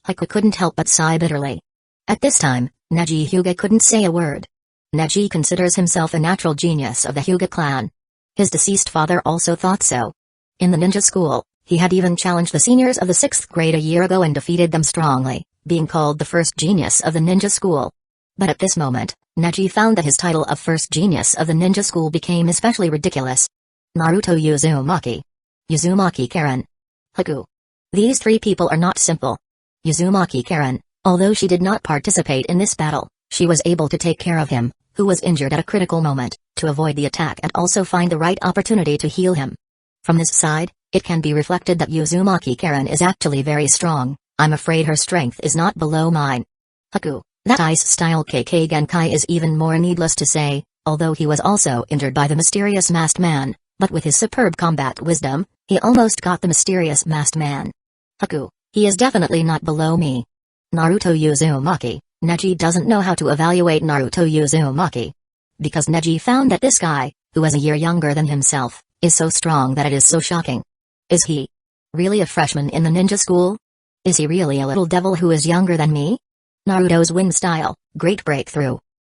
Haku couldn't help but sigh bitterly. At this time, Neji Hyuga couldn't say a word. Neji considers himself a natural genius of the Hyuga clan. His deceased father also thought so. In the ninja school, he had even challenged the seniors of the 6th grade a year ago and defeated them strongly, being called the first genius of the ninja school. But at this moment, Neji found that his title of first genius of the ninja school became especially ridiculous. Naruto Uzumaki. Uzumaki Karen. Haku. These three people are not simple. Uzumaki Karen, although she did not participate in this battle, she was able to take care of him, who was injured at a critical moment, to avoid the attack and also find the right opportunity to heal him. From this side, it can be reflected that Uzumaki Karen is actually very strong. I'm afraid her strength is not below mine. Haku, that ice-style KK Genkai is even more needless to say, although he was also injured by the mysterious masked man, but with his superb combat wisdom, he almost got the mysterious masked man. Haku, he is definitely not below me. Naruto Uzumaki, Neji doesn't know how to evaluate Naruto Uzumaki. Because Neji found that this guy, who is a year younger than himself, is so strong that it is so shocking. Is he really a freshman in the ninja school? Is he really a little devil who is younger than me? Naruto's wind style, great breakthrough.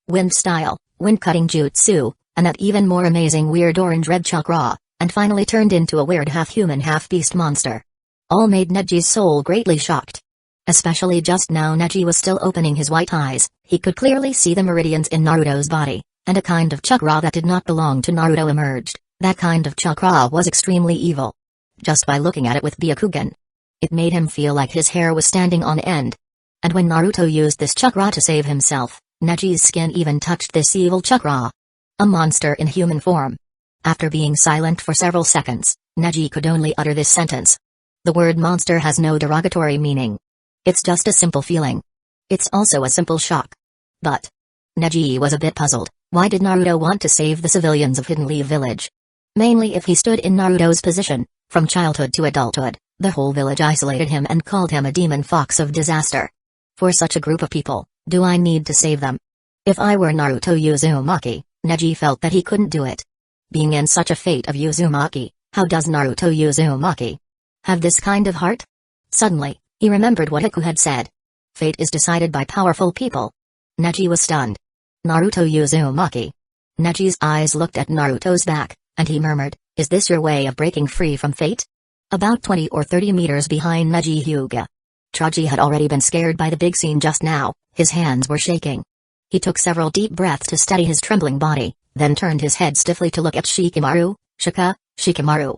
Wind style, wind-cutting jutsu, and that even more amazing weird orange-red chakra, and finally turned into a weird half-human half-beast monster. All made Neji's soul greatly shocked. Especially just now Neji was still opening his white eyes, he could clearly see the meridians in Naruto's body, and a kind of chakra that did not belong to Naruto emerged. That kind of chakra was extremely evil. Just by looking at it with Byakugan, it made him feel like his hair was standing on end. And when Naruto used this chakra to save himself, Neji's skin even touched this evil chakra. A monster in human form. After being silent for several seconds, Neji could only utter this sentence. The word monster has no derogatory meaning. It's just a simple feeling. It's also a simple shock. But Neji was a bit puzzled. Why did Naruto want to save the civilians of Hidden Leaf Village? Mainly if he stood in Naruto's position, from childhood to adulthood, the whole village isolated him and called him a demon fox of disaster. For such a group of people, do I need to save them? If I were Naruto Uzumaki, Neji felt that he couldn't do it. Being in such a fate of Uzumaki, how does Naruto Uzumaki have this kind of heart? Suddenly, he remembered what Haku had said. Fate is decided by powerful people. Neji was stunned. Naruto Uzumaki. Neji's eyes looked at Naruto's back, and he murmured, is this your way of breaking free from fate? About 20 or 30 meters behind Neji Hyuga. Traji had already been scared by the big scene just now, his hands were shaking. He took several deep breaths to steady his trembling body, then turned his head stiffly to look at Shikamaru. Shikamaru.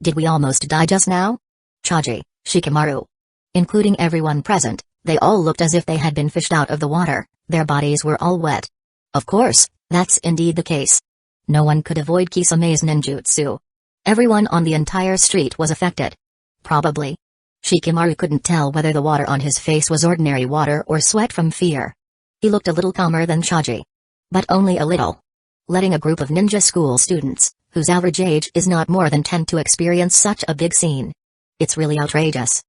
Did we almost die just now? Traji, Shikamaru. Including everyone present, they all looked as if they had been fished out of the water, their bodies were all wet. Of course, that's indeed the case. No one could avoid Kisame's ninjutsu. Everyone on the entire street was affected. Probably. Shikamaru couldn't tell whether the water on his face was ordinary water or sweat from fear. He looked a little calmer than Chaji. But only a little. Letting a group of ninja school students, whose average age is not more than 10, to experience such a big scene. It's really outrageous.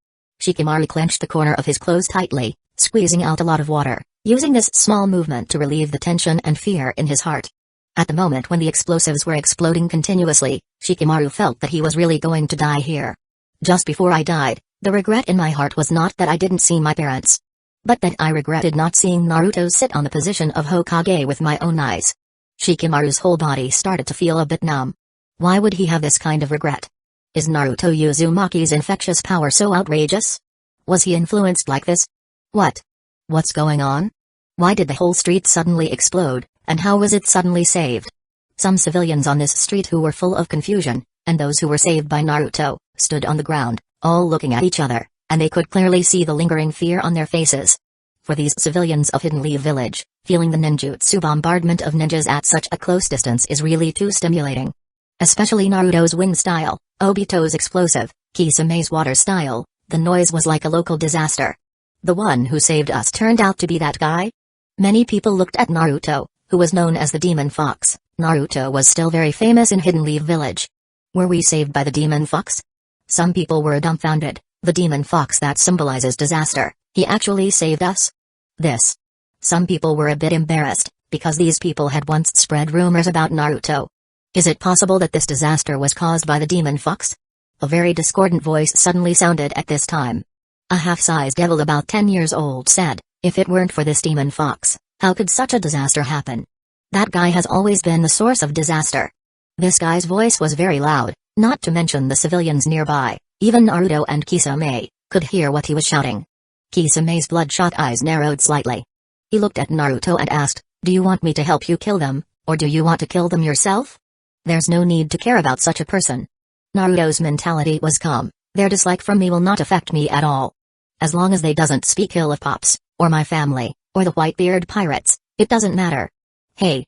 Shikamaru clenched the corner of his clothes tightly, squeezing out a lot of water, using this small movement to relieve the tension and fear in his heart. At the moment when the explosives were exploding continuously, Shikamaru felt that he was really going to die here. Just before I died, the regret in my heart was not that I didn't see my parents, but that I regretted not seeing Naruto sit on the position of Hokage with my own eyes. Shikamaru's whole body started to feel a bit numb. Why would he have this kind of regret? Is Naruto Uzumaki's infectious power so outrageous? Was he influenced like this? What's going on? Why did the whole street suddenly explode, and how was it suddenly saved? Some civilians on this street who were full of confusion, and those who were saved by Naruto, stood on the ground, all looking at each other, and they could clearly see the lingering fear on their faces. For these civilians of Hidden Leaf Village, feeling the ninjutsu bombardment of ninjas at such a close distance is really too stimulating. Especially Naruto's wind style, Obito's explosive, Kisame's water style, the noise was like a local disaster. The one who saved us turned out to be that guy? Many people looked at Naruto, who was known as the Demon Fox. Naruto was still very famous in Hidden Leaf Village. Were we saved by the Demon Fox? Some people were dumbfounded. The Demon Fox that symbolizes disaster, he actually saved us? This. Some people were a bit embarrassed, because these people had once spread rumors about Naruto. Is it possible that this disaster was caused by the Demon Fox? A very discordant voice suddenly sounded at this time. A half-sized devil about 10 years old said, if it weren't for this Demon Fox, how could such a disaster happen? That guy has always been the source of disaster. This guy's voice was very loud, not to mention the civilians nearby. Even Naruto and Kisame could hear what he was shouting. Kisame's bloodshot eyes narrowed slightly. He looked at Naruto and asked, do you want me to help you kill them, or do you want to kill them yourself? There's no need to care about such a person. Naruto's mentality was calm. Their dislike from me will not affect me at all. As long as they doesn't speak ill of Pops, or my family, or the Whitebeard pirates, it doesn't matter. Hey,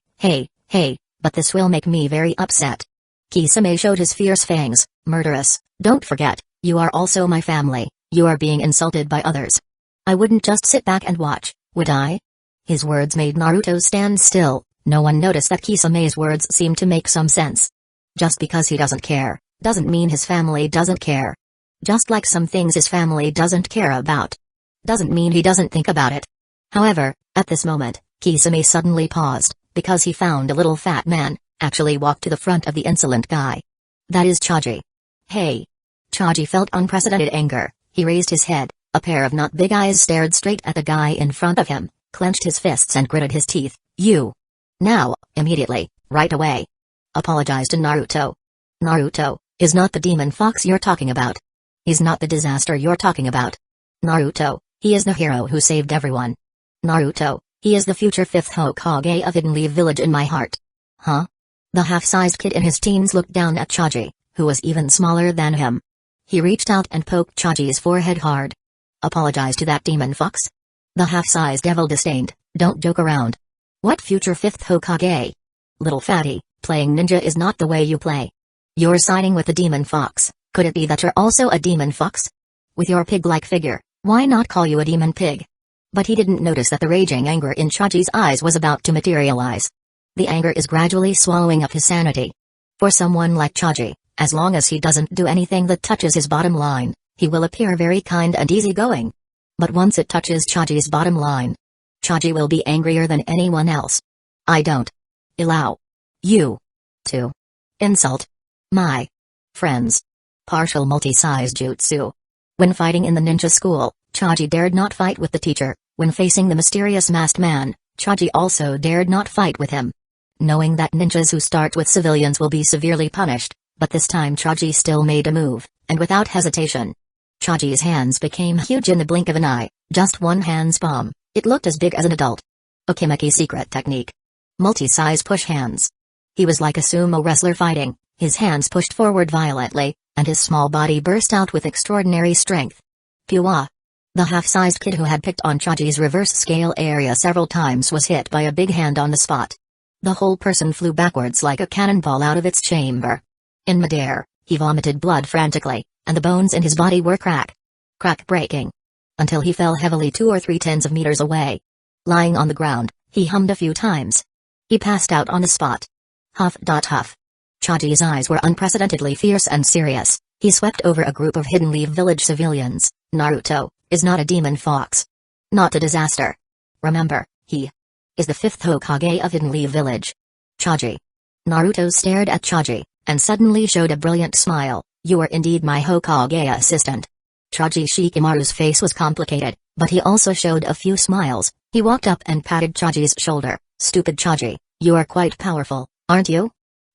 but this will make me very upset. Kisame showed his fierce fangs, murderous. Don't forget, you are also my family, you are being insulted by others. I wouldn't just sit back and watch, would I? His words made Naruto stand still. No one noticed that Kisame's words seemed to make some sense. Just because he doesn't care, doesn't mean his family doesn't care. Just like some things his family doesn't care about, doesn't mean he doesn't think about it. However, at this moment, Kisame suddenly paused, because he found a little fat man actually walked to the front of the insolent guy. That is Chaji. Hey. Chaji felt unprecedented anger. He raised his head, a pair of not big eyes stared straight at the guy in front of him, clenched his fists and gritted his teeth. You. Now, immediately, right away. Apologize to Naruto. Naruto is not the Demon Fox you're talking about. He's not the disaster you're talking about. Naruto, he is the hero who saved everyone. Naruto, he is the future 5th Hokage of Hidden Leaf Village in my heart. Huh? The half-sized kid in his teens looked down at Chaji, who was even smaller than him. He reached out and poked Chaji's forehead hard. Apologize to that Demon Fox? The half-sized devil disdained, don't joke around. What future 5th Hokage? Little fatty, playing ninja is not the way you play. You're siding with the Demon Fox. Could it be that you're also a Demon Fox? With your pig-like figure, why not call you a demon pig? But he didn't notice that the raging anger in Chaji's eyes was about to materialize. The anger is gradually swallowing up his sanity. For someone like Chaji, as long as he doesn't do anything that touches his bottom line, he will appear very kind and easygoing. But once it touches Chaji's bottom line, Chaji will be angrier than anyone else. I don't allow you to insult my friends. Partial multi-size jutsu. When fighting in the ninja school, Chaji dared not fight with the teacher. When facing the mysterious masked man, Chaji also dared not fight with him. Knowing that ninjas who start with civilians will be severely punished, but this time Chaji still made a move, and without hesitation. Chaji's hands became huge in the blink of an eye, just one hand's palm. It looked as big as an adult. Okimeki secret technique. Multi-size push hands. He was like a sumo wrestler fighting, his hands pushed forward violently, and his small body burst out with extraordinary strength. Pua. The half-sized kid who had picked on Chaji's reverse scale area several times was hit by a big hand on the spot. The whole person flew backwards like a cannonball out of its chamber. In midair, he vomited blood frantically, and the bones in his body were cracked. crack breaking. Until he fell heavily 2 or 3 tens of meters away. Lying on the ground, he hummed a few times. He passed out on the spot. Huff. Huff. Chaji's eyes were unprecedentedly fierce and serious. He swept over a group of Hidden Leaf Village civilians. Naruto is not a demon fox. Not a disaster. Remember, he is the 5th Hokage of Hidden Leaf Village. Chaji. Naruto stared at Chaji, and suddenly showed a brilliant smile. You are indeed my Hokage assistant. Chaji Shikamaru's face was complicated, but he also showed a few smiles. He walked up and patted Chaji's shoulder. Stupid Chaji, you are quite powerful, aren't you?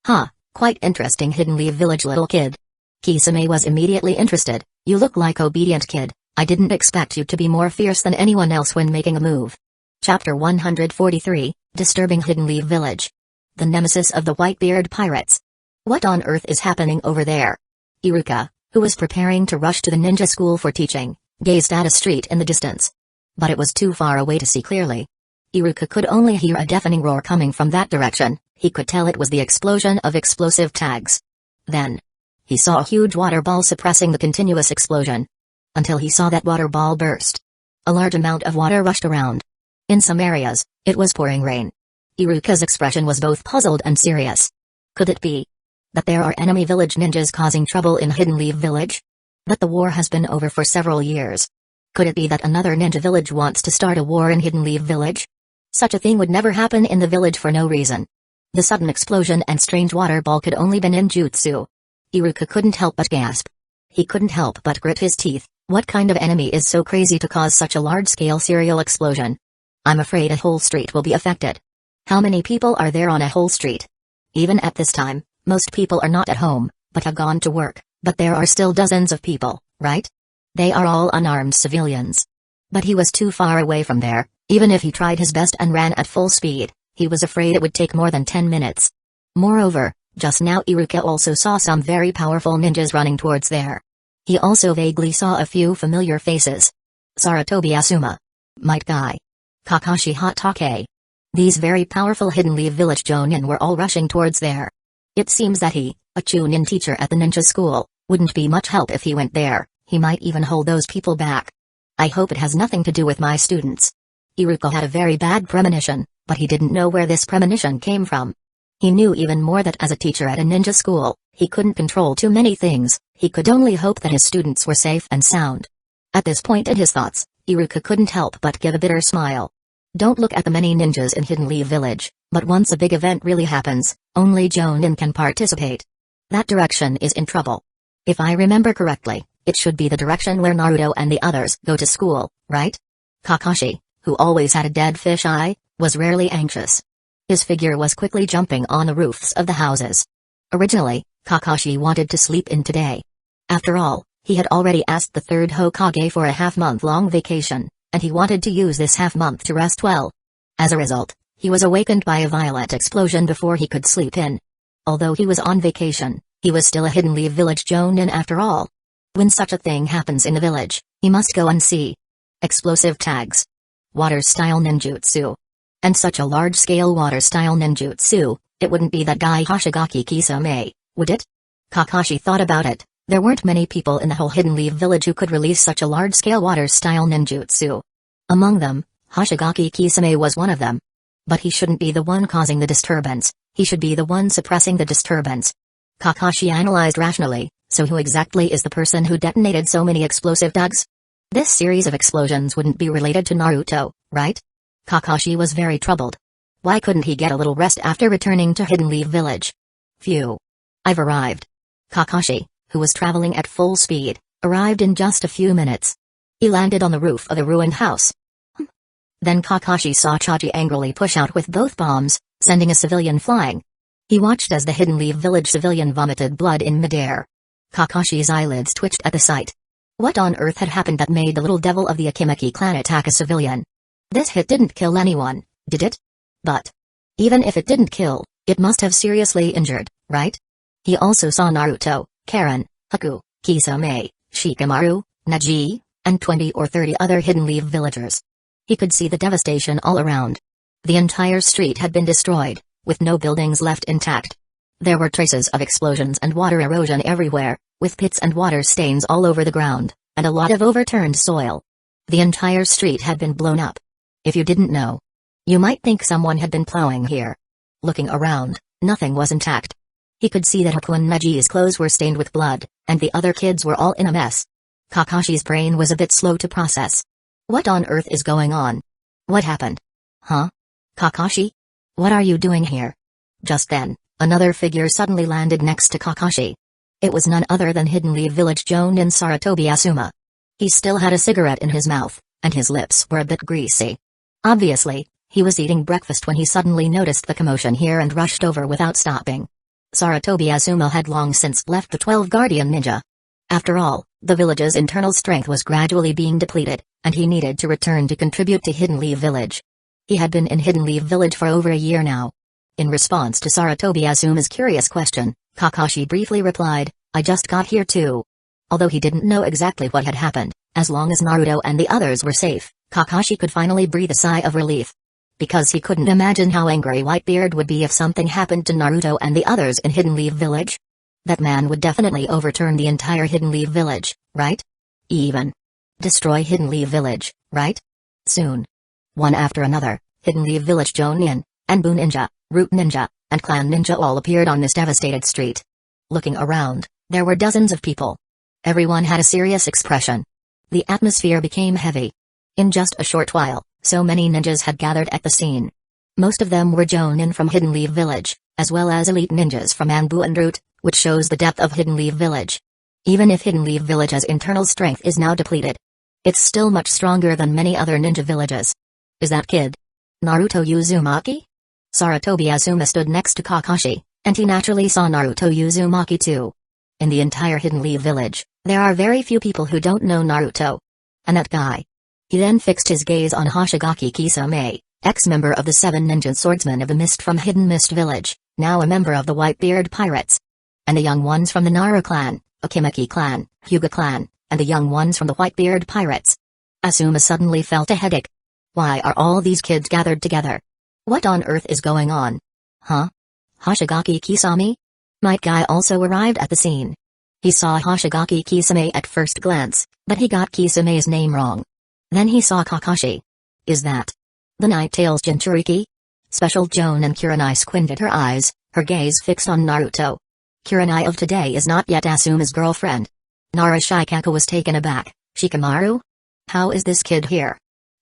Huh, quite interesting Hidden Leaf Village little kid. Kisame was immediately interested. You look like obedient kid. I didn't expect you to be more fierce than anyone else when making a move. Chapter 143, Disturbing Hidden Leaf Village. The nemesis of the Whitebeard Pirates. What on earth is happening over there? Iruka, who was preparing to rush to the ninja school for teaching, gazed at a street in the distance. But it was too far away to see clearly. Iruka could only hear a deafening roar coming from that direction. He could tell it was the explosion of explosive tags. Then he saw a huge water ball suppressing the continuous explosion. Until he saw that water ball burst. A large amount of water rushed around. In some areas, it was pouring rain. Iruka's expression was both puzzled and serious. Could it be that there are enemy village ninjas causing trouble in Hidden Leaf Village? That the war has been over for several years? Could it be that another ninja village wants to start a war in Hidden Leaf Village? Such a thing would never happen in the village for no reason. The sudden explosion and strange water ball could only be ninjutsu. Iruka couldn't help but gasp. He couldn't help but grit his teeth. What kind of enemy is so crazy to cause such a large-scale serial explosion? I'm afraid a whole street will be affected. How many people are there on a whole street? Even at this time, most people are not at home, but have gone to work, but there are still dozens of people, right? They are all unarmed civilians. But he was too far away from there. Even if he tried his best and ran at full speed, he was afraid it would take more than 10 minutes. Moreover, just now Iruka also saw some very powerful ninjas running towards there. He also vaguely saw a few familiar faces. Sarutobi Asuma. Might Guy. Kakashi Hatake. These very powerful Hidden Leaf Village Jonin were all rushing towards there. It seems that he, a Chunin teacher at the ninja school, wouldn't be much help if he went there. He might even hold those people back. I hope it has nothing to do with my students. Iruka had a very bad premonition, but he didn't know where this premonition came from. He knew even more that as a teacher at a ninja school, he couldn't control too many things. He could only hope that his students were safe and sound. At this point in his thoughts, Iruka couldn't help but give a bitter smile. Don't look at the many ninjas in Hidden Leaf Village, but once a big event really happens, only Jonin can participate. That direction is in trouble. If I remember correctly, it should be the direction where Naruto and the others go to school, right? Kakashi, who always had a dead fish eye, was rarely anxious. His figure was quickly jumping on the roofs of the houses. Originally, Kakashi wanted to sleep in today. After all, he had already asked the 3rd Hokage for a half-month-long vacation, and he wanted to use this half-month to rest well. As a result, he was awakened by a violent explosion before he could sleep in. Although he was on vacation, he was still a Hidden Leaf Village Jonin after all. When such a thing happens in the village, he must go and see. Explosive tags. Water-style ninjutsu. And such a large-scale water-style ninjutsu, it wouldn't be that guy Hoshigaki Kisame, would it? Kakashi thought about it. There weren't many people in the whole Hidden Leaf Village who could release such a large-scale water-style ninjutsu. Among them, Hoshigaki Kisame was one of them. But he shouldn't be the one causing the disturbance, he should be the one suppressing the disturbance. Kakashi analyzed rationally, so who exactly is the person who detonated so many explosive tags? This series of explosions wouldn't be related to Naruto, right? Kakashi was very troubled. Why couldn't he get a little rest after returning to Hidden Leaf Village? Phew. I've arrived. Kakashi, who was traveling at full speed, arrived in just a few minutes. He landed on the roof of a ruined house. Then Kakashi saw Chaji angrily push out with both bombs, sending a civilian flying. He watched as the Hidden Leaf Village civilian vomited blood in midair. Kakashi's eyelids twitched at the sight. What on earth had happened that made the little devil of the Akimaki clan attack a civilian? This hit didn't kill anyone, did it? But even if it didn't kill, it must have seriously injured, right? He also saw Naruto, Karen, Haku, Kisame, Shikamaru, Neji, and 20 or 30 other Hidden Leaf villagers. He could see the devastation all around. The entire street had been destroyed, with no buildings left intact. There were traces of explosions and water erosion everywhere, with pits and water stains all over the ground. and a lot of overturned soil. The entire street had been blown up. If you didn't know, you might think someone had been plowing here. Looking around, nothing was intact. He could see that Haku and Neji's clothes were stained with blood, and the other kids were all in a mess. Kakashi's brain was a bit slow to process. What on earth is going on? What happened? Huh? Kakashi? What are you doing here? Just then, another figure suddenly landed next to Kakashi. It was none other than Hidden Leaf Village Jonin Saratobi Asuma. He still had a cigarette in his mouth, and his lips were a bit greasy. Obviously, he was eating breakfast when he suddenly noticed the commotion here and rushed over without stopping. Saratobi Asuma had long since left the 12 Guardian Ninja. After all, the village's internal strength was gradually being depleted, and he needed to return to contribute to Hidden Leaf Village. He had been in Hidden Leaf Village for over a year now. In response to Saratobi Asuma's curious question, Kakashi briefly replied, I just got here too. Although he didn't know exactly what had happened, as long as Naruto and the others were safe, Kakashi could finally breathe a sigh of relief. Because he couldn't imagine how angry Whitebeard would be if something happened to Naruto and the others in Hidden Leaf Village. That man would definitely overturn the entire Hidden Leaf Village, right? Even destroy Hidden Leaf Village, right? Soon. One after another, Hidden Leaf Village Jonin, Anbu Ninja, Root Ninja, and Clan Ninja all appeared on this devastated street. Looking around, there were dozens of people. Everyone had a serious expression. The atmosphere became heavy. In just a short while, so many ninjas had gathered at the scene. Most of them were Jonin from Hidden Leaf Village, as well as elite ninjas from Anbu and Root, which shows the depth of Hidden Leaf Village. Even if Hidden Leaf Village's internal strength is now depleted, it's still much stronger than many other ninja villages. Is that kid Naruto Uzumaki? Saratobi Asuma stood next to Kakashi, and he naturally saw Naruto Uzumaki too. In the entire Hidden Leaf Village, there are very few people who don't know Naruto. And that guy. He then fixed his gaze on Hoshigaki Kisame, ex-member of the 7 Ninja Swordsmen of the Mist from Hidden Mist Village, now a member of the Whitebeard Pirates. And the young ones from the Nara clan, Akimaki clan, Hyuga clan, and the young ones from the Whitebeard Pirates. Asuma suddenly felt a headache. Why are all these kids gathered together? What on earth is going on? Huh? Hoshigaki Kisame? Might guy also arrived at the scene. He saw Hoshigaki Kisame at first glance, but he got Kisame's name wrong. Then he saw Kakashi. Is that the Nine-Tails Jinchuriki? Special Jonin Kurenai squinted her eyes, her gaze fixed on Naruto. Kurenai of today is not yet Asuma's girlfriend. Nara Shikaku was taken aback. Shikamaru? How is this kid here?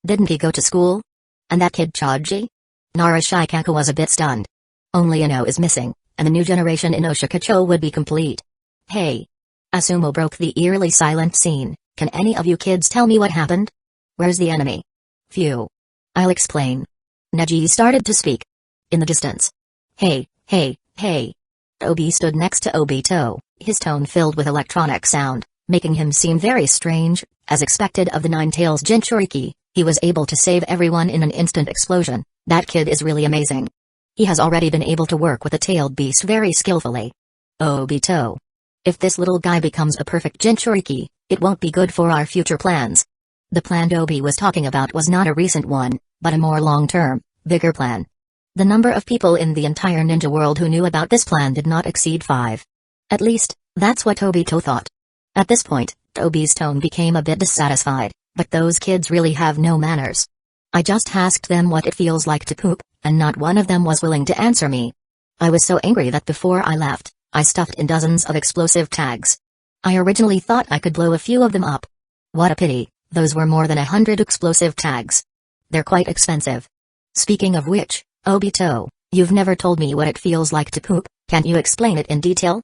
Didn't he go to school? And that kid Chaji? Nara Shikaku was a bit stunned. Only Ino is missing, and the new generation in Oshikacho would be complete. Hey! Asuma broke the eerily silent scene. Can any of you kids tell me what happened? Where's the enemy? Phew. I'll explain. Neji started to speak. In the distance. Hey, hey, hey. Obi stood next to Obito, his tone filled with electronic sound, making him seem very strange. As expected of the Nine-Tails Jinchuriki, he was able to save everyone in an instant explosion. That kid is really amazing. He has already been able to work with the tailed beast very skillfully. Obito. If this little guy becomes a perfect Jinchuriki, it won't be good for our future plans. The plan Obi was talking about was not a recent one, but a more long-term, bigger plan. The number of people in the entire ninja world who knew about this plan did not exceed 5. At least, that's what Obito thought. At this point, Obi's tone became a bit dissatisfied, but those kids really have no manners. I just asked them what it feels like to poop, and not one of them was willing to answer me. I was so angry that before I left, I stuffed in dozens of explosive tags. I originally thought I could blow a few of them up. What a pity, those were more than 100 explosive tags. They're quite expensive. Speaking of which, Obito, you've never told me what it feels like to poop, can't you explain it in detail?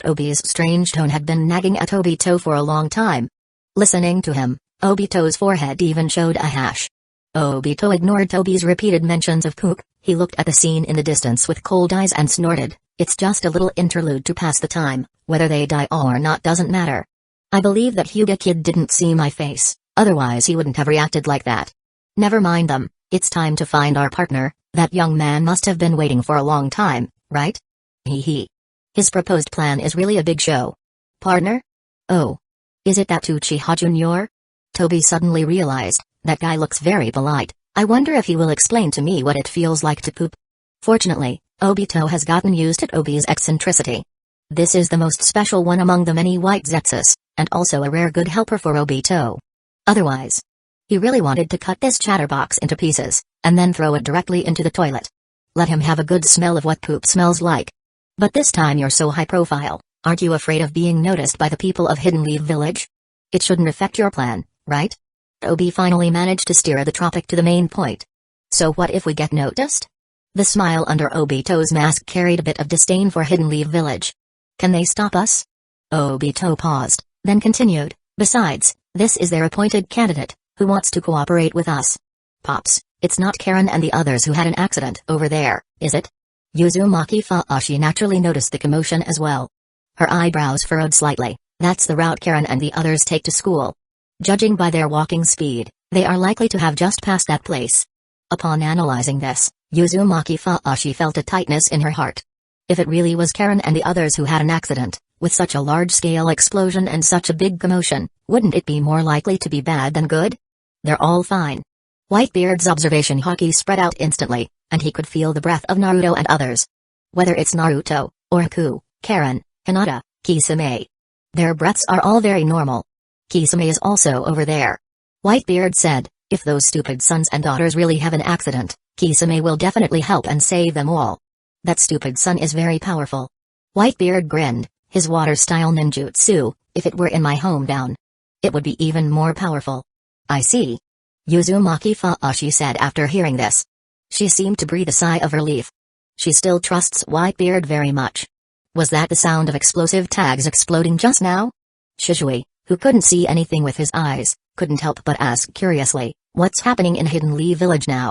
Obi's strange tone had been nagging at Obito for a long time. Listening to him, Obito's forehead even showed a hash. Obito ignored Tobi's repeated mentions of poop. He looked at the scene in the distance with cold eyes and snorted, it's just a little interlude to pass the time, whether they die or not doesn't matter. I believe that Hyuga kid didn't see my face, otherwise he wouldn't have reacted like that. Never mind them, it's time to find our partner. That young man must have been waiting for a long time, right? Hee. His proposed plan is really a big show. Partner? Oh. Is it that Uchiha Jr.? Tobi suddenly realized, that guy looks very polite. I wonder if he will explain to me what it feels like to poop. Fortunately, Obito has gotten used to Obi's eccentricity. This is the most special one among the many white Zetsus, and and also a rare good helper for Obito. Otherwise, he really wanted to cut this chatterbox into pieces, and then throw it directly into the toilet. Let him have a good smell of what poop smells like. But this time you're so high profile, aren't you afraid of being noticed by the people of Hidden Leaf Village? It shouldn't affect your plan, right? Obi finally managed to steer the topic to the main point. So what if we get noticed? The smile under Obito's mask carried a bit of disdain for Hidden Leaf Village. Can they stop us? Obito paused, then continued, besides, this is their appointed candidate, who wants to cooperate with us. Pops, it's not Karen and the others who had an accident over there, is it? Uzumaki Fuashi naturally noticed the commotion as well. Her eyebrows furrowed slightly. That's the route Karen and the others take to school. Judging by their walking speed, they are likely to have just passed that place. Upon analyzing this, Uzumaki Fuashi felt a tightness in her heart. If it really was Karen and the others who had an accident, with such a large-scale explosion and such a big commotion, wouldn't it be more likely to be bad than good? They're all fine. Whitebeard's observation hockey spread out instantly, and he could feel the breath of Naruto and others. Whether it's Naruto, or Haku, Karen, Hinata, Kisame. Their breaths are all very normal. Kisame is also over there. Whitebeard said, if those stupid sons and daughters really have an accident, Kisame will definitely help and save them all. That stupid son is very powerful. Whitebeard grinned, his water-style ninjutsu, if it were in my hometown, it would be even more powerful. I see. Uzumaki Fuashi said after hearing this. She seemed to breathe a sigh of relief. She still trusts Whitebeard very much. Was that the sound of explosive tags exploding just now? Shizui, who couldn't see anything with his eyes, couldn't help but ask curiously, what's happening in Hidden Leaf Village now?